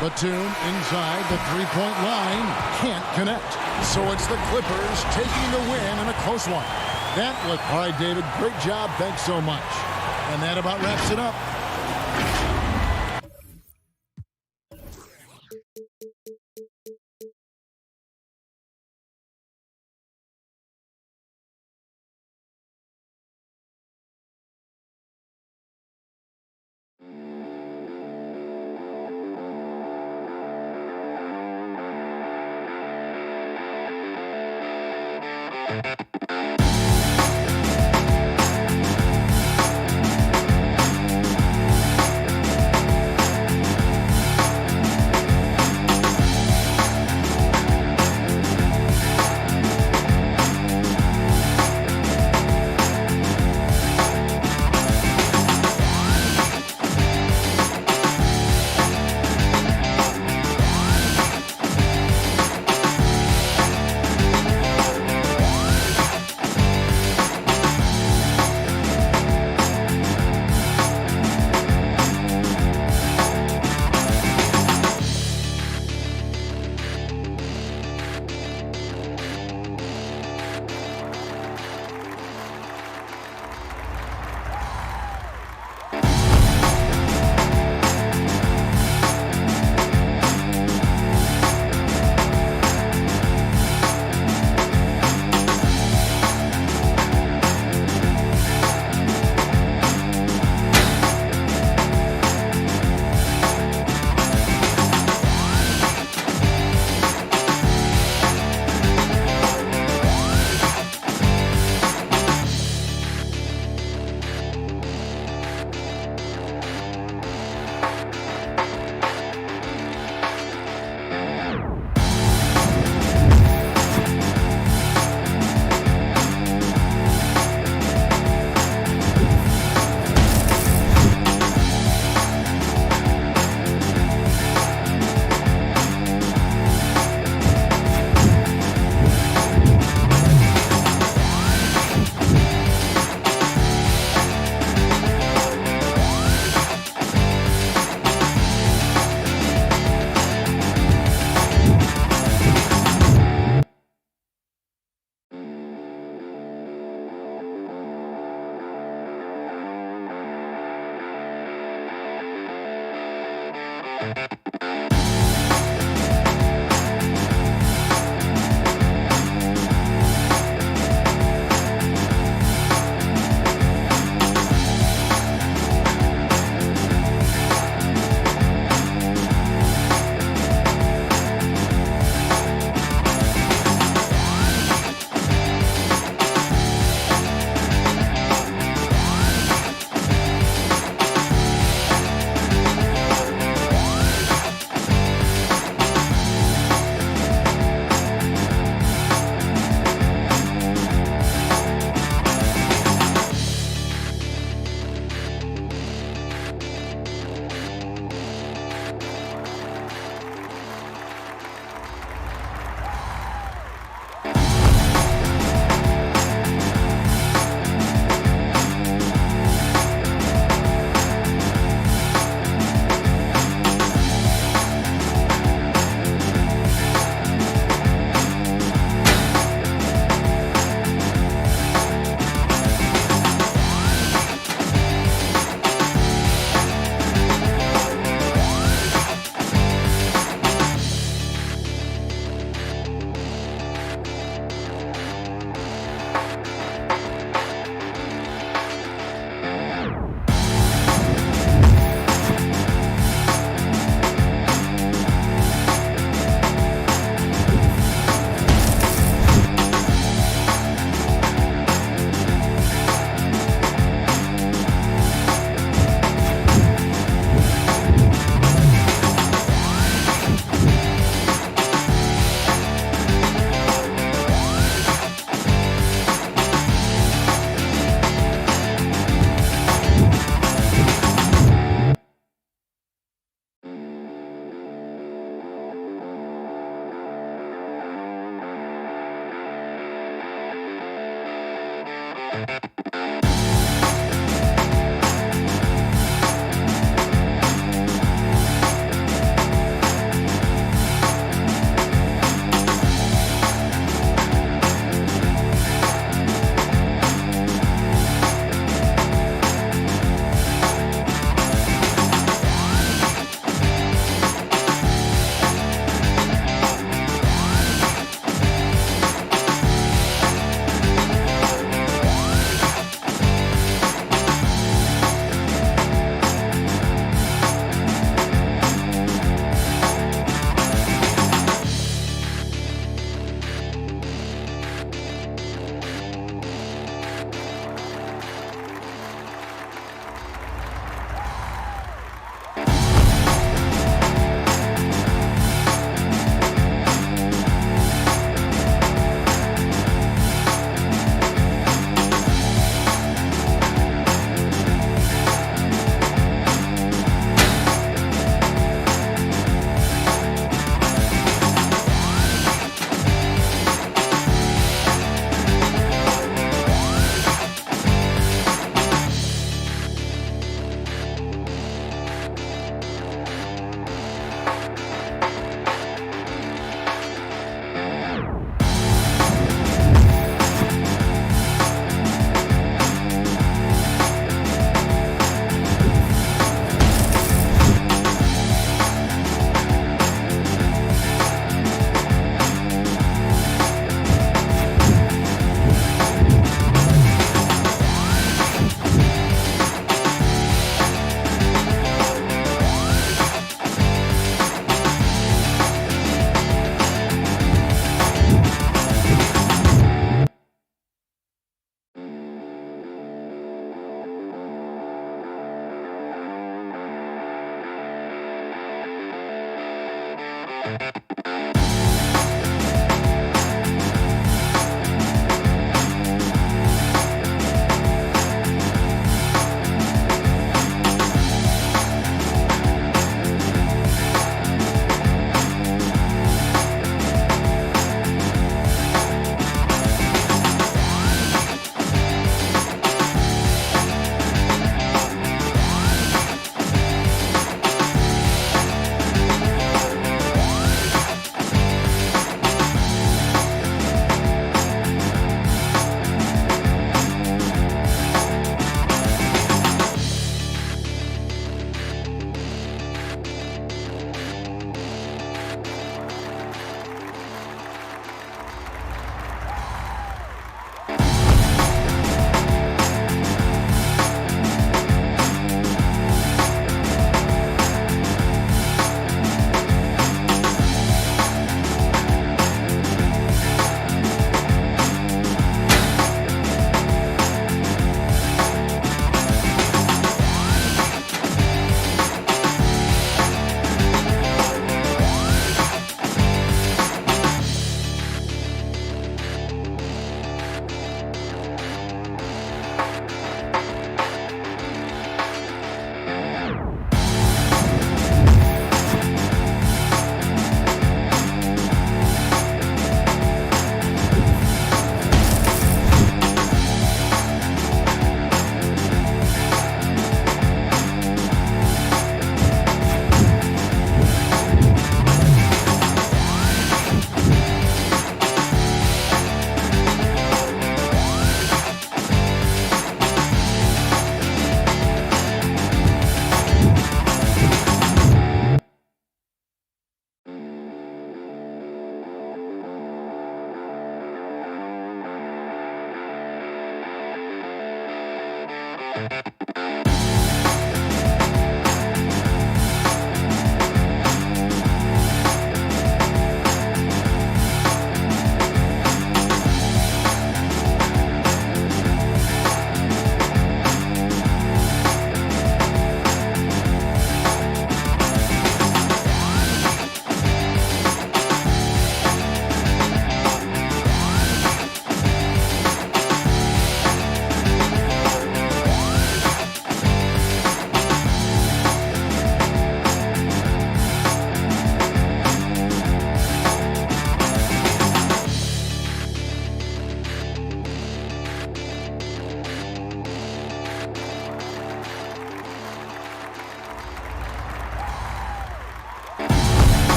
D: Batum inside the three-point line. Can't connect. So it's the Clippers taking the win in a close one. That was, all right, David, great job. Thanks so much. And that about wraps it up.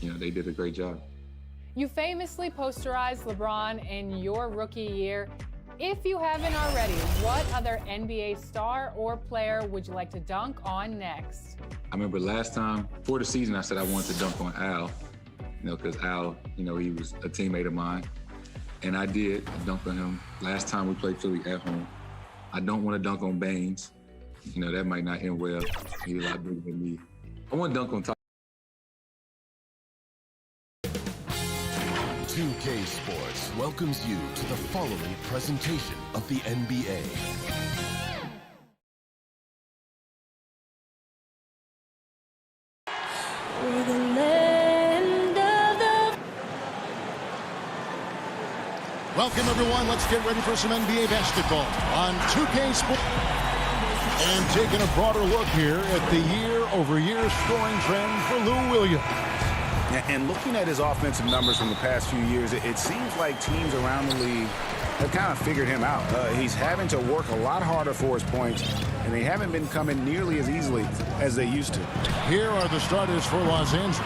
Q: they did a great job.
B: You famously posterized LeBron in your rookie year. If you haven't already, what other NBA star or player would you like to dunk on next?
Q: I remember last time, for the season, I said I wanted to dunk on Al, because Al, he was a teammate of mine. And I did dunk on him last time we played Philly at home. I don't want to dunk on Baines. That might not end well. He's a lot bigger than me. I want to dunk on top.
C: 2K Sports welcomes you to the following presentation of the NBA.
D: Welcome, everyone. Let's get ready for some NBA basketball on 2K Sports. And taking a broader look here at the year-over-year scoring trend for Lou Williams.
H: And looking at his offensive numbers from the past few years, it seems like teams around the league have kind of figured him out. He's having to work a lot harder for his points, and they haven't been coming nearly as easily as they used to.
D: Here are the starters for Los Angeles.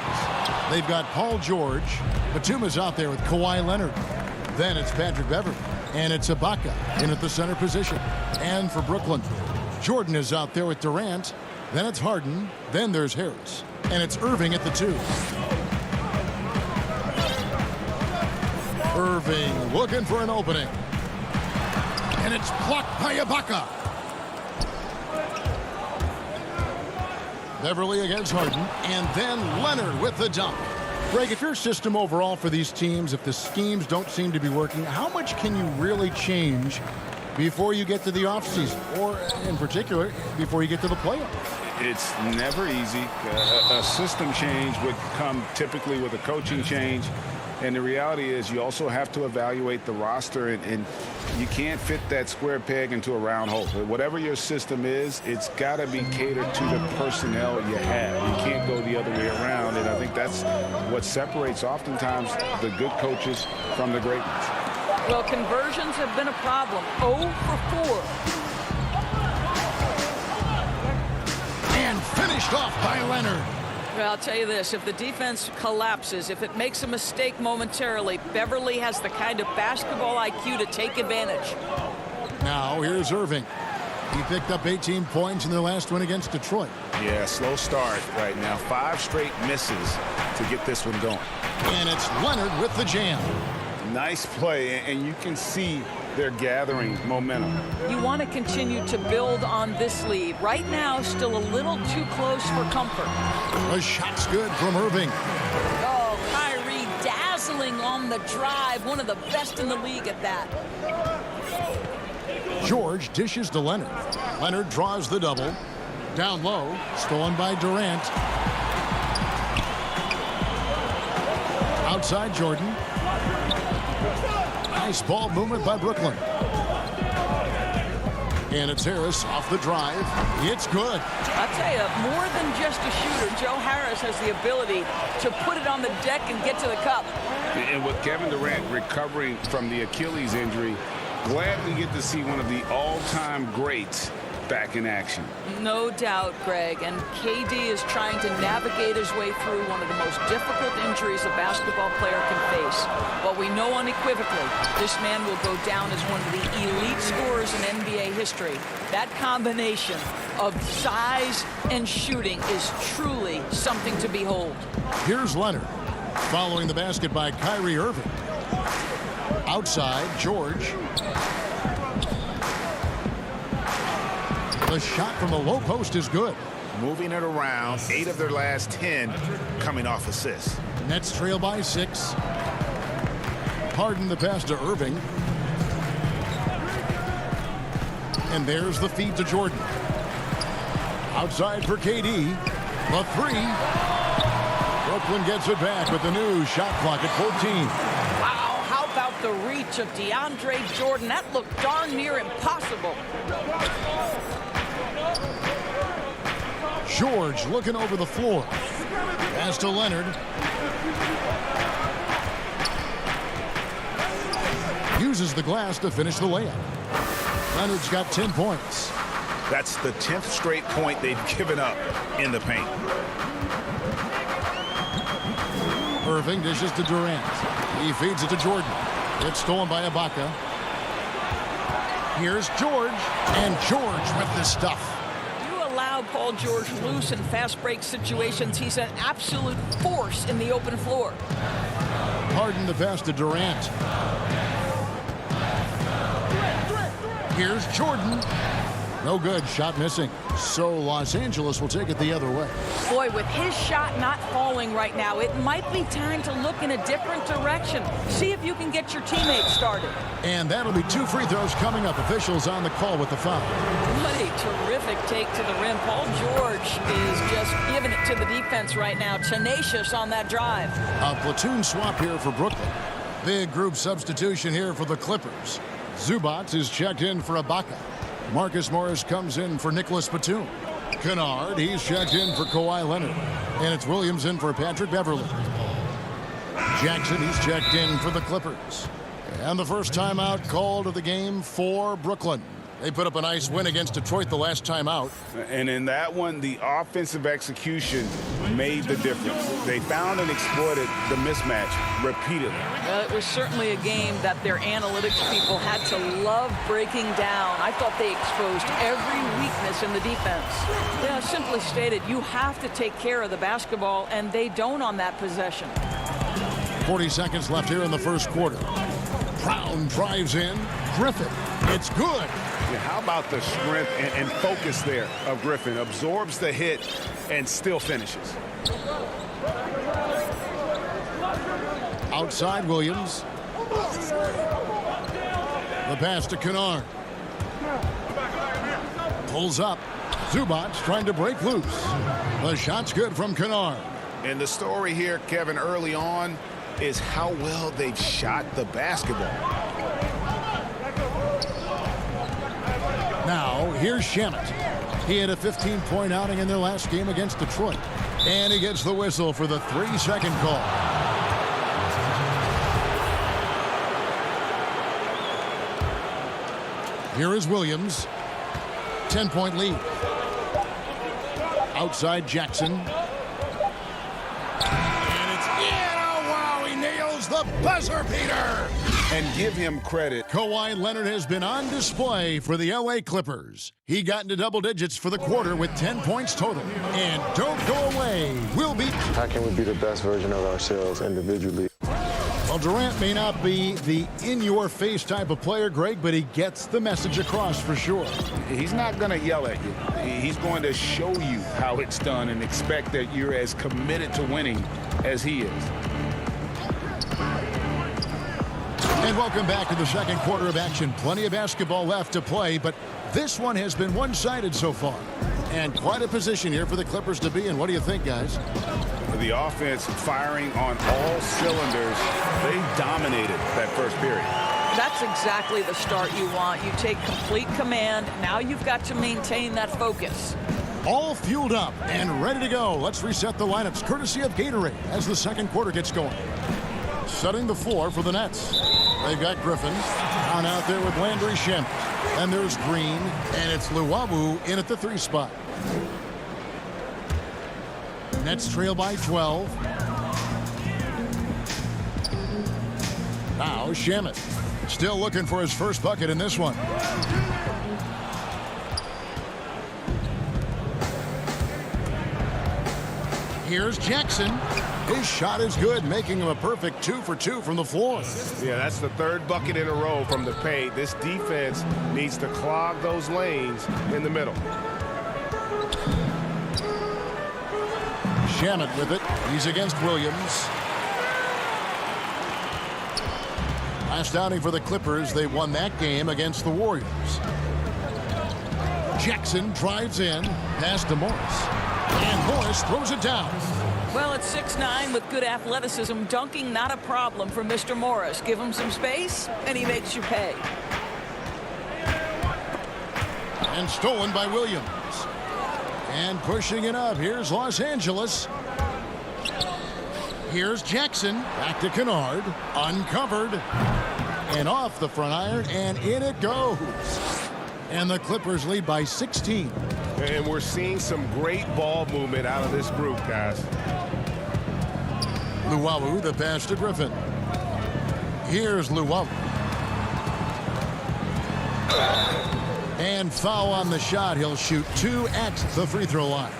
D: They've got Paul George. Batuma's out there with Kawhi Leonard. Then it's Patrick Beverley, and it's Ibaka in at the center position. And for Brooklyn, Jordan is out there with Durant. Then it's Harden. Then there's Harris. And it's Irving at the 2. Irving looking for an opening. And it's blocked by Ibaka. Beverley against Harden. And then Leonard with the dunk. Greg, if your system overall for these teams, if the schemes don't seem to be working, how much can you really change before you get to the offseason? Or, in particular, before you get to the playoffs?
H: It's never easy. A system change would come typically with a coaching change. And the reality is you also have to evaluate the roster, and you can't fit that square peg into a round hole. Whatever your system is, it's got to be catered to the personnel you have. You can't go the other way around, and I think that's what separates oftentimes the good coaches from the great ones.
F: Well, conversions have been a problem. 0 for 4.
D: And finished off by Leonard.
F: Well, I'll tell you this, if the defense collapses, if it makes a mistake momentarily, Beverley has the kind of basketball IQ to take advantage.
D: Now, here's Irving. He picked up 18 points in their last win against Detroit.
H: Yeah, slow start right now. 5 straight misses to get this one going.
D: And it's Leonard with the jam.
H: Nice play, and you can see they're gathering momentum.
F: You want to continue to build on this lead. Right now, still a little too close for comfort.
D: The shot's good from Irving.
F: Oh, Kyrie dazzling on the drive. One of the best in the league at that.
D: George dishes to Leonard. Leonard draws the double. Down low, stolen by Durant. Outside Jordan. Nice ball movement by Brooklyn. And it's Harris off the drive. It's good.
F: I'll tell you, more than just a shooter, Joe Harris has the ability to put it on the deck and get to the cup.
H: And with Kevin Durant recovering from the Achilles injury, glad we get to see one of the all-time greats back in action.
F: No doubt, Greg. And KD is trying to navigate his way through one of the most difficult injuries a basketball player can face. But we know unequivocally this man will go down as one of the elite scorers in NBA history. That combination of size and shooting is truly something to behold.
D: Here's Leonard following the basket by Kyrie Irving. Outside, George. The shot from the low post is good.
H: Moving it around, 8 of their last 10 coming off assists.
D: Nets trail by 6. Harden the pass to Irving. And there's the feed to Jordan. Outside for KD. The 3. Brooklyn gets it back with the new shot clock at 14.
F: Wow, how about the reach of DeAndre Jordan? That looked darn near impossible.
D: George looking over the floor. Pass to Leonard. Uses the glass to finish the layup. Leonard's got 10 points.
H: That's the 10th straight point they've given up in the paint.
D: Irving dishes to Durant. He feeds it to Jordan. It's stolen by Ibaka. Here's George, and George with the stuff.
F: You allow Paul George loose in fast break situations. He's an absolute force in the open floor.
D: Harden the pass to Durant. Here's Jordan. No good. Shot missing. So Los Angeles will take it the other way.
F: Boy, with his shot not falling right now, it might be time to look in a different direction. See if you can get your teammates started.
D: And that'll be 2 free throws coming up. Officials on the call with the foul.
F: What a terrific take to the rim. Paul George is just giving it to the defense right now. Tenacious on that drive.
D: A platoon swap here for Brooklyn. Big group substitution here for the Clippers. Zubac is checked in for Ibaka. Marcus Morris comes in for Nicholas Batum. Kennard, he's checked in for Kawhi Leonard. And it's Williams in for Patrick Beverley. Jackson, he's checked in for the Clippers. And the first timeout called of the game for Brooklyn. They put up a nice win against Detroit the last time out.
E: And in that one, the offensive execution made the difference. They found and exploited the mismatch repeatedly.
F: Well, it was certainly a game that their analytics people had to love breaking down. I thought they exposed every weakness in the defense. Yeah, simply stated, you have to take care of the basketball, and they don't on that possession.
D: 40 seconds left here in the first quarter. Brown drives in. Griffin, it's good.
E: Yeah, how about the strength and focus there of Griffin? Absorbs the hit and still finishes.
D: Outside Williams. The pass to Kennard. Pulls up. Zubac trying to break loose. The shot's good from Kennard.
E: And the story here, Kevin, early on is how well they've shot the basketball.
D: Now, here's Shamet. He had a 15-point outing in their last game against Detroit. And he gets the whistle for the 3-second call. Here is Williams. 10-point lead. Outside Jackson. And it's in. Oh, wow, he nails the buzzer beater.
E: And give him credit.
D: Kawhi Leonard has been on display for the LA Clippers. He got into double digits for the quarter with 10 points total. And don't go away. We'll be...
M: How can we be the best version of ourselves individually?
D: Well, Durant may not be the in-your-face type of player, Greg, but he gets the message across for sure.
E: He's not going to yell at you. He's going to show you how it's done and expect that you're as committed to winning as he is.
D: And welcome back to the second quarter of action. Plenty of basketball left to play, but this one has been one-sided so far. And quite a position here for the Clippers to be in. What do you think, guys?
E: The offense firing on all cylinders. They dominated that first period.
F: That's exactly the start you want. You take complete command. Now you've got to maintain that focus.
D: All fueled up and ready to go. Let's reset the lineups courtesy of Gatorade as the second quarter gets going. Setting the floor for the Nets. They've got Griffin on out there with Landry Shamet. And there's Green, and it's Luwawu in at the 3 spot. Nets trail by 12. Now Shamet still looking for his first bucket in this one. Here's Jackson. His shot is good, making him a perfect 2 for 2 from the floor.
N: Yeah, that's the third bucket in a row from the paint. This defense needs to clog those lanes in the middle.
D: Shamet with it. He's against Williams. Last outing for the Clippers, they won that game against the Warriors. Jackson drives in, pass to Morris. And Morris throws it down.
F: Well, it's 6'9" with good athleticism. Dunking, not a problem for Mr. Morris. Give him some space, and he makes you pay.
D: And stolen by Williams. And pushing it up. Here's Los Angeles. Here's Jackson. Back to Kennard. Uncovered. And off the front iron. And in it goes. And the Clippers lead by 16.
N: And we're seeing some great ball movement out of this group, guys.
D: Luwawu, the pass to Griffin. Here's Luwawu. And foul on the shot. He'll shoot 2 at the free throw line.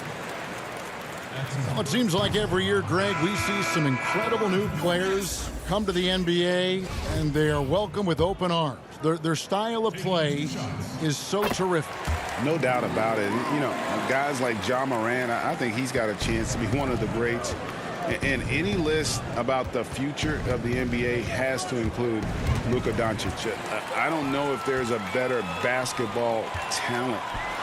D: Well, it seems like every year, Greg, we see some incredible new players come to the NBA, and they are welcome with open arms. Their style of play is so terrific.
H: No doubt about it. You know, guys like Ja Morant, I think he's got a chance to be one of the greats. And any list about the future of the NBA has to include Luka Doncic. I don't know if there's a better basketball talent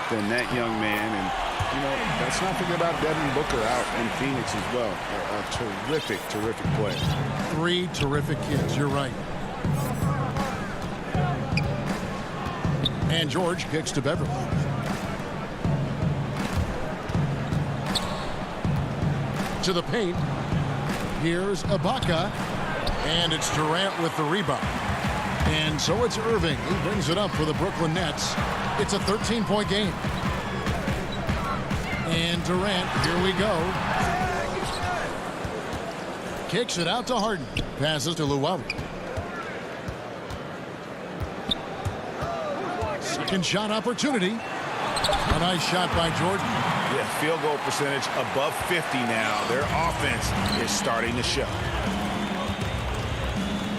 H: than that young man. And, you know, let's not forget about Devin Booker out in Phoenix as well. A terrific, terrific player.
D: 3 terrific kids. You're right. And George kicks to Beverly. To the paint. Here's Ibaka. And it's Durant with the rebound. And so it's Irving. He brings it up for the Brooklyn Nets. It's a 13-point game. And Durant, here we go. Kicks it out to Harden. Passes to Luwawu. Second shot opportunity. A nice shot by Jordan.
H: Yeah, field goal percentage above 50 now. Their offense is starting to show.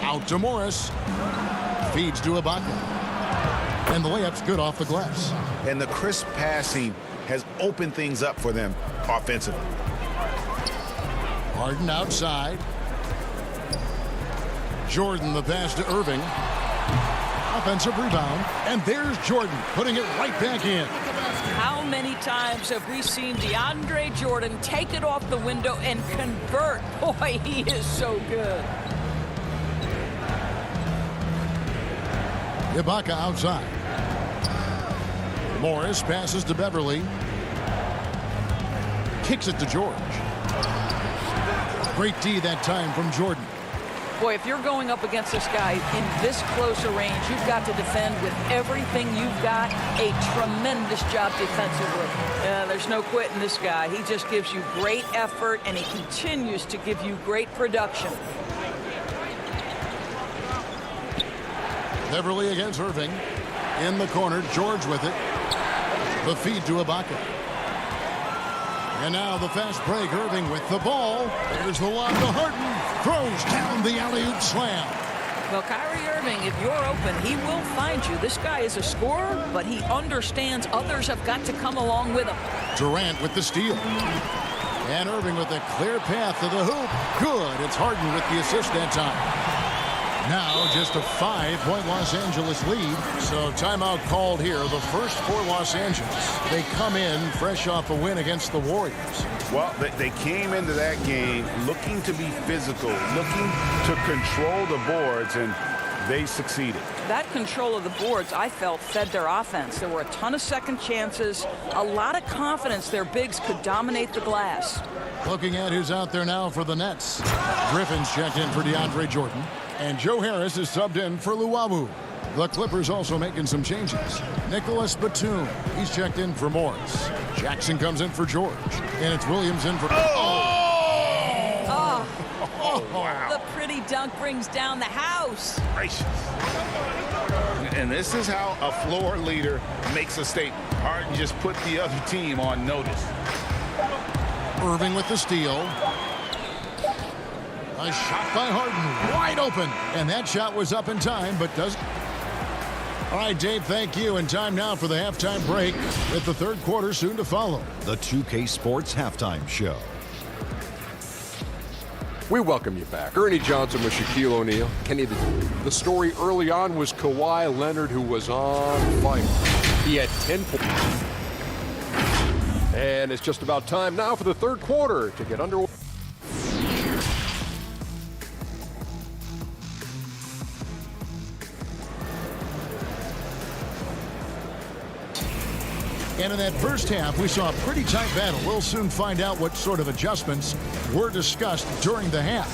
D: Out to Morris. Feeds to Ibaka. And the layup's good off the glass.
H: And the crisp passing has opened things up for them offensively.
D: Harden outside. Jordan the pass to Irving. Offensive rebound. And there's Jordan putting it right back in.
F: How many times have we seen DeAndre Jordan take it off the window and convert? Boy, he is so good.
D: Ibaka outside. Morris passes to Beverly. Kicks it to George. Great D that time from Jordan.
F: Boy, if you're going up against this guy in this close a range, you've got to defend with everything you've got. A tremendous job defensively. There's no quitting this guy. He just gives you great effort, and he continues to give you great production.
D: Beverly against Irving. In the corner, George with it. The feed to Ibaka. And now the fast break. Irving with the ball. There's the lob to Harden. Throws down the alley-oop slam.
F: Well, Kyrie Irving, if you're open, he will find you. This guy is a scorer, but he understands others have got to come along with him.
D: Durant with the steal. And Irving with a clear path to the hoop. Good. It's Harden with the assist that time. Now just a 5-point Los Angeles lead. So timeout called here. The first for Los Angeles. They come in fresh off a win against the Warriors.
H: Well, they came into that game looking to be physical, looking to control the boards, and they succeeded.
F: That control of the boards, I felt, fed their offense. There were a ton of second chances, a lot of confidence their bigs could dominate the glass.
D: Looking at who's out there now for the Nets. Griffin's checked in for DeAndre Jordan. And Joe Harris is subbed in for Luwawu. The Clippers also making some changes. Nicholas Batum, he's checked in for Morris. Jackson comes in for George. And it's Williams in for...
F: Wow. The pretty dunk brings down the house.
H: Gracious. And this is how a floor leader makes a statement. Harden just put the other team on notice.
D: Irving with the steal. A shot by Harden, wide open. And that shot was up in time, but doesn't. All right, Dave, thank you. And time now for the halftime break with the third quarter soon to follow.
I: The 2K Sports Halftime Show.
J: We welcome you back. Ernie Johnson with Shaquille O'Neal. Kenny, the story early on was Kawhi Leonard, who was on fire. He had 10 points. And it's just about time now for the third quarter to get underway.
D: And in that first half, we saw a pretty tight battle. We'll soon find out what sort of adjustments were discussed during the half.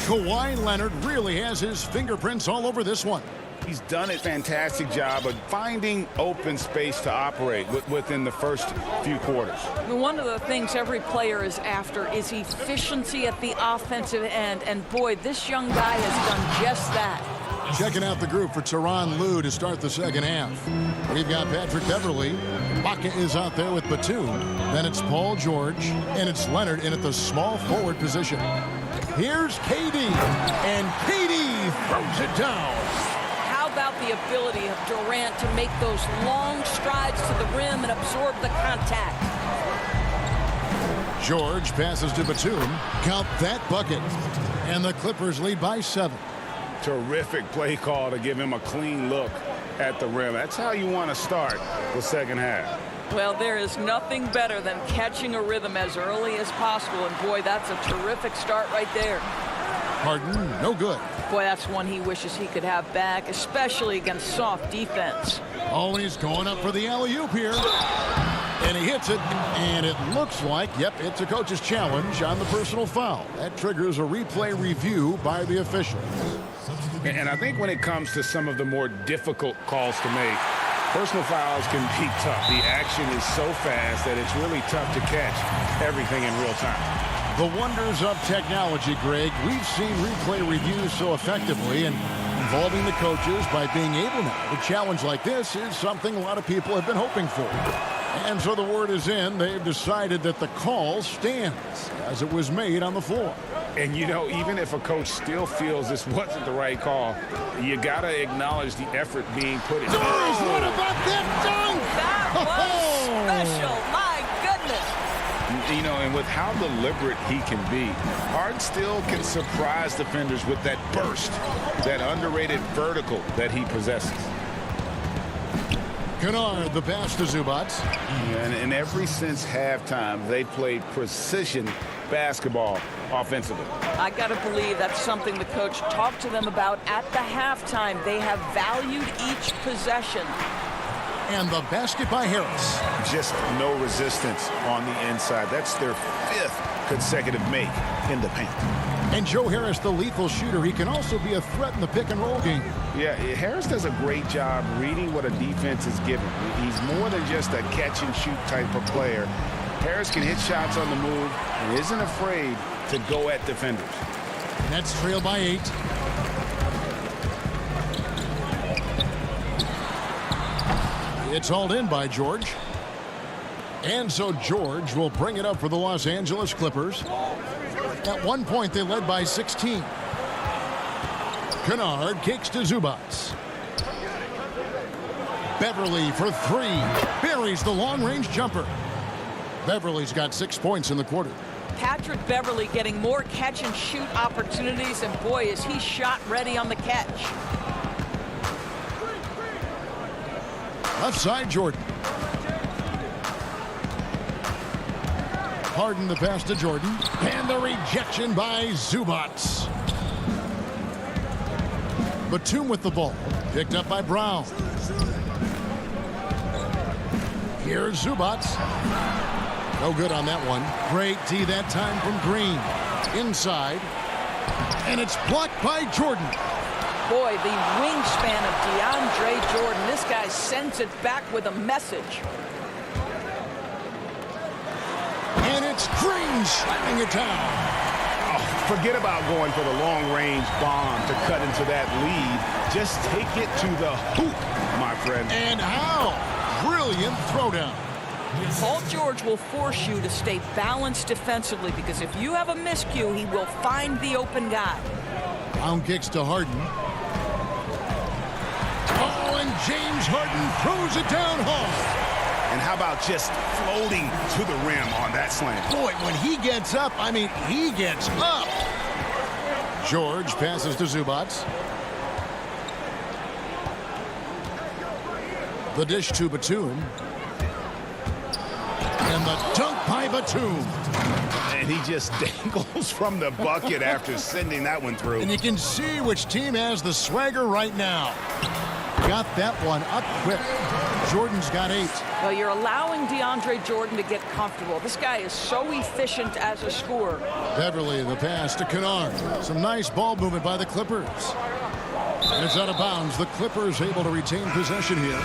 D: Kawhi Leonard really has his fingerprints all over this one.
H: He's done a fantastic job of finding open space to operate within the first few quarters.
F: One of the things every player is after is efficiency at the offensive end. And boy, this young guy has done just that.
D: Checking out the group for Tyronn Lue to start the second half. We've got Patrick Beverly. Baca is out there with Batum. Then it's Paul George, and it's Leonard in at the small forward position. Here's KD, and KD throws it down.
F: How about the ability of Durant to make those long strides to the rim and absorb the contact?
D: George passes to Batum. Count that bucket. And the Clippers lead by 7.
H: Terrific play call to give him a clean look at the rim. That's how you want to start the second half.
F: Well, there is nothing better than catching a rhythm as early as possible. And boy, that's a terrific start right there.
D: Harden, no good.
F: Boy, that's one he wishes he could have back, especially against soft defense.
D: Oh, and he's going up for the alley-oop here. And he hits it, and it looks like, yep, it's a coach's challenge on the personal foul. That triggers a replay review by the officials.
H: And I think when it comes to some of the more difficult calls to make, personal fouls can be tough. The action is so fast that it's really tough to catch everything in real time.
D: The wonders of technology, Greg. We've seen replay reviews so effectively, and involving the coaches by being able now to challenge like this is something a lot of people have been hoping for. And so the word is in. They've decided that the call stands as it was made on the floor.
H: And, you know, even if a coach still feels this wasn't the right call, you got to acknowledge the effort being put in.
D: What about that dunk?
F: That was special. My goodness.
H: You know, and with how deliberate he can be, Harden still can surprise defenders with that burst, that underrated vertical that he possesses.
D: Kennard, the pass to Zubac.
H: And ever since halftime, they played precision basketball offensively.
F: I got to believe that's something the coach talked to them about at the halftime. They have valued each possession.
D: And the basket by Harris.
H: Just no resistance on the inside. That's their 5th consecutive make in the paint.
D: And Joe Harris, the lethal shooter, he can also be a threat in the pick-and-roll game.
H: Yeah, Harris does a great job reading what a defense is given. He's more than just a catch-and-shoot type of player. Harris can hit shots on the move and isn't afraid to go at defenders.
D: Nets trail by 8. It's hauled in by George. And so George will bring it up for the Los Angeles Clippers. At one point, they led by 16. Kennard kicks to Zubac. Beverly for 3. Buries the long-range jumper. Beverly's got 6 points in the quarter.
F: Patrick Beverly getting more catch-and-shoot opportunities, and boy, is he shot ready on the catch.
D: Left side, Jordan. Harden the pass to Jordan. And the rejection by Zubac. Batum with the ball. Picked up by Brown. Here's Zubac. No good on that one. Great D that time from Green. Inside. And it's blocked by Jordan.
F: Boy, the wingspan of DeAndre Jordan. This guy sends it back with a message.
D: And it's Green slamming it down.
H: Oh, forget about going for the long-range bomb to cut into that lead. Just take it to the hoop, my friend.
D: And how? Brilliant throwdown.
F: Paul George will force you to stay balanced defensively because if you have a miscue, he will find the open guy.
D: Brown kicks to Harden. Oh, and James Harden throws it down hard.
H: And how about just floating to the rim on that slam?
D: Boy, when he gets up, I mean, he gets up. George passes to Zubac. The dish to Batum. And the dunk by Batum.
H: And he just dangles from the bucket after sending that one through.
D: And you can see which team has the swagger right now. Got that one up quick. Jordan's got 8.
F: Well, you're allowing DeAndre Jordan to get comfortable. This guy is so efficient as a scorer.
D: Beverly, the pass to Kennard. Some nice ball movement by the Clippers. It's out of bounds. The Clippers able to retain possession here.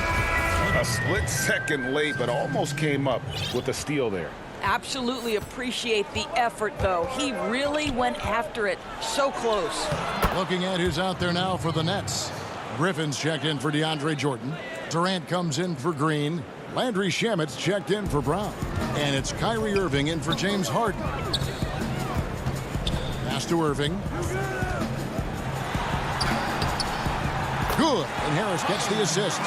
H: A split second late, but almost came up with a steal there.
F: Absolutely appreciate the effort, though. He really went after it. So close.
D: Looking at who's out there now for the Nets. Griffin's checked in for DeAndre Jordan. Durant comes in for Green. Landry Shamet's checked in for Brown. And it's Kyrie Irving in for James Harden. Pass to Irving. Good. And Harris gets the assist.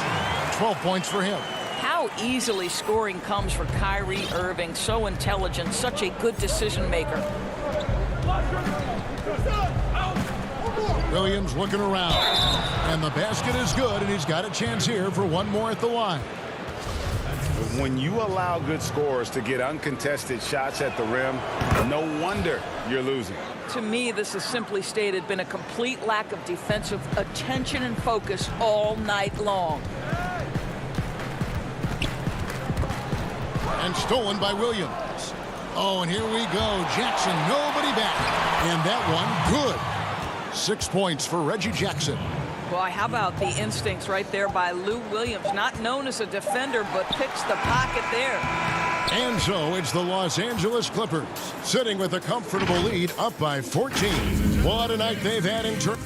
D: 12 points for him.
F: How easily scoring comes for Kyrie Irving. So intelligent, such a good decision maker.
D: Williams looking around. And the basket is good, and he's got a chance here for one more at the line.
H: When you allow good scorers to get uncontested shots at the rim, no wonder you're losing.
F: To me, this has simply stated been a complete lack of defensive attention and focus all night long.
D: And stolen by Williams. Oh, and here we go. Jackson, nobody back. And that one, good. 6 points for Reggie Jackson.
F: Boy, how about the instincts right there by Lou Williams, not known as a defender, but picks the pocket there.
D: And so it's the Los Angeles Clippers sitting with a comfortable lead up by 14. What a night they've had in turn.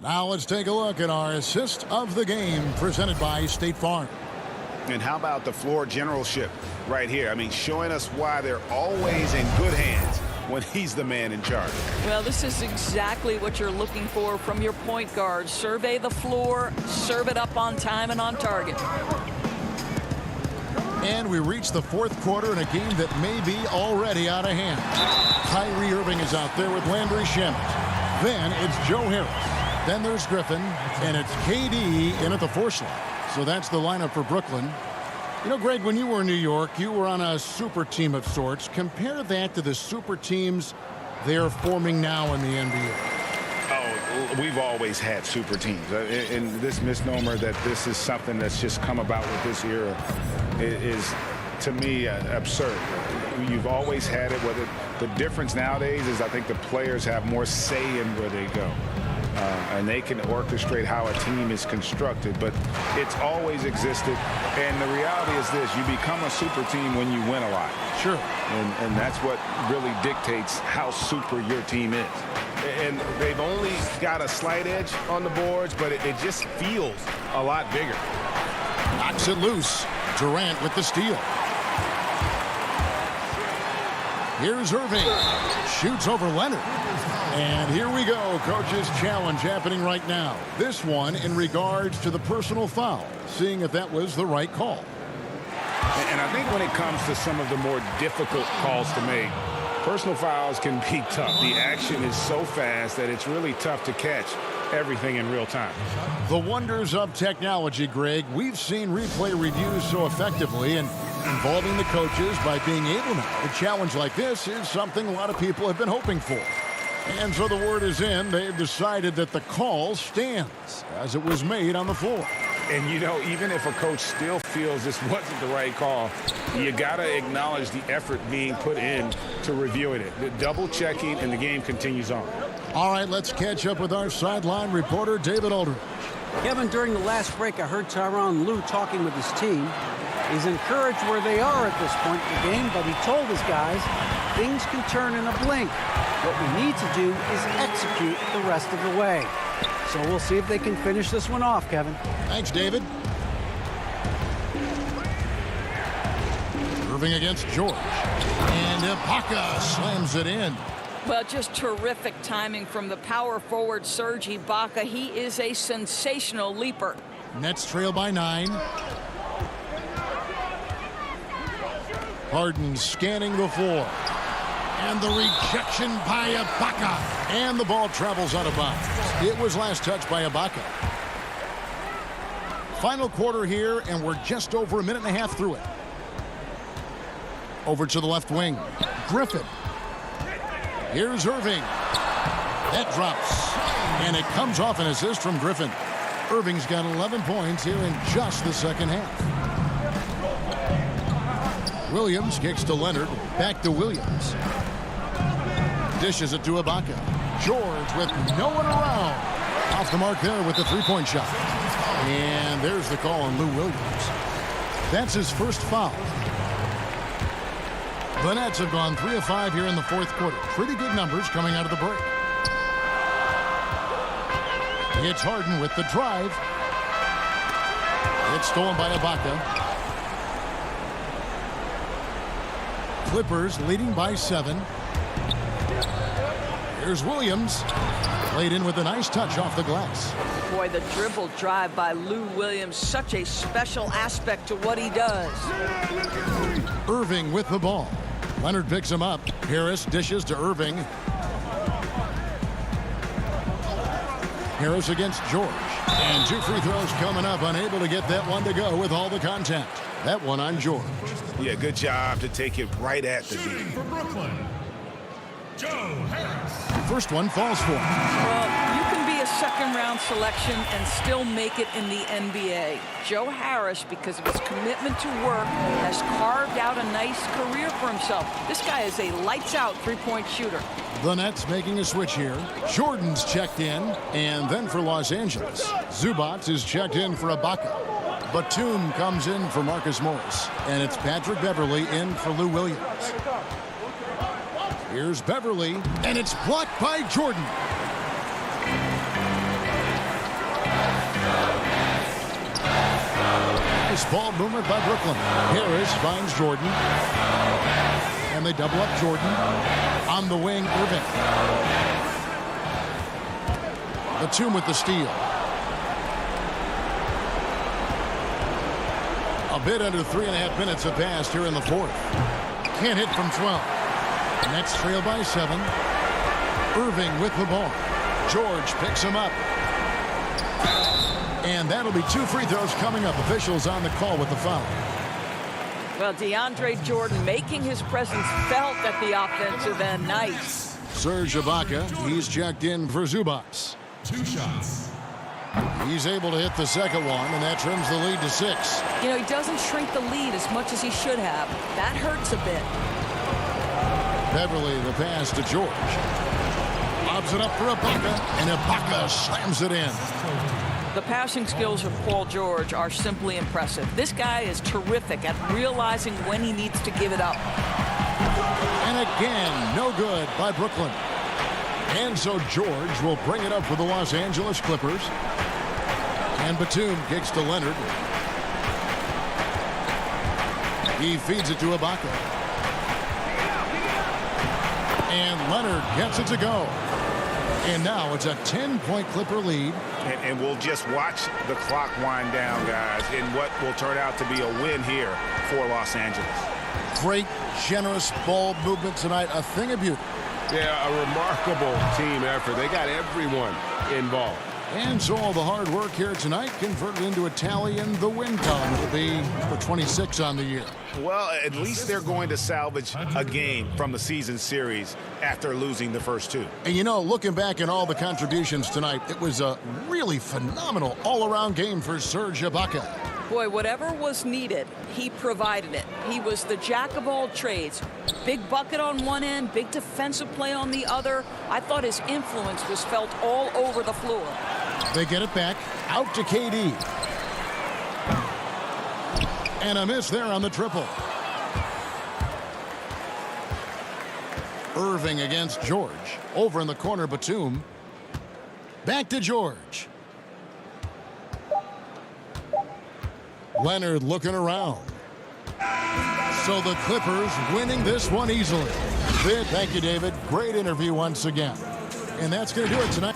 D: Now let's take a look at our assist of the game presented by State Farm.
H: And how about the floor generalship right here? I mean, showing us why they're always in good hands when he's the man in charge.
F: Well, this is exactly what you're looking for from your point guard. Survey the floor, serve it up on time and on target.
D: And we reach the fourth quarter in a game that may be already out of hand. Kyrie Irving is out there with Landry Shamet. Then it's Joe Harris. Then there's Griffin. And it's KD in at the 4 slot. So that's the lineup for Brooklyn. You know, Greg, when you were in New York, you were on a super team of sorts. Compare that to the super teams they're forming now in the NBA.
H: Oh, we've always had super teams. And this misnomer that this is something that's just come about with this era is, to me, absurd. You've always had it. Whether the difference nowadays is I think the players have more say in where they go. And they can orchestrate how a team is constructed, but it's always existed. And the reality is this: you become a super team when you win a lot.
D: Sure.
H: And that's what really dictates how super your team is.
N: And they've only got a slight edge on the boards, but it just feels a lot bigger.
D: Knocks it loose. Durant with the steal. Here's Irving. Shoots over Leonard. And here we go. Coach's challenge happening right now. This one in regards to the personal foul. Seeing if that was the right call.
H: And I think when it comes to some of the more difficult calls to make, personal fouls can be tough. The action is so fast that it's really tough to catch everything in real time.
D: The wonders of technology, Greg. We've seen replay reviews so effectively, and involving the coaches by being able now. A challenge like this is something a lot of people have been hoping for. And so the word is in. They've decided that the call stands as it was made on the floor.
H: And, you know, even if a coach still feels this wasn't the right call, you got to acknowledge the effort being put in to reviewing it. The double checking, and the game continues on.
D: All right, let's catch up with our sideline reporter, David Aldridge.
K: Kevin, during the last break, I heard Tyronn Lue talking with his team. He's encouraged where they are at this point in the game, but he told his guys things can turn in a blink. What we need to do is execute the rest of the way. So we'll see if they can finish this one off, Kevin.
D: Thanks, David. Irving against George. And Ibaka slams it in.
F: Well, just terrific timing from the power forward Serge Ibaka. He is a sensational leaper.
D: Nets trail by 9. Harden scanning the floor. And the rejection by Ibaka. And the ball travels out of bounds. It was last touched by Ibaka. Final quarter here, and we're just over a minute and a half through it. Over to the left wing. Griffin. Here's Irving. That drops. And it comes off an assist from Griffin. Irving's got 11 points here in just the second half. Williams kicks to Leonard. Back to Williams. Dishes it to Ibaka. George with no one around. Off the mark there with the three-point shot. And there's the call on Lou Williams. That's his first foul. The Nets have gone 3 of 5 here in the fourth quarter. Pretty good numbers coming out of the break. It's Harden with the drive. It's stolen by Ibaka. Clippers leading by 7. Here's Williams. Played in with a nice touch off the glass.
F: Boy, the dribble drive by Lou Williams, such a special aspect to what he does.
D: Irving with the ball. Leonard picks him up. Harris dishes to Irving. Harris against George. And 2 free throws coming up. Unable to get that one to go with all the contact. That one on George.
N: Yeah, good job to take it right at the D.
C: For Brooklyn, Joe Harris.
D: First one falls for him.
F: Well, you can be a second-round selection and still make it in the NBA. Joe Harris, because of his commitment to work, has carved out a nice career for himself. This guy is a lights-out three-point shooter.
D: The Nets making a switch here. Jordan's checked in, and then for Los Angeles, Zubac is checked in for Ibaka. Batum comes in for Marcus Morris, and it's Patrick Beverley in for Lou Williams. Here's Beverley, and it's blocked by Jordan. Nice ball movement by Brooklyn. Harris finds Jordan, and they double up Jordan. On the wing, Irving. Batum with the steal. A bit under 3.5 minutes have passed here in the fourth. Can't hit from 12. Nets trail by 7. Irving with the ball. George picks him up. And that'll be 2 free throws coming up. Officials on the call with the foul.
F: Well, DeAndre Jordan making his presence felt at the offensive end. Nice.
D: Serge Ibaka, he's checked in for Zubac.
C: 2 shots.
D: He's able to hit the second one, and that trims the lead to 6.
F: You know, he doesn't shrink the lead as much as he should have. That hurts a bit.
D: Beverley, the pass to George. Lobs it up for Ibaka, and Ibaka slams it in.
F: The passing skills of Paul George are simply impressive. This guy is terrific at realizing when he needs to give it up.
D: And again, no good by Brooklyn. And so George will bring it up for the Los Angeles Clippers. And Batum kicks to Leonard. He feeds it to Ibaka. And Leonard gets it to go. And now it's a 10-point Clipper lead.
H: And we'll just watch the clock wind down, guys, in what will turn out to be a win here for Los Angeles.
D: Great, generous ball movement tonight. A thing of beauty.
N: Yeah, a remarkable team effort. They got everyone involved.
D: And so all the hard work here tonight converted into a tally in the win column. It'll be for 26 on the year.
H: Well, at least they're going to salvage a game from the season series after losing the first 2.
D: And you know, looking back at all the contributions tonight, it was a really phenomenal all-around game for Serge Ibaka.
F: Boy, whatever was needed, he provided it. He was the jack of all trades. Big bucket on one end, big defensive play on the other. I thought his influence was felt all over the floor.
D: They get it back, out to KD. And a miss there on the triple. Irving against George. Over in the corner, Batum. Back to George. Leonard looking around. So the Clippers winning this one easily. Thank you, David. Great interview once again. And that's going to do it tonight.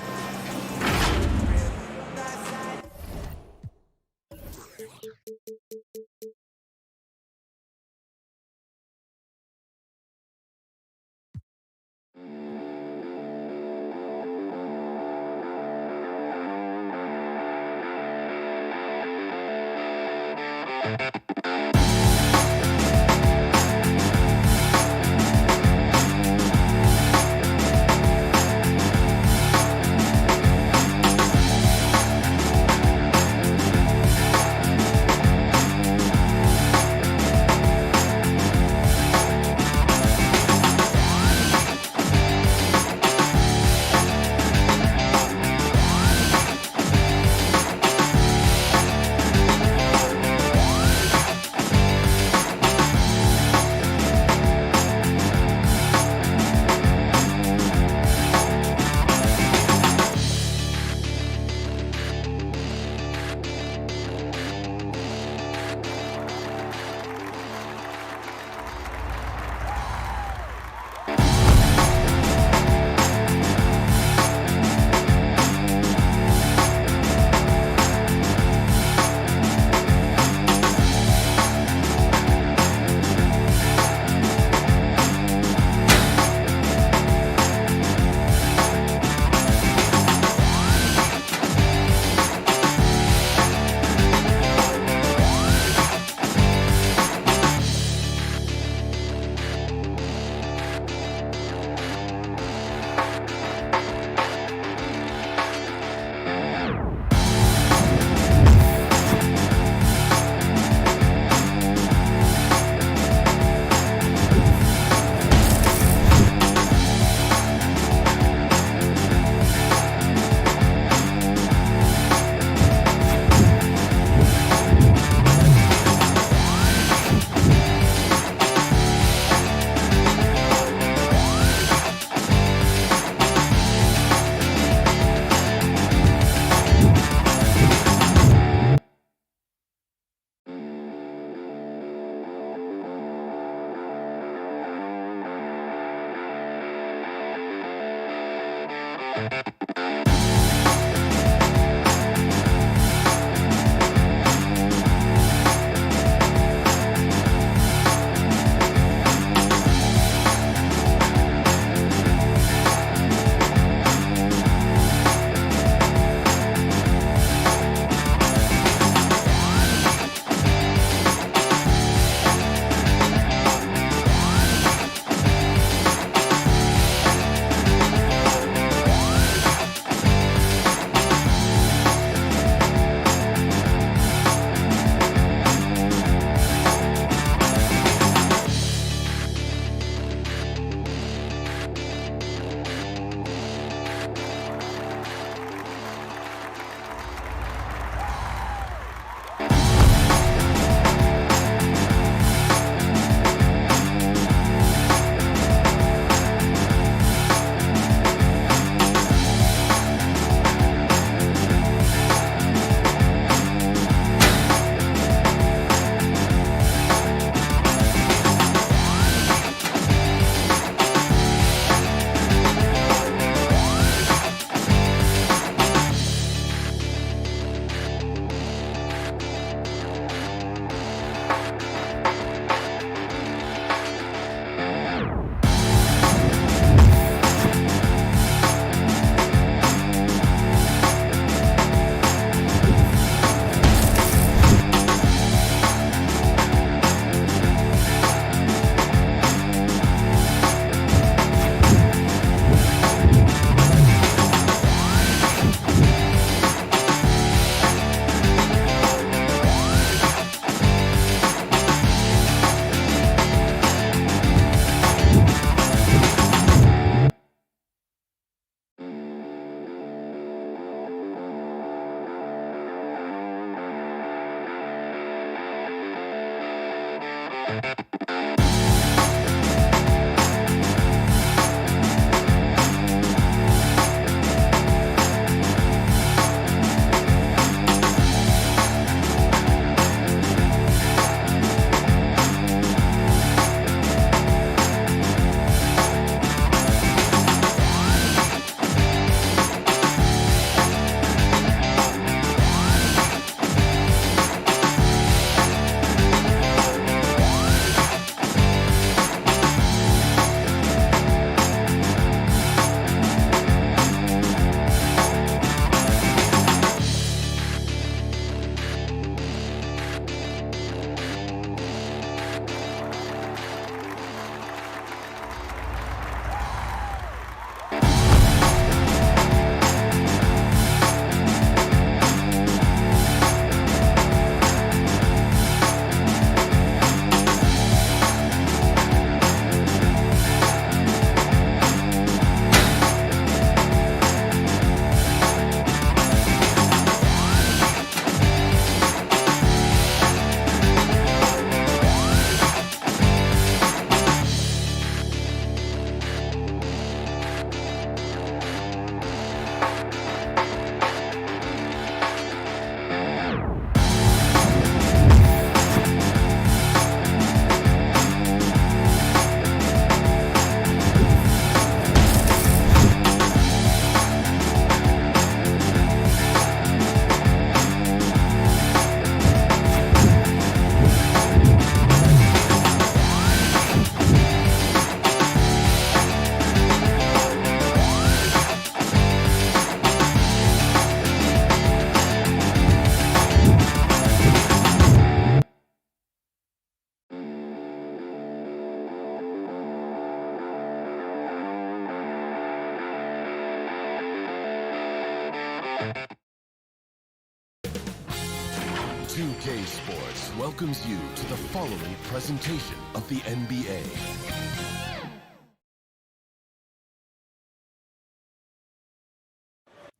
C: 2K Sports welcomes you to the following presentation of the NBA.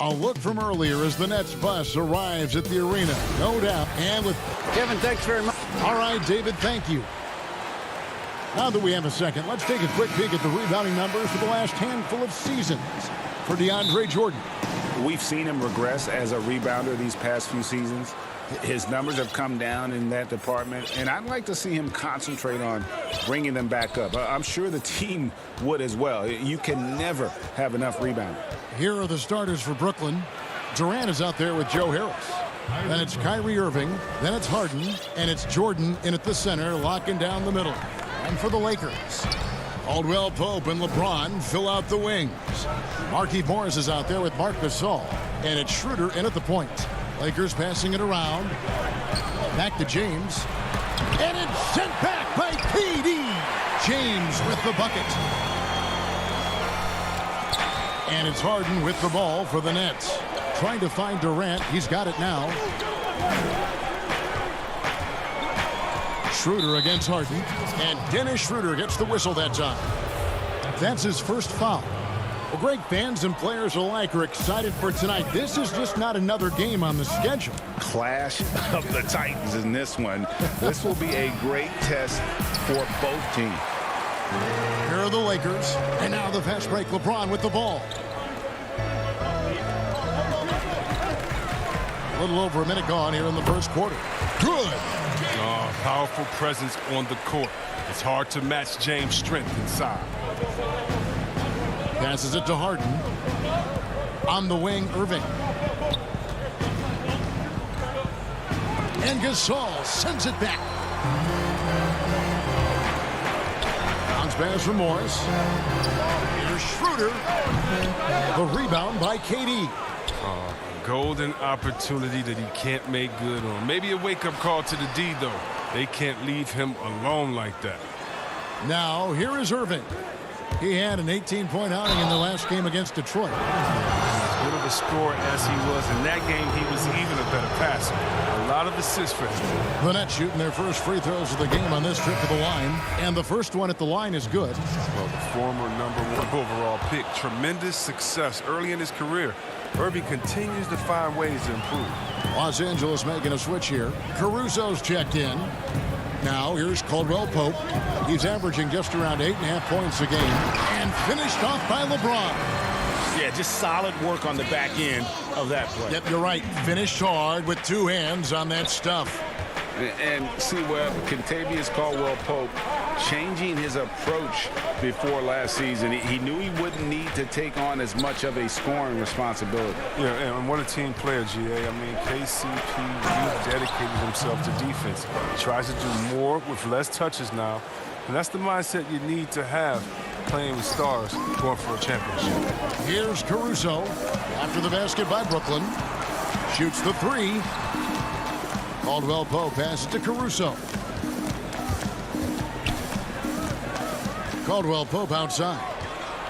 D: A look from earlier as the Nets bus arrives at the arena. No doubt. And with
K: Kevin, thanks very much.
D: All right, David, thank you. Now that we have a second, let's take a quick peek at the rebounding numbers for the last handful of seasons for DeAndre Jordan.
H: We've seen him regress as a rebounder these past few seasons. His numbers have come down in that department, and I'd like to see him concentrate on bringing them back up. I'm sure the team would as well. You can never have enough rebounding.
D: Here are the starters for Brooklyn. Durant is out there with Joe Harris. Then it's Kyrie Irving. Then it's Harden. And it's Jordan in at the center, locking down the middle. And for the Lakers, Caldwell Pope and LeBron fill out the wings. Markieff Morris is out there with Marc Gasol. And it's Schroeder in at the point. Lakers passing it around. Back to James. And it's sent back by KD. James with the bucket. And it's Harden with the ball for the Nets. Trying to find Durant. He's got it now. Schroeder against Harden. And Dennis Schroeder gets the whistle that time. That's his first foul. Well, Greg, fans and players alike are excited for tonight. This is just not another game on the schedule.
H: Clash of the Titans in this one. This will be a great test for both teams.
D: Here are the Lakers. And now the fast break. LeBron with the ball. A little over a minute gone here in the first quarter. Good.
N: Powerful presence on the court. It's hard to match James' strength inside.
D: Passes it to Harden. On the wing, Irving. And Gasol sends it back. Bounce pass from Morris. Here's Schroeder. The rebound by KD.
N: Golden opportunity that he can't make good on. Maybe a wake-up call to the D, though. They can't leave him alone like that.
D: Now, here is Irving. He had an 18-point outing in the last game against Detroit.
N: As good of a scorer as he was in that game, he was even a better passer. A lot of assists for him.
D: The Nets shooting their first free throws of the game on this trip to the line. And the first one at the line is good.
N: Well, the former #1 overall pick. Tremendous success early in his career. Irving continues to find ways to improve.
D: Los Angeles making a switch here. Caruso's checked in. Now here's Caldwell Pope. He's averaging just around 8.5 points a game. And finished off by LeBron.
H: Yeah, just solid work on the back end of that play.
D: Yep, you're right. Finished hard with two hands on that stuff.
H: And see, Webb, Kentavious Caldwell-Pope changing his approach before last season. He knew he wouldn't need to take on as much of a scoring responsibility.
N: Yeah, and what a team player, GA. I mean, KCP really dedicated himself to defense. He tries to do more with less touches now. And that's the mindset you need to have playing with stars going for a championship.
D: Here's Caruso after the basket by Brooklyn. Shoots the three. Caldwell Pope passes to Caruso. Caldwell Pope outside.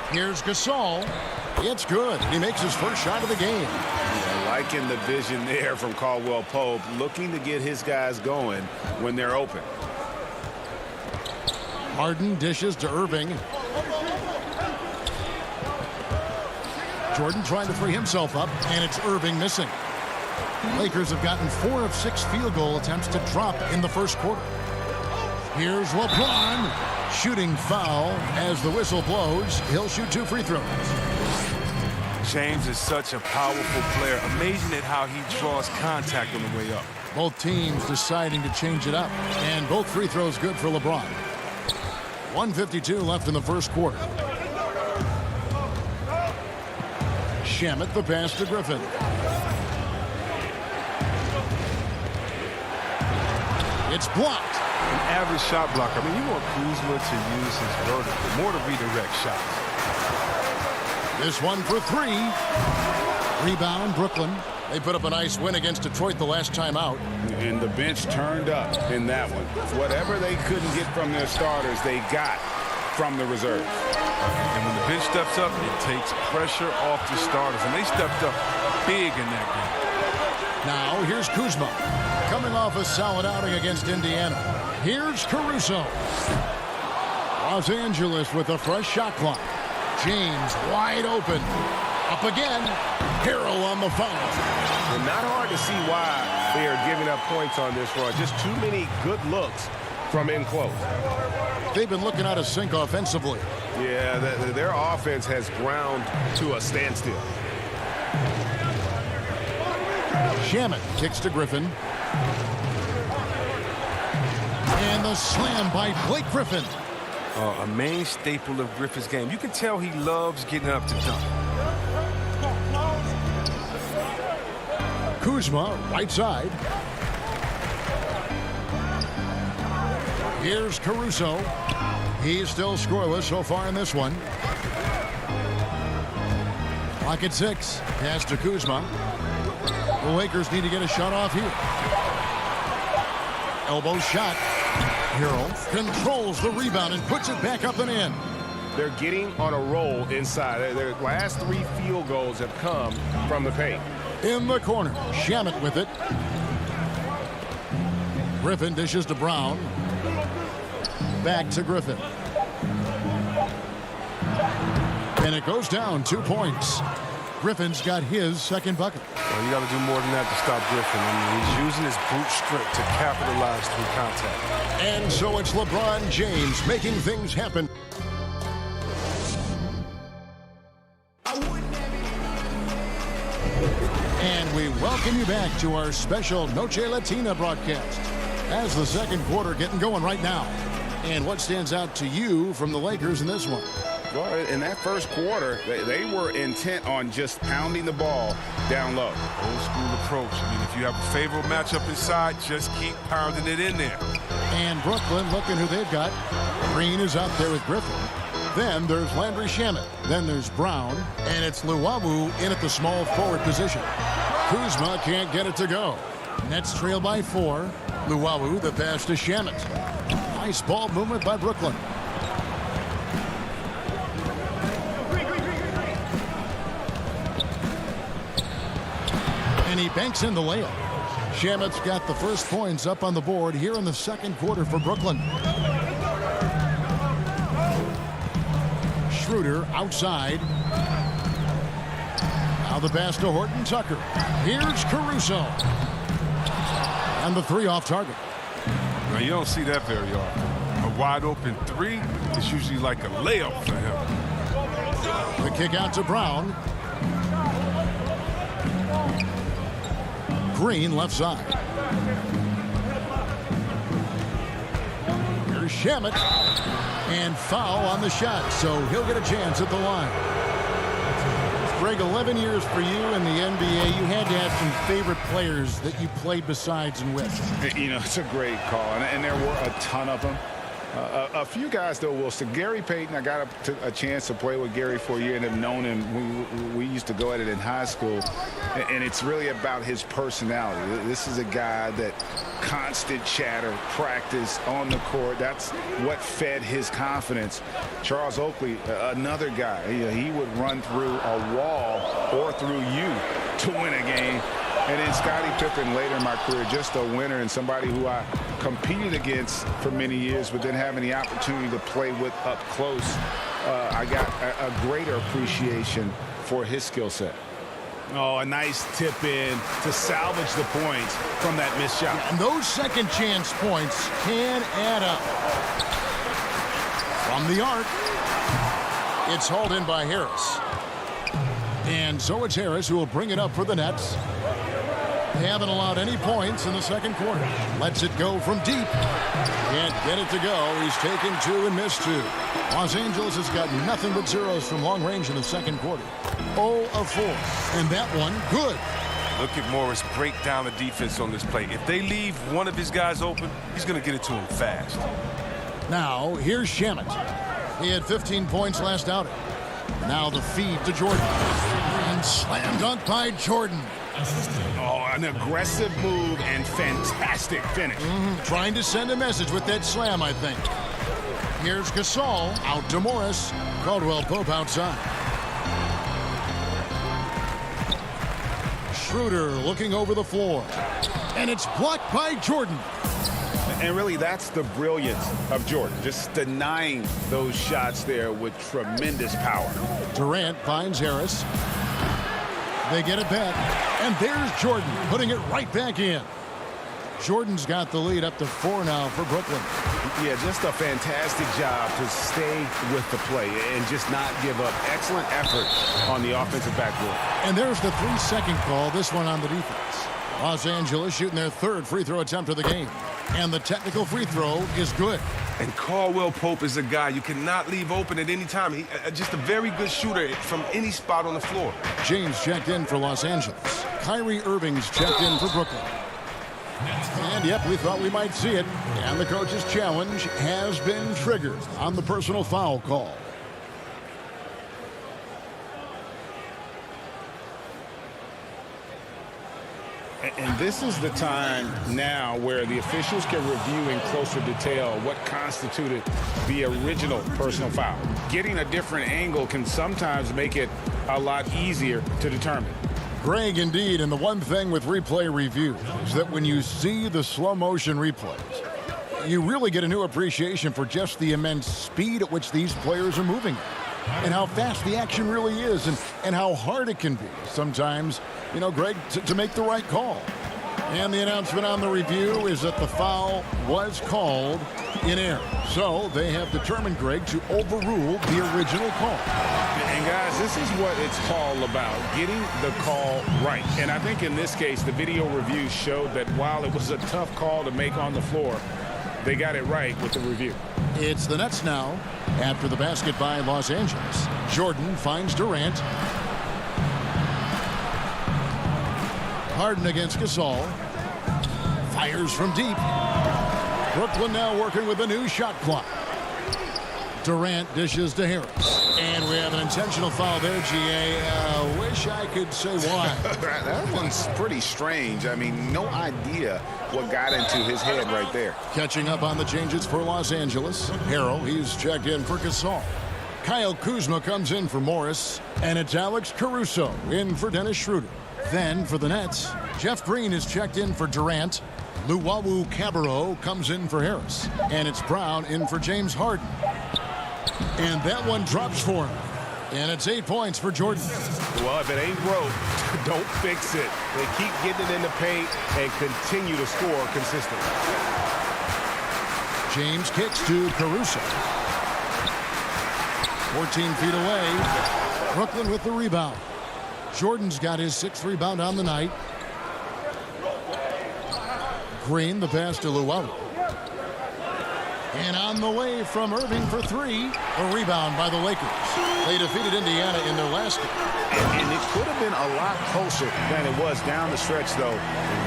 D: Here's Gasol. It's good. He makes his first shot of the game.
H: Yeah, liking the vision there from Caldwell Pope, looking to get his guys going when they're open.
D: Harden dishes to Irving. Jordan trying to free himself up, and it's Irving missing. Lakers have gotten 4 of 6 field goal attempts to drop in the first quarter. Here's LeBron. Shooting foul as the whistle blows. He'll shoot 2 free throws.
N: James is such a powerful player. Amazing at how he draws contact on the way up.
D: Both teams deciding to change it up. And both free throws good for LeBron. 1:52 left in the first quarter. Shamet the pass to Griffin. It's blocked.
N: An average shot blocker. I mean, you want Kuzma to use his vertical more to redirect shots.
D: This one for 3. Rebound, Brooklyn. They put up a nice win against Detroit the last time out.
H: And the bench turned up in that one. Whatever they couldn't get from their starters, they got from the reserves.
N: And when the bench steps up, it takes pressure off the starters. And they stepped up big in that game.
D: Now, here's Kuzma. Coming off a solid outing against Indiana. Here's Caruso. Los Angeles with a fresh shot clock. James wide open. Up again. Harrell on the foul.
N: And not hard to see why they are giving up points on this run. Just too many good looks from in close.
D: They've been looking out of sync offensively.
N: Yeah, their offense has ground to a standstill.
D: Shamet kicks to Griffin. And the slam by Blake Griffin.
N: A main staple of Griffin's game. You can tell he loves getting up to dunk.
D: Kuzma, right side. Here's Caruso. He's still scoreless so far in this one. Clock at 6. Pass to Kuzma. The Lakers need to get a shot off here. Elbow shot. Harrell controls the rebound and puts it back up and in.
N: They're getting on a roll inside. Their last 3 field goals have come from the paint.
D: In the corner, Shamet with it. Griffin dishes to Brown. Back to Griffin. And it goes down 2 points. Griffin's got his second bucket.
N: Well, you got to do more than that to stop Griffin. I mean, he's using his brute strength to capitalize through contact.
D: And so it's LeBron James making things happen. And we welcome you back to our special Noche Latina broadcast. As the second quarter getting going right now. And what stands out to you from the Lakers in this one?
H: Well, in that first quarter, they were intent on just pounding the ball down low.
N: Old school approach. I mean, if you have a favorable matchup inside, just keep pounding it in there.
D: And Brooklyn, looking who they've got. Green is out there with Griffin. Then there's Landry Shamet. Then there's Brown. And it's Luwawu in at the small forward position. Kuzma can't get it to go. Nets trail by 4. Luwawu, the pass to Shamet. Nice ball movement by Brooklyn. And he banks in the layup. Shamet's got the first points up on the board here in the second quarter for Brooklyn. Schroeder outside. Now the pass to Horton Tucker. Here's Caruso. And the 3 off target.
N: Now, you don't see that very often. A wide open 3 is usually like a layup for him.
D: The kick out to Brown. Green left side. Here's Shamet. And foul on the shot, so he'll get a chance at the line. Greg, 11 years for you in the NBA. You had to have some favorite players that you played besides and with.
H: You know, it's a great call, and there were a ton of them. A few guys, though, Wilson. Gary Payton, I got a chance to play with Gary for a year and have known him. We used to go at it in high school, and it's really about his personality. This is a guy that constant chatter, practice on the court. That's what fed his confidence. Charles Oakley, another guy. He would run through a wall or through you to win a game. And then Scottie Pippen later in my career, just a winner and somebody who I competed against for many years, but then having the opportunity to play with up close, I got a greater appreciation for his skill set.
N: Oh, a nice tip in to salvage the points from that missed shot.
D: Yeah, and those second chance points can add up. From the arc, it's hauled in by Harris. And so it's Harris who will bring it up for the Nets. They haven't allowed any points in the second quarter. Lets it go from deep. Can't get it to go. He's taken 2 and missed 2. Los Angeles has got nothing but zeros from long range in the second quarter. 0 of 4. And that one, good.
N: Look at Morris break down the defense on this play. If they leave one of his guys open, he's going to get it to him fast.
D: Now, here's Shamet. He had 15 points last outing. Now the feed to Jordan. And slam dunk by Jordan.
N: Oh, an aggressive move and fantastic finish.
D: Trying to send a message with that slam, I think. Here's Gasol out to Morris. Caldwell Pope outside. Schroeder looking over the floor. And it's blocked by Jordan.
H: And really, that's the brilliance of Jordan, just denying those shots there with tremendous power.
D: Durant finds Harris. They get it back. And there's Jordan putting it right back in. Jordan's got the lead up to 4 now for Brooklyn.
H: Yeah, just a fantastic job to stay with the play and just not give up. Excellent effort on the offensive backboard.
D: And there's the 3-second call, this one on the defense. Los Angeles shooting their third free throw attempt of the game. And the technical free throw is good.
S: And Caldwell Pope is a guy you cannot leave open at any time. He just a very good shooter from any spot on the floor.
D: James checked in for Los Angeles. Kyrie Irving's checked in for Brooklyn. And yep, we thought we might see it. And the coach's challenge has been triggered on the personal foul call.
H: And this is the time now where the officials can review in closer detail what constituted the original personal foul. Getting a different angle can sometimes make it a lot easier to determine.
D: Greg, indeed, and the one thing with replay review is that when you see the slow motion replays, you really get a new appreciation for just the immense speed at which these players are moving and how fast the action really is and how hard it can be sometimes, you know, Greg, to make the right call. And the announcement on the review is that the foul was called in error. So they have determined, Greg, to overrule the original call.
H: And guys, this is what it's all about, getting the call right. And I think in this case, the video review showed that while it was a tough call to make on the floor, they got it right with the review.
D: It's the Nets now after the basket by Los Angeles. Jordan finds Durant. Harden against Gasol. Fires from deep. Brooklyn now working with a new shot clock. Durant dishes to Harris. And we have an intentional foul there, GA. Wish I could say why.
H: That one's pretty strange. I mean, no idea what got into his head right there.
D: Catching up on the changes for Los Angeles. Harrell, he's checked in for Gasol. Kyle Kuzma comes in for Morris. And it's Alex Caruso in for Dennis Schroeder. Then for the Nets, Jeff Green is checked in for Durant. Luwawu Cabarrot comes in for Harris. And it's Brown in for James Harden. And that one drops for him. And it's 8 points for Jordan.
N: Well, if it ain't broke, don't fix it. They keep getting it in the paint and continue to score consistently.
D: James kicks to Caruso. 14 feet away. Brooklyn with the rebound. Jordan's got his 6th rebound on the night. Green, the pass to Luwawu. And on the way from Irving for 3. A rebound by the Lakers. They defeated Indiana in their last game.
H: And it could have been a lot closer than it was down the stretch, though.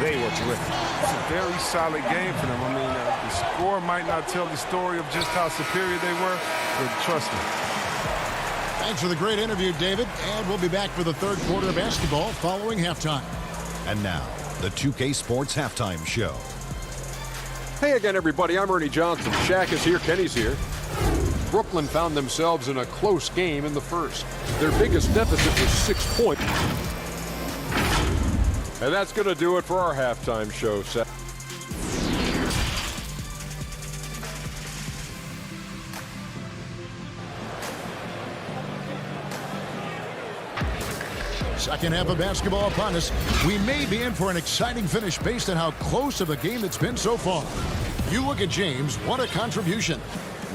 H: They were terrific.
S: It's a very solid game for them. I mean, the score might not tell the story of just how superior they were, but trust me.
D: Thanks for the great interview, David. And we'll be back for the third quarter of basketball following halftime.
I: And now, the 2K Sports Halftime Show.
J: Hey again, everybody. I'm Ernie Johnson. Shaq is here. Kenny's here. Brooklyn found themselves in a close game in the first. Their biggest deficit was 6 points. And that's going to do it for our halftime show, Seth.
D: Second half of basketball upon us. We may be in for an exciting finish based on how close of a game it's been so far. You look at James, what a contribution.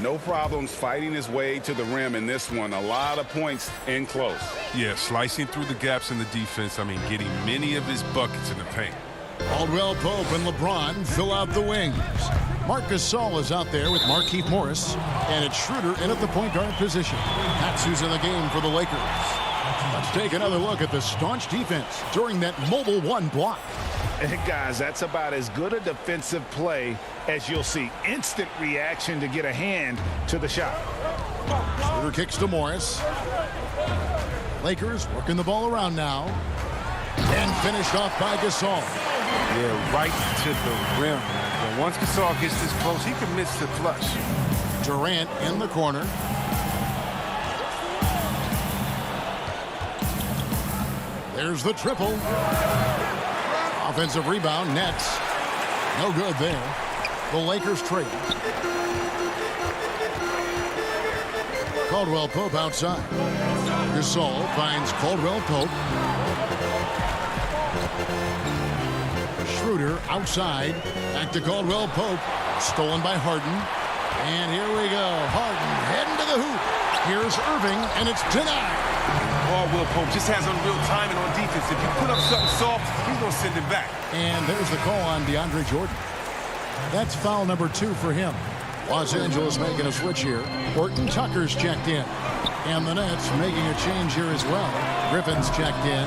H: No problems fighting his way to the rim in this one. A lot of points in close.
S: Yeah, slicing through the gaps in the defense. I mean, getting many of his buckets in the paint.
D: Caldwell Pope and LeBron fill out the wings. Marc Gasol is out there with Markieff Morris. And it's Schroeder in at the point guard position. That's who's in the game for the Lakers. Let's take another look at the staunch defense during that mobile one block.
H: And guys, that's about as good a defensive play as you'll see. Instant reaction to get a hand to the shot.
D: Schroeder kicks to Morris. Lakers working the ball around now. And finished off by Gasol.
S: Yeah, right to the rim. But once Gasol gets this close, he can miss the flush.
D: Durant in the corner. There's the triple. Offensive rebound, Nets. No good there. The Lakers trade. Caldwell Pope outside. Gasol finds Caldwell Pope. Schroeder outside. Back to Caldwell Pope. Stolen by Harden. And here we go. Harden heading to the hoop. Here's Irving, and it's denied.
N: Will Pope just has unreal timing on defense. If you put up something soft, he's going to send it back.
D: And there's the call on DeAndre Jordan. That's foul number 2 for him. Los Angeles making a switch here. Horton Tucker's checked in. And the Nets making a change here as well. Griffin's checked in.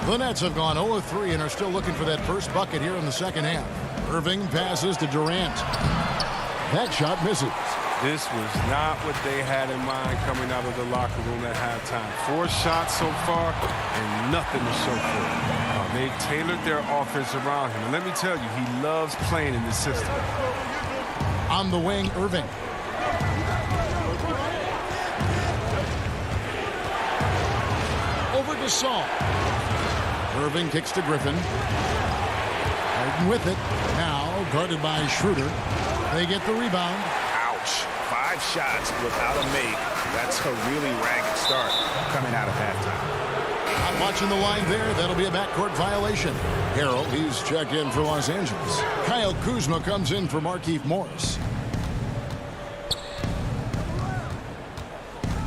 D: The Nets have gone 0-3 and are still looking for that first bucket here in the second half. Irving passes to Durant. That shot misses.
N: This was not what they had in mind coming out of the locker room at halftime. 4 shots so far and nothing to show for it. They've tailored their offense around him. And let me tell you, he loves playing in this system.
D: On the wing, Irving. Over to Saul. Irving kicks to Griffin. Harden with it. Now guarded by Schroeder. They get the rebound.
H: Ouch. 5 shots without a make. That's a really ragged start coming out of halftime.
D: Not watching the line there. That'll be a backcourt violation. Harrell, he's checked in for Los Angeles. Kyle Kuzma comes in for Markieff Morris.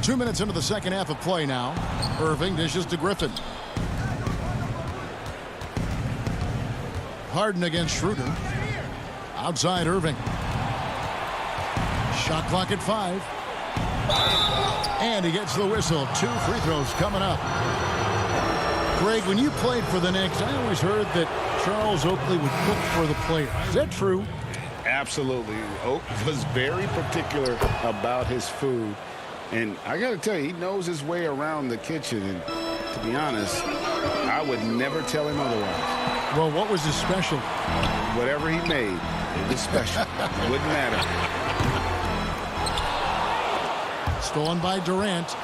D: 2 minutes into the second half of play now. Irving dishes to Griffin. Harden against Schroeder. Outside Irving. Shot clock at 5. And he gets the whistle. 2 free throws coming up. Greg, when you played for the Knicks, I always heard that Charles Oakley would cook for the players. Is that true?
H: Absolutely. Oak was very particular about his food. And I got to tell you, he knows his way around the kitchen. And to be honest, I would never tell him otherwise.
D: Well, what was his special?
H: Whatever he made, it was special. It wouldn't matter.
D: Stolen by Durant.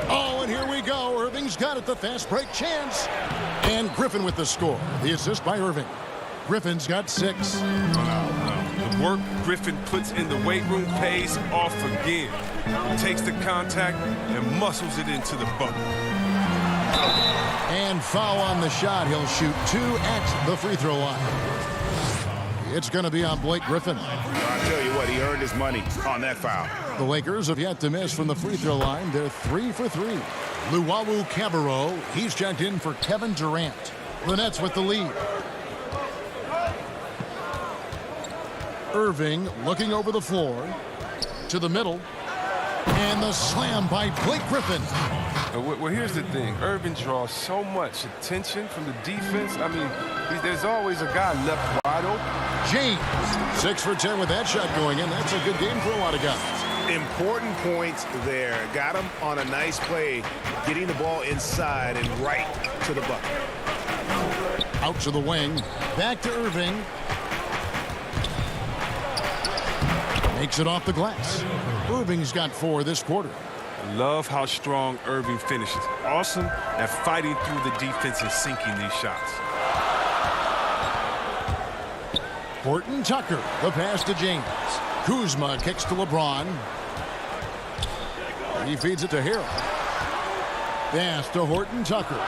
D: Oh, and here we go. Irving's got it, the fast break chance. And Griffin with the score. The assist by Irving. Griffin's got 6.
N: The work Griffin puts in the weight room pays off again. He takes the contact and muscles it into the bucket.
D: And foul on the shot. He'll shoot 2 at the free throw line. It's going to be on Blake Griffin.
H: I'll tell you what, he earned his money on that foul.
D: The Lakers have yet to miss from the free throw line. They're 3 for 3. Luwawu Cabarrot, he's checked in for Kevin Durant. The Nets with the lead. Irving looking over the floor to the middle. And the slam by Blake Griffin.
N: Well, here's the thing. Irving draws so much attention from the defense. I mean, there's always a guy left wide open.
D: James, 6 for 10 with that shot going in. That's a good game for a lot of guys.
H: Important points there. Got him on a nice play, getting the ball inside and right to the bucket.
D: Out to the wing. Back to Irving. Makes it off the glass. Irving's got 4 this quarter.
N: Love how strong Irving finishes. Awesome at fighting through the defense and sinking these shots.
D: Horton Tucker, the pass to James. Kuzma kicks to LeBron. He feeds it to Harrell. Pass to Horton Tucker.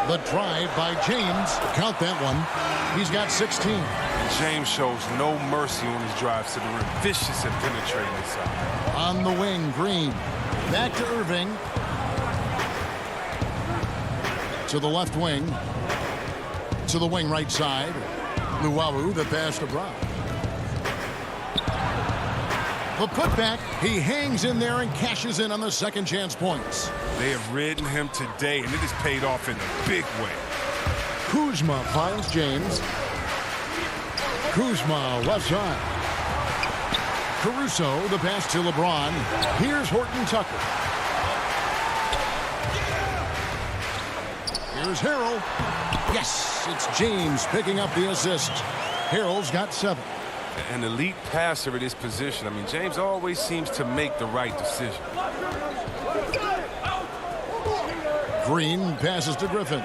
D: The drive by James. Count that one. He's got 16.
N: James shows no mercy on his drives to the rim. Vicious at penetrating inside.
D: On the wing, Green. Back to Irving. To the left wing. To the wing right side. Luwawu, the pass to Brown. The putback, he hangs in there and cashes in on the second chance points.
N: They have ridden him today, and it has paid off in a big way.
D: Kuzma finds James. Kuzma left side. Caruso, the pass to LeBron. Here's Horton Tucker. Here's Harrell. Yes, it's James picking up the assist. Harrell's got 7.
N: An elite passer at his position. I mean, James always seems to make the right decision.
D: Green passes to Griffin.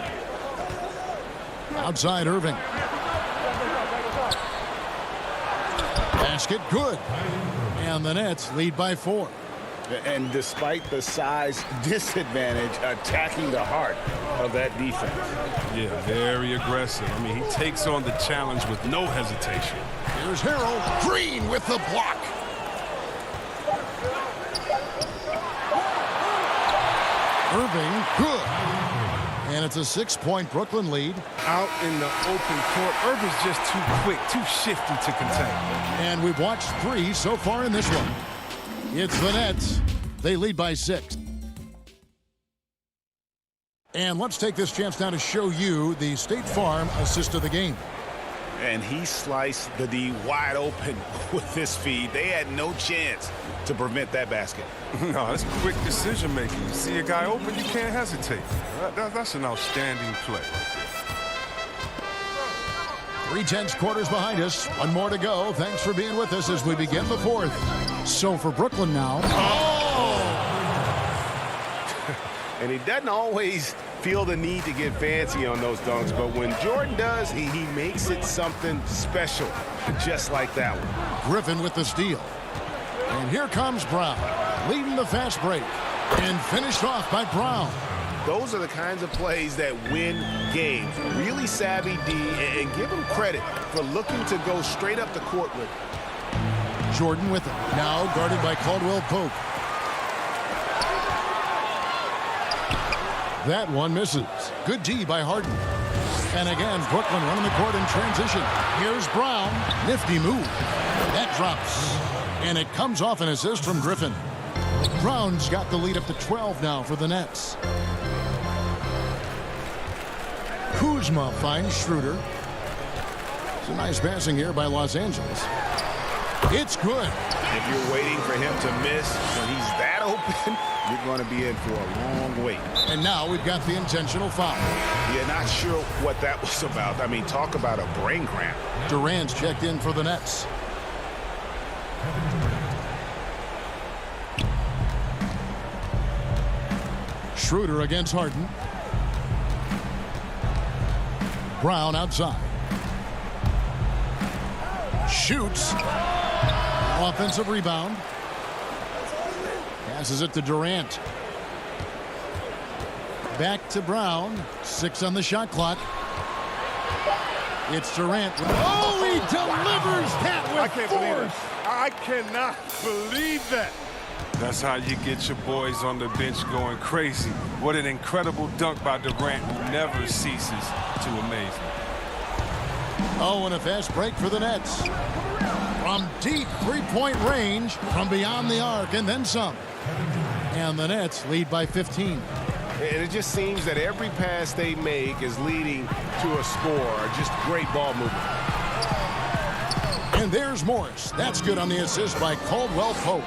D: Outside Irving. Basket good. And the Nets lead by 4.
H: And despite the size disadvantage, attacking the heart of that defense.
N: Yeah, very aggressive. I mean, he takes on the challenge with no hesitation.
D: Here's Harrell. Green with the block. Irving, good. And it's a 6-point Brooklyn lead.
S: Out in the open court, Irving's just too quick, too shifty to contain.
D: And we've watched 3 so far in this one. It's the Nets. They lead by 6. And let's take this chance now to show you the State Farm assist of the game.
H: And he sliced the D wide open with this feed. They had no chance to prevent that basket.
S: No, that's quick decision making. You see a guy open, you can't hesitate. That's an outstanding play.
D: 3/10 quarters behind us. 1 more to go. Thanks for being with us as we begin the 4th. So for Brooklyn now.
H: Oh! And he doesn't always feel the need to get fancy on those dunks, but when Jordan does, he makes it something special, just like that one.
D: Griffin with the steal. And here comes Brown, leading the fast break, and finished off by Brown.
H: Those are the kinds of plays that win games. Really savvy D, and give him credit for looking to go straight up the court with it.
D: Jordan with it, now guarded by Caldwell Pope. That one misses. Good D by Harden. And again, Brooklyn running the court in transition. Here's Brown. Nifty move. That drops. And it comes off an assist from Griffin. Brown's got the lead up to 12 now for the Nets. Kuzma finds Schroeder. It's a nice passing here by Los Angeles. It's good.
H: If you're waiting for him to miss when he's that open, you're going to be in for a long wait.
D: And now we've got the intentional foul.
H: Yeah, not sure what that was about. I mean, talk about a brain cramp.
D: Durant's checked in for the Nets. Schroeder against Harden. Brown outside. Shoots. Offensive rebound. Passes it to Durant. Back to Brown. 6 on the shot clock. It's Durant. Oh, he delivers that with force.
S: I cannot believe that. That's how you get your boys on the bench going crazy. What an incredible dunk by Durant, who never ceases to amaze me.
D: Oh, and a fast break for the Nets. From deep three-point range, from beyond the arc, and then some. And the Nets lead by 15.
H: And it just seems that every pass they make is leading to a score. Just great ball movement.
D: And there's Morris. That's good on the assist by Caldwell Pope.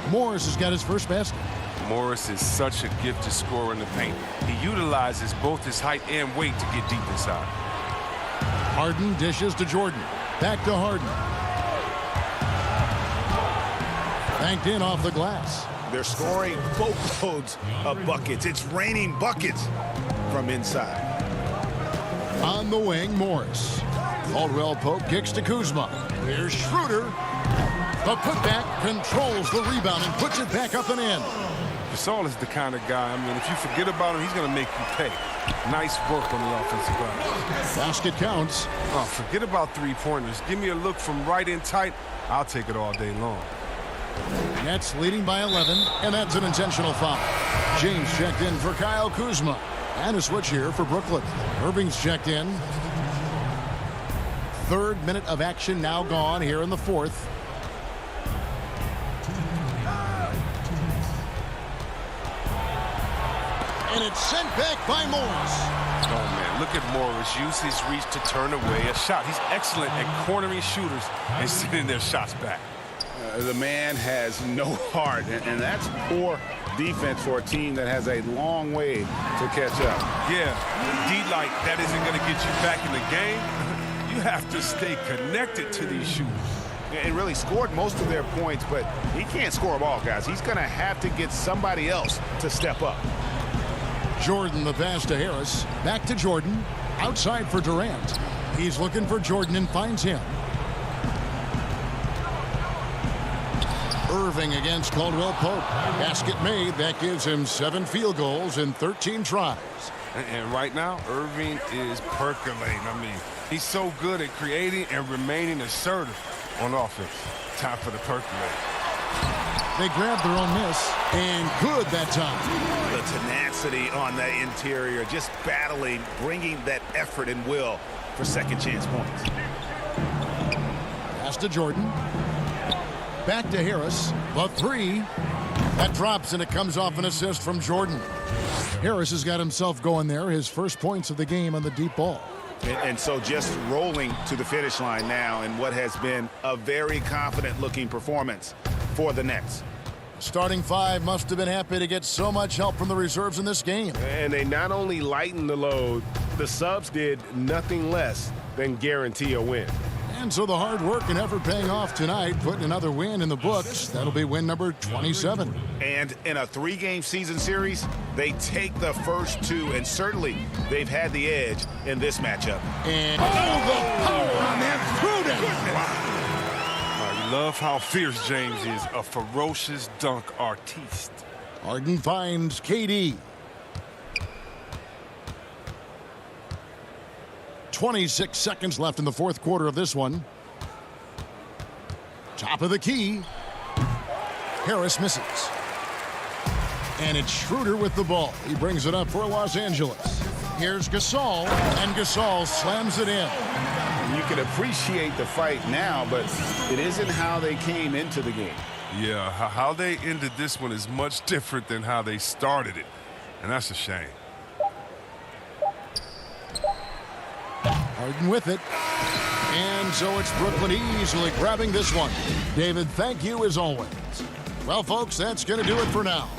D: Morris has got his first basket.
S: Morris is such a gifted scorer in the paint. He utilizes both his height and weight to get deep inside.
D: Harden dishes to Jordan. Back to Harden. Banked in off the glass.
H: They're scoring boatloads of buckets. It's raining buckets from inside.
D: On the wing, Morris. Caldwell Pope kicks to Kuzma. Here's Schroeder. The putback controls the rebound and puts it back up and in.
S: Gasol is the kind of guy, I mean, if you forget about him, he's going to make you pay. Nice work on the offensive glass.
D: Basket counts.
S: Oh, forget about three-pointers. Give me a look from right in tight. I'll take it all day long.
D: Nets leading by 11, and that's an intentional foul. James checked in for Kyle Kuzma. And a switch here for Brooklyn. Irving's checked in. 3rd minute of action now gone here in the 4th. And it's sent back by Morris.
S: Oh, man, look at Morris. Use his reach to turn away a shot. He's excellent at cornering shooters and sending their shots back.
H: The man has no heart, and that's poor defense for a team that has a long way to catch up.
S: Yeah, D like that isn't going to get you back in the game. You have to stay connected to these shooters.
H: And really scored most of their points, but he can't score them all, guys. He's going to have to get somebody else to step up.
D: Jordan the pass to Harris. Back to Jordan. Outside for Durant. He's looking for Jordan and finds him. Irving against Caldwell Pope. Basket made. That gives him 7 field goals in 13 tries.
S: And right now, Irving is percolating. I mean, he's so good at creating and remaining assertive on offense. Time for the percolate.
D: They grabbed their own miss, and good that time.
H: The tenacity on that interior, just battling, bringing that effort and will for second chance points.
D: Pass to Jordan. Back to Harris. The three. That drops, and it comes off an assist from Jordan. Harris has got himself going there. His first points of the game on the deep ball.
H: And so just rolling to the finish line now in what has been a very confident-looking performance for the Nets.
D: Starting five must have been happy to get so much help from the reserves in this game.
N: And they not only lightened the load, the subs did nothing less than guarantee a win.
D: And so the hard work and effort paying off tonight, putting another win in the books. That'll be win number 27.
H: And in a three-game season series, they take the first two, and certainly they've had the edge in this matchup.
D: And the power on that throw-down.
S: I love how fierce James is, a ferocious dunk artiste.
D: Harden finds KD. 26 seconds left in the fourth quarter of this one. Top of the key. Harris misses. And it's Schroeder with the ball. He brings it up for Los Angeles. Here's Gasol, and Gasol slams it in.
H: You can appreciate the fight now, but it isn't how they came into the game.
S: Yeah, how they ended this one is much different than how they started it, and that's a shame.
D: Harden with it. And so it's Brooklyn easily grabbing this one. David, thank you as always. Well, folks, that's going to do it for now.